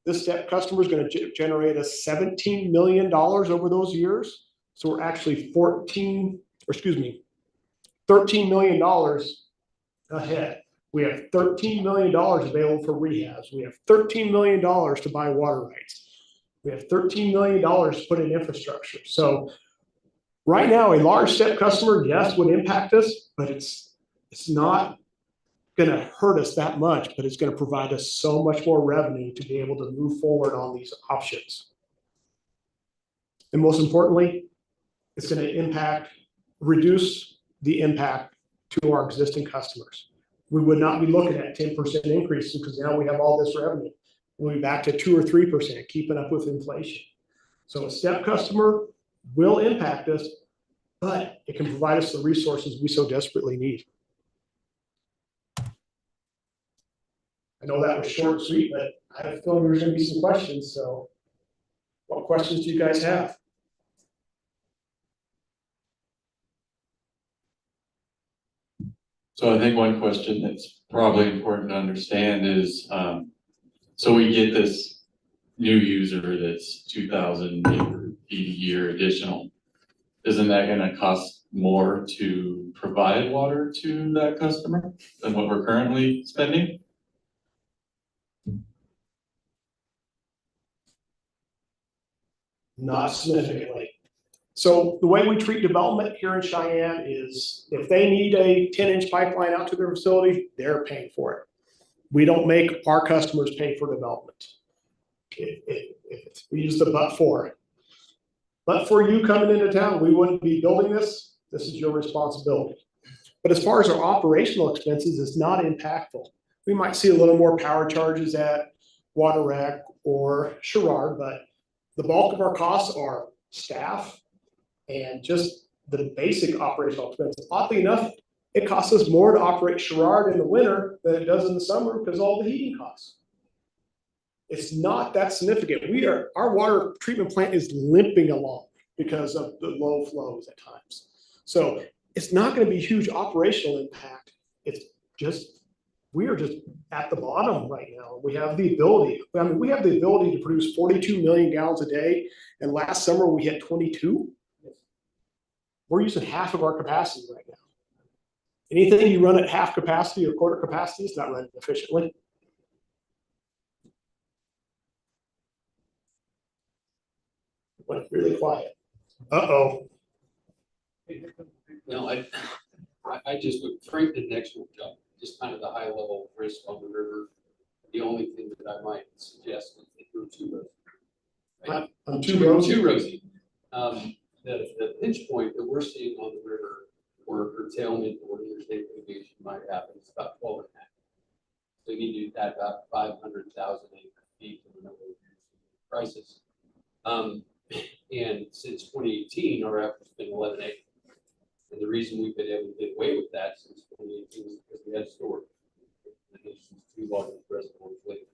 Speaker 2: This step customer is going to generate us $17 million over those years. So we're actually $13 million ahead. We have $13 million available for rehabs. We have $13 million to buy water rights. We have $13 million to put in infrastructure. So right now, a large step customer, yes, would impact us, but it's not going to hurt us that much, but it's going to provide us so much more revenue to be able to move forward on these options. And most importantly, it's going to reduce the impact to our existing customers. We would not be looking at 10% increases because now we have all this revenue. We'll be back to 2 or 3%, keeping up with inflation. So a step customer will impact us, but it can provide us the resources we so desperately need. I know that was short and sweet, but I have a feeling there's going to be some questions. So what questions do you guys have?
Speaker 8: So I think one question that's probably important to understand is, so we get this new user that's 2,000 acre feet a year additional. Isn't that going to cost more to provide water to that customer than what we're currently spending?
Speaker 2: Not significantly. So the way we treat development here in Cheyenne is if they need a 10-inch pipeline out to their facility, they're paying for it. We don't make our customers pay for development. We use the but for. But for you coming into town, we wouldn't be building this. This is your responsibility. But as far as our operational expenses, it's not impactful. We might see a little more power charges at Water Rec or Sherrard, but the bulk of our costs are staff and just the basic operational expenses. Oddly enough, it costs us more to operate Sherrard in the winter than it does in the summer because of all the heating costs. It's not that significant. Our water treatment plant is limping along because of the low flows at times. So it's not going to be huge operational impact. It's just, we are just at the bottom right now. We have the ability, we have the ability to produce 42 million gallons a day. And last summer we hit 22. We're using half of our capacity right now. Anything you run at half capacity or quarter capacity is not running efficiently. Went really quiet. Uh-oh.
Speaker 15: No, I just would, Frank did an excellent job, just kind of the high level risk on the river. The only thing that I might suggest is that you're too rosy.
Speaker 2: I'm too rosy.
Speaker 15: Too rosy. The pinch point that we're seeing on the river where curtailment or interstate litigation might happen is about 12 and a half. So you need to add about 500,000 acre feet to the number of years of crisis. And since 2018, our average has been 11 acres. And the reason we've been able to get away with that since 2018 is because we had storage. The nation's two largest reservoirs lately.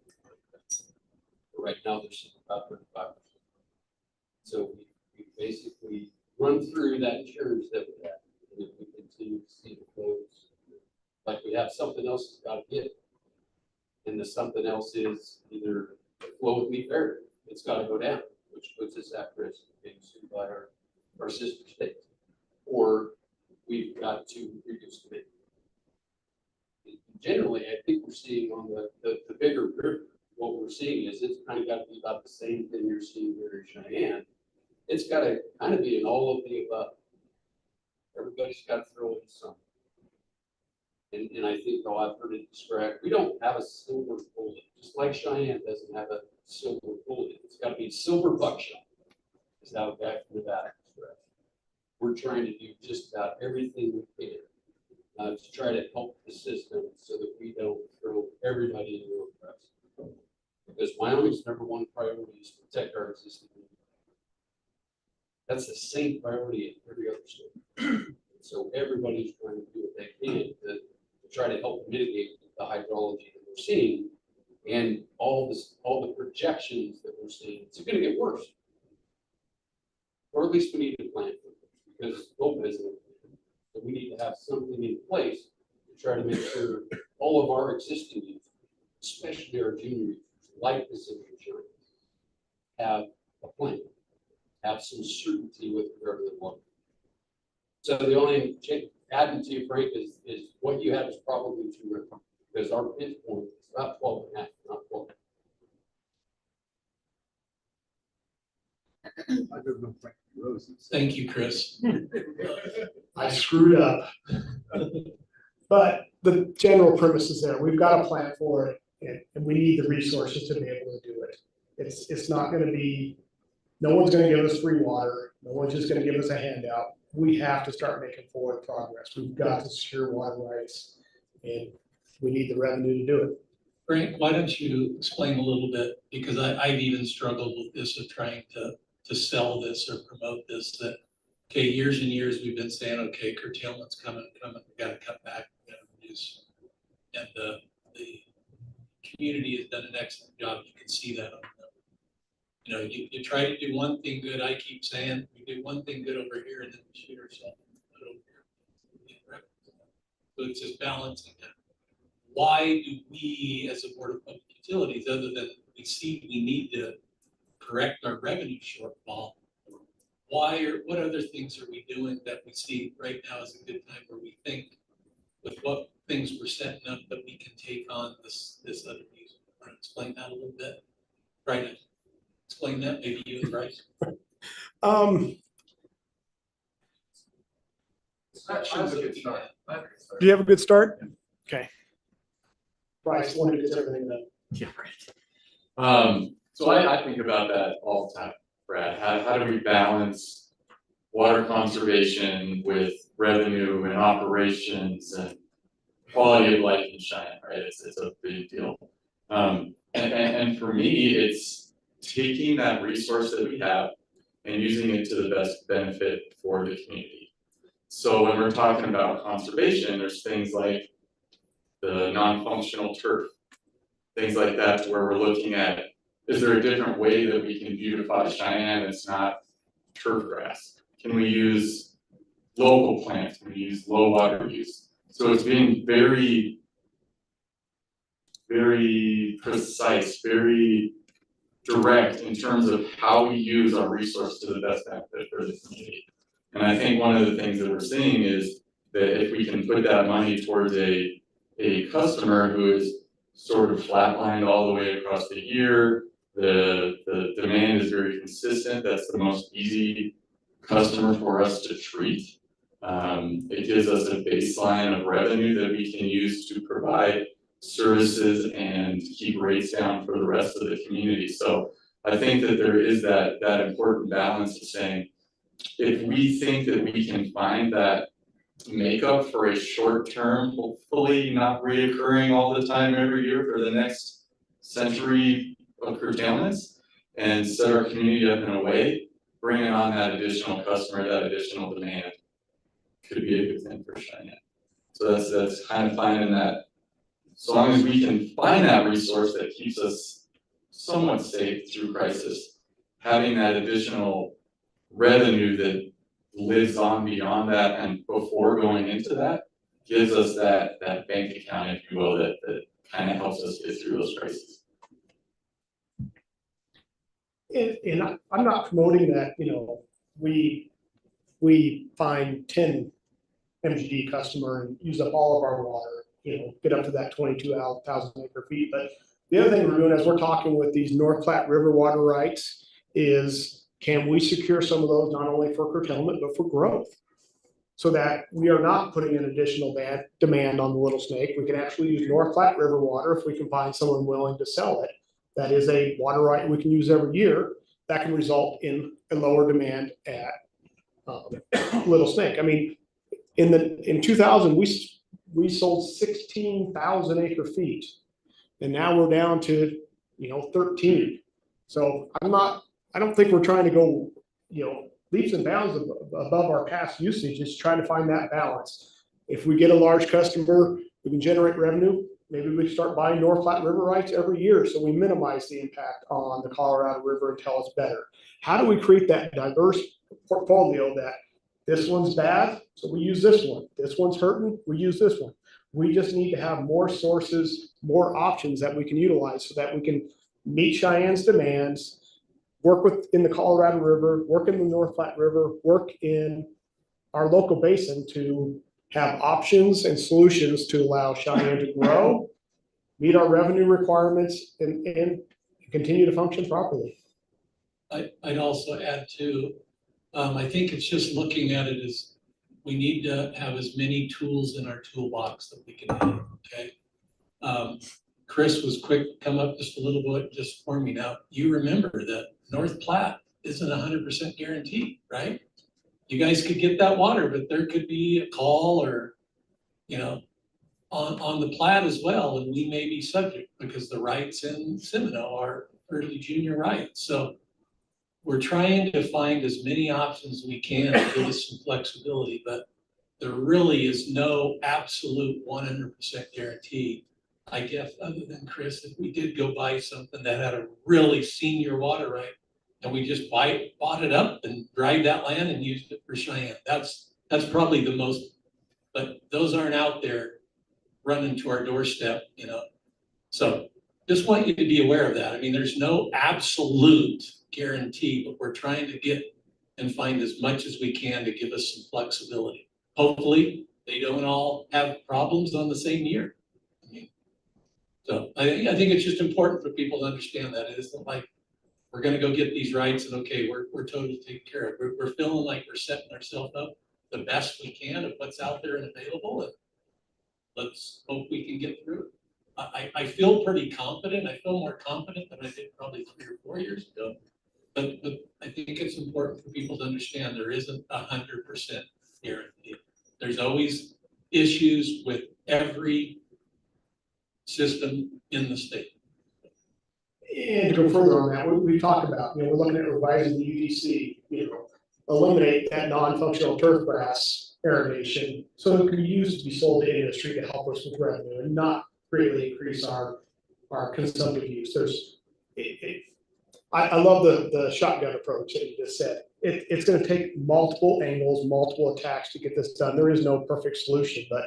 Speaker 15: But right now, they're sitting about 35%. So we basically run through that insurance that we have. And if we continue to see the flows, like we have something else that's got to get. And the something else is either the flow with me fair, it's got to go down, which puts us at risk of being sued by our sister states. Or we've got to reduce the. Generally, I think we're seeing on the bigger river, what we're seeing is it's kind of got to be about the same thing you're seeing here in Cheyenne. It's got to kind of be in all of the above. Everybody's got to throw in some. And I think, though, I've heard it described, we don't have a silver bullet, just like Cheyenne doesn't have a silver bullet. It's got to be silver buckshot, is how a guy from Nevada described. We're trying to do just about everything we can to try to help the system so that we don't throw everybody into a press. Because Wyoming's number one priority is to protect our existing community. That's the same priority in every other state. So everybody's trying to do what they can to try to help mitigate the hydrology that we're seeing and all the projections that we're seeing. It's going to get worse. Or at least we need to plan for it because COVID isn't. So we need to have something in place to try to make sure all of our existing youth, especially our junior youth, like the city of Cheyenne, have a plan, have some certainty with wherever they want. So the only adding to you, Frank, is what you have is probably too rich because our pinch point is about 12 and a half, not 12.
Speaker 1: Thank you, Chris.
Speaker 2: I screwed up. But the general premise is there. We've got a plan for it and we need the resources to be able to do it. It's not going to be, no one's going to give us free water. No one's just going to give us a handout. We have to start making forward progress. We've got to secure water rights and we need the revenue to do it.
Speaker 1: Frank, why don't you explain a little bit, because I've even struggled with this of trying to sell this or promote this, that, okay, years and years we've been saying, okay, curtailment's coming, we gotta cut back, we gotta reduce. And the community has done an excellent job. You can see that on the, you know, you try to do one thing good. I keep saying we do one thing good over here and then we shoot ourselves in the foot over here. So it's just balancing that. Why do we, as a Board of Public Utilities, other than we see we need to correct our revenue shortfall, what other things are we doing that we see right now is a good time where we think with what things we're setting up that we can take on this other piece? Want to explain that a little bit? Try to explain that, maybe you and Bryce.
Speaker 2: Do you have a good start? Okay. Bryce wanted to get everything done.
Speaker 8: Yeah, right. So I think about that all the time, Brad. How do we balance water conservation with revenue and operations and quality of life in Cheyenne, right? It's a big deal. And for me, it's taking that resource that we have and using it to the best benefit for the community. So when we're talking about conservation, there's things like the non-functional turf, things like that, where we're looking at, is there a different way that we can beautify Cheyenne that's not turf grass? Can we use local plants? Can we use low water use? So it's being very, very precise, very direct in terms of how we use our resource to the best benefit for the community. And I think one of the things that we're seeing is that if we can put that money towards a customer who is sort of flatlined all the way across the year, The demand is very consistent. That's the most easy customer for us to treat. It gives us a baseline of revenue that we can use to provide services and keep rates down for the rest of the community. So I think that there is that important balance of saying, if we think that we can find that makeup for a short term, hopefully not reoccurring all the time every year for the next century of curtailments, and set our community up in a way, bringing on that additional customer, that additional demand could be a good thing for Cheyenne. So that's kind of finding that, so long as we can find that resource that keeps us somewhat safe through crisis, having that additional revenue that lives on beyond that and before going into that gives us that bank account, if you will, that kind of helps us get through those crises.
Speaker 2: And I'm not promoting that, we find 10 MGD customer and use up all of our water, get up to that 22,000 acre feet. But the other thing we're doing as we're talking with these North Platte River water rights is, can we secure some of those not only for curtailment, but for growth? So that we are not putting an additional demand on the Little Snake. We can actually use North Platte River water if we can find someone willing to sell it. That is a water right we can use every year. That can result in a lower demand at Little Snake. I mean, in 2000, we sold 16,000 acre feet, and now we're down to 13. So I don't think we're trying to go leaps and bounds above our past usage. It's trying to find that balance. If we get a large customer, we can generate revenue. Maybe we start buying North Platte River rights every year, so we minimize the impact on the Colorado River until it's better. How do we create that diverse portfolio that this one's bad, so we use this one. This one's hurting, we use this one. We just need to have more sources, more options that we can utilize so that we can meet Cheyenne's demands, work in the Colorado River, work in the North Platte River, work in our local basin to have options and solutions to allow Cheyenne to grow, meet our revenue requirements, and continue to function properly.
Speaker 1: I'd also add too, I think it's just looking at it as we need to have as many tools in our toolbox that we can have, okay? Chris was quick to come up just a little bit just for me. Now, you remember that North Platte isn't 100% guaranteed, right? You guys could get that water, but there could be a call or, on the Platte as well, and we may be subject because the rights in Seminole are early junior rights. So we're trying to find as many options as we can to give us some flexibility, but there really is no absolute 100% guarantee. I guess other than Chris, if we did go buy something that had a really senior water right, and we just bought it up and dried that land and used it for Cheyenne. That's probably the most, but those aren't out there running to our doorstep, So just want you to be aware of that. I mean, there's no absolute guarantee, but we're trying to get and find as much as we can to give us some flexibility. Hopefully, they don't all have problems on the same year. So I think it's just important for people to understand that it isn't like we're going to go get these rights and okay, we're totally taken care of. We're feeling like we're setting ourselves up the best we can of what's out there and available, and let's hope we can get through it. I feel pretty confident. I feel more confident than I did probably 3 or 4 years ago. But I think it's important for people to understand there isn't 100% guarantee. There's always issues with every system in the state.
Speaker 2: And to go further on that, we've talked about, we're looking at revising the UDC, eliminate that non-functional turf grass irrigation so it can be used to be sold to industry to help us with revenue and not greatly increase our consumptive use. I love the shotgun approach that you just said. It's going to take multiple angles, multiple attacks to get this done. There is no perfect solution, but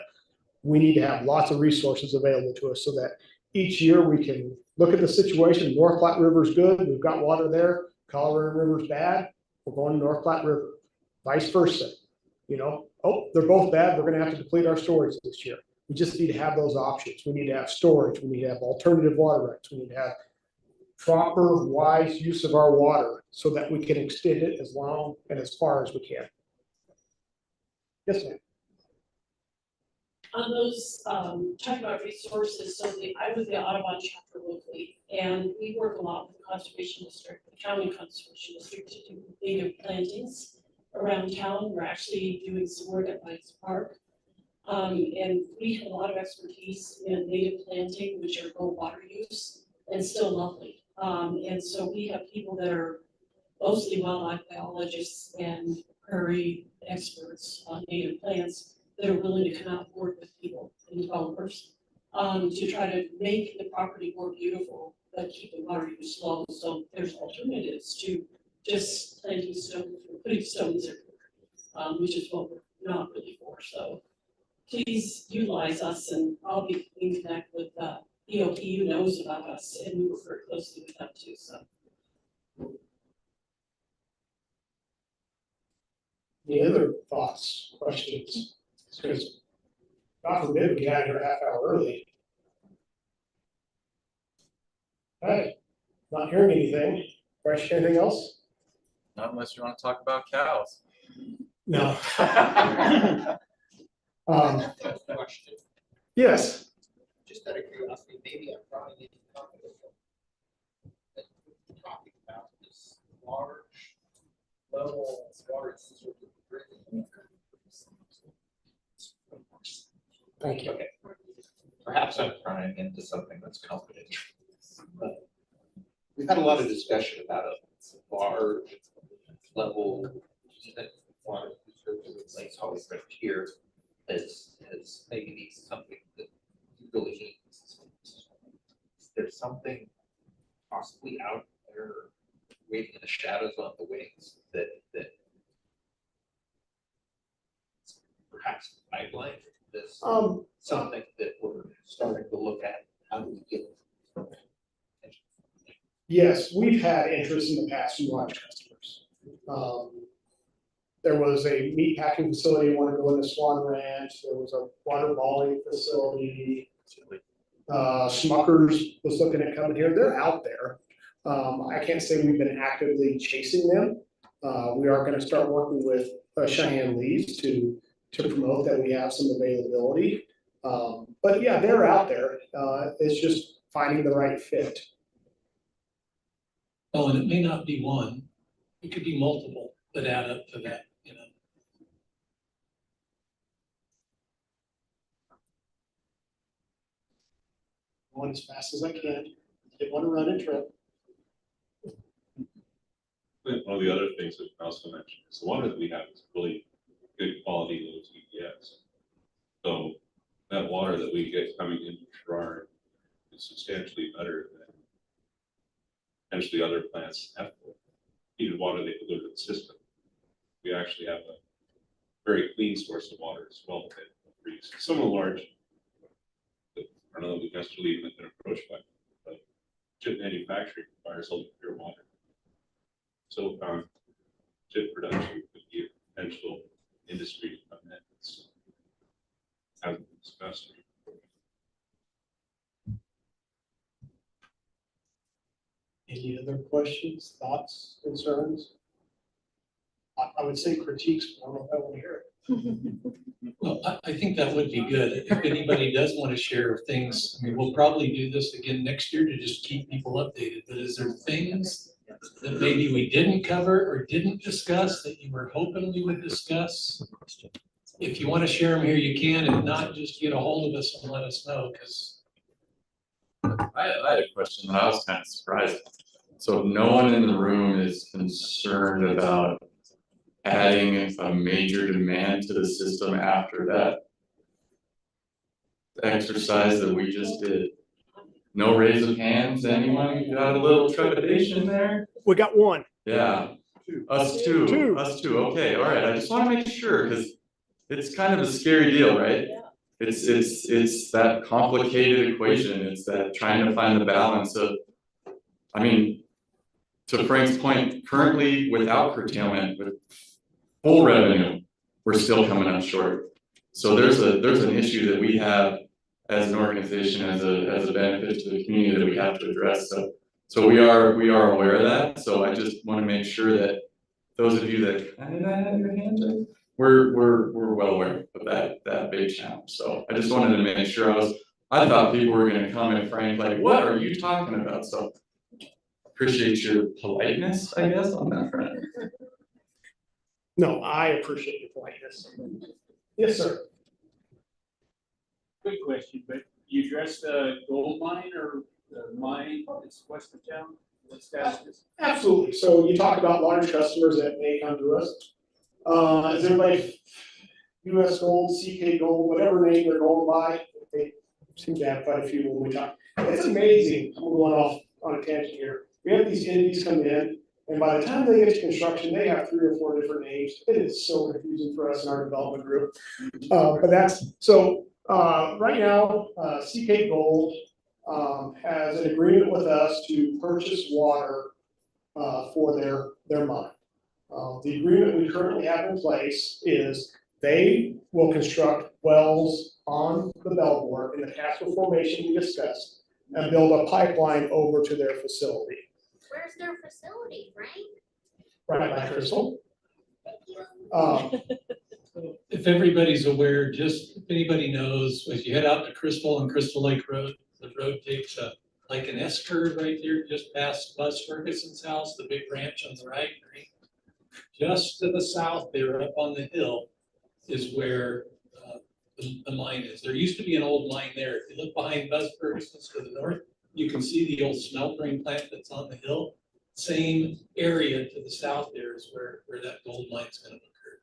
Speaker 2: we need to have lots of resources available to us so that each year we can look at the situation. North Platte River is good. We've got water there. Colorado River is bad. We're going to North Platte River. Vice versa. Oh, they're both bad. We're going to have to deplete our storage this year. We just need to have those options. We need to have storage. We need to have alternative water rights. We need to have proper, wise use of our water so that we can extend it as long and as far as we can. Yes, ma'am.
Speaker 7: On those, talking about resources, so I was the Audubon chapter locally, and we work a lot with the conservation district, the county conservation district, to do native plantings around town. We're actually doing some work at Mike's Park. And we have a lot of expertise in native planting, which are low water use and still lovely. And so we have people that are mostly wildlife biologists and prairie experts on native plants that are willing to come out and work with people and developers to try to make the property more beautiful, but keep the water use low. So there's alternatives to just planting stones or putting stones everywhere, which is what we're not really for. So please utilize us, and I'll be in connect with EOP who knows about us, and we work very closely with them too, so.
Speaker 2: Any other thoughts, questions? Because God forbid we got here a half hour early. All right, not hearing anything. Fresh, anything else?
Speaker 8: Not unless you want to talk about cows.
Speaker 2: No. Yes.
Speaker 6: Just out of curiosity, maybe I'm probably getting confidential. But we're talking about this large level water sort of drinking.
Speaker 2: Thank you.
Speaker 6: Okay. Perhaps I'm prying into something that's confidential. But we've had a lot of discussion about a large level water lakes always right here as maybe something that you really need. There's something possibly out there waiting in the shadows on the wings that perhaps pipeline this something that we're starting to look at. How do we get?
Speaker 2: Yes, we've had interest in the past from large customers. There was a meat packing facility wanted to go into Swan Ranch. There was a water balling facility. Smuckers was looking at coming here. They're out there. I can't say we've been actively chasing them. We are going to start working with Cheyenne Leads to promote that we have some availability. But yeah, they're out there. It's just finding the right fit.
Speaker 1: Oh, and it may not be one, it could be multiple that add up to that, you know.
Speaker 2: Going as fast as I can. Didn't want to run a trip.
Speaker 17: One of the other things that I also mentioned is the water that we have is really good quality low TPS. So that water that we get coming into Sherrard is substantially better than potentially other plants have heated water they deliver to the system. We actually have a very clean source of water as well that produce some of the large, I don't know that we've necessarily even been approached by, but chip manufacturing requires ultra pure water. So chip production could be a potential industry that hasn't been discussed.
Speaker 2: Any other questions, thoughts, concerns? I would say critiques, but I don't know if I want to hear it.
Speaker 1: Well, I think that would be good. If anybody does want to share things, I mean, we'll probably do this again next year to just keep people updated. But is there things that maybe we didn't cover or didn't discuss that you were hoping we would discuss? If you want to share them here, you can. If not, just get a hold of us and let us know, because
Speaker 8: I had a question that I was kind of surprised. So no one in the room is concerned about adding a major demand to the system after that exercise that we just did? No raise of hands, anyone got a little trepidation there?
Speaker 2: We got one.
Speaker 8: Yeah, us two, okay, all right, I just wanna make sure, cause it's kind of a scary deal, right? It's that complicated equation, it's that trying to find the balance of, I mean, to Frank's point, currently without curtailment, with full revenue, we're still coming up short. So there's an issue that we have as an organization, as a benefit to the community that we have to address. So So we are aware of that, so I just wanna make sure that those of you that kind of have your hands in, we're well aware of that big challenge, so I just wanted to make sure I thought people were gonna come in frank, like, what are you talking about, so. Appreciate your politeness, I guess, on that front.
Speaker 2: No, I appreciate your politeness. Yes, sir.
Speaker 9: Quick question, but you addressed the gold mine or the mine that's west of town? What's that?
Speaker 2: Absolutely. So you talk about large customers that may come to us. Is everybody US Gold, CK Gold, whatever name they're going by? They seem to have quite a few when we talk. It's amazing. I'm going off on a tangent here. We have these entities come in, and by the time they get to construction, they have 3 or 4 different names. It is so confusing for us in our development group. But that's so. Right now, CK Gold has an agreement with us to purchase water for their mine. The agreement we currently have in place is they will construct wells on the Bellbore in the Castle Formation we discussed and build a pipeline over to their facility.
Speaker 14: Where's their facility, Frank?
Speaker 2: Right by Crystal.
Speaker 14: Thank you.
Speaker 1: If everybody's aware, just if anybody knows, as you head out to Crystal and Crystal Lake Road, the road takes like an S curve right there, just past Buzz Ferguson's house, the big ranch on the right. Just to the south there, up on the hill, is where the mine is. There used to be an old mine there. If you look behind Buzz Ferguson's to the north, you can see the old smelting plant that's on the hill. Same area to the south there is where that gold mine's gonna occur.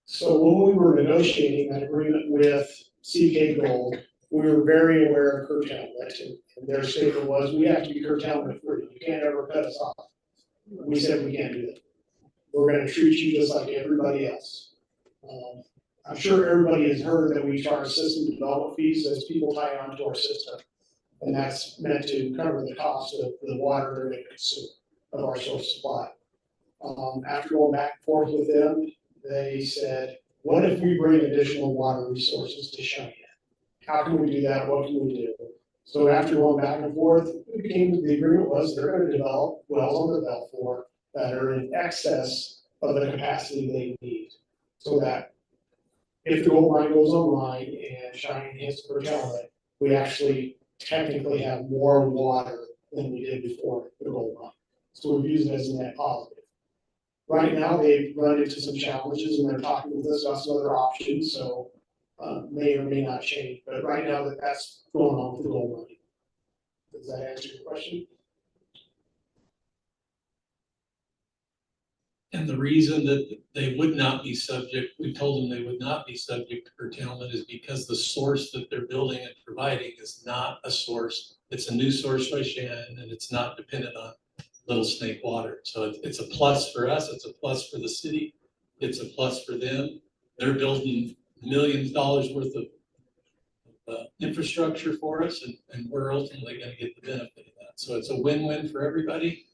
Speaker 2: So when we were negotiating that agreement with CK Gold, we were very aware of curtailment, and their statement was, we have to be curtailment free. You can't ever cut us off. We said we can't do that. We're gonna treat you just like everybody else. I'm sure everybody has heard that we charge system development fees as people tie on to our system. And that's meant to cover the cost of the water they consume of our source supply. After going back and forth with them, they said, what if we bring additional water resources to Cheyenne? How can we do that? What can we do? So after going back and forth, the agreement was they're going to develop wells on the Belfour that are in excess of the capacity they need. So that if the gold mine goes online and Cheyenne hits curtailment, we actually technically have more water than we did before the gold mine. So we've used it as a net positive. Right now, they've run into some challenges and they're talking with us about some other options, so may or may not change. But right now, that's going on with the gold mine. Does that answer your question?
Speaker 1: And the reason that they would not be subject, we told them they would not be subject to curtailment is because the source that they're building and providing is not a source. It's a new source by Cheyenne, and it's not dependent on Little Snake water. So it's a plus for us, it's a plus for the city, it's a plus for them. They're building millions of dollars worth of infrastructure for us, and we're ultimately gonna get the benefit of that. So it's a win-win for everybody.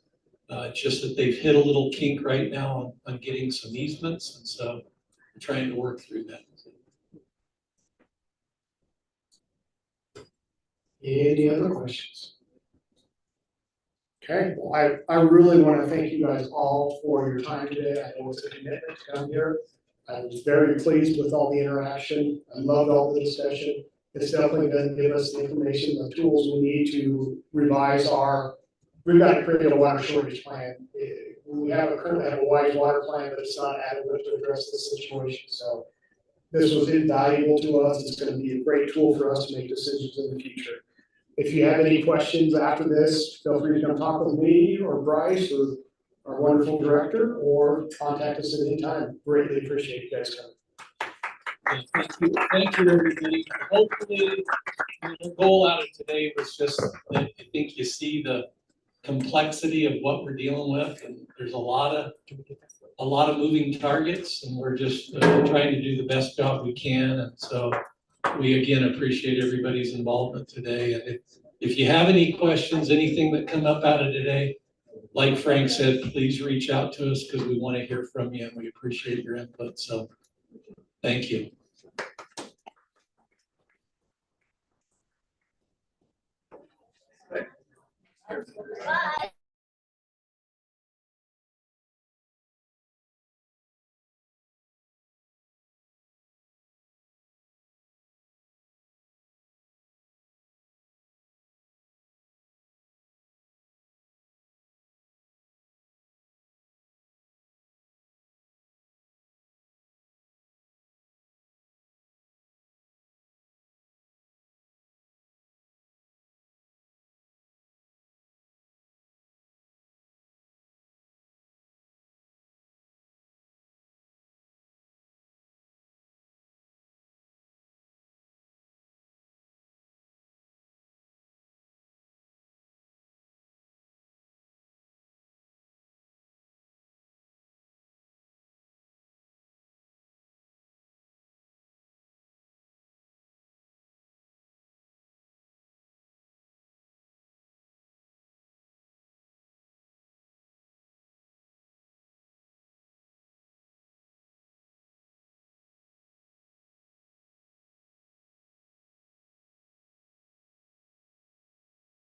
Speaker 1: It's just that they've hit a little kink right now on getting some easements, and so we're trying to work through that.
Speaker 2: Any other questions? Okay, well, I really want to thank you guys all for your time today. I know it's a commitment to come here. I was very pleased with all the interaction. I loved all the discussion. It's definitely going to give us the information, the tools we need to revise we've got to create a water shortage plan. We currently have a wise water plan, but it's not adequate to address this situation. So this was invaluable to us. It's going to be a great tool for us to make decisions in the future. If you have any questions after this, feel free to come talk with me or Bryce or our wonderful director, or contact us at any time. Greatly appreciate you guys coming.
Speaker 1: Thank you, everybody. Hopefully, the goal out of today was just that I think you see the complexity of what we're dealing with, and there's a lot of moving targets, and we're just trying to do the best job we can. And so we again appreciate everybody's involvement today. And if you have any questions, anything that come up out of today, like Frank said, please reach out to us because we want to hear from you and we appreciate your input. So thank you.
Speaker 14: Bye.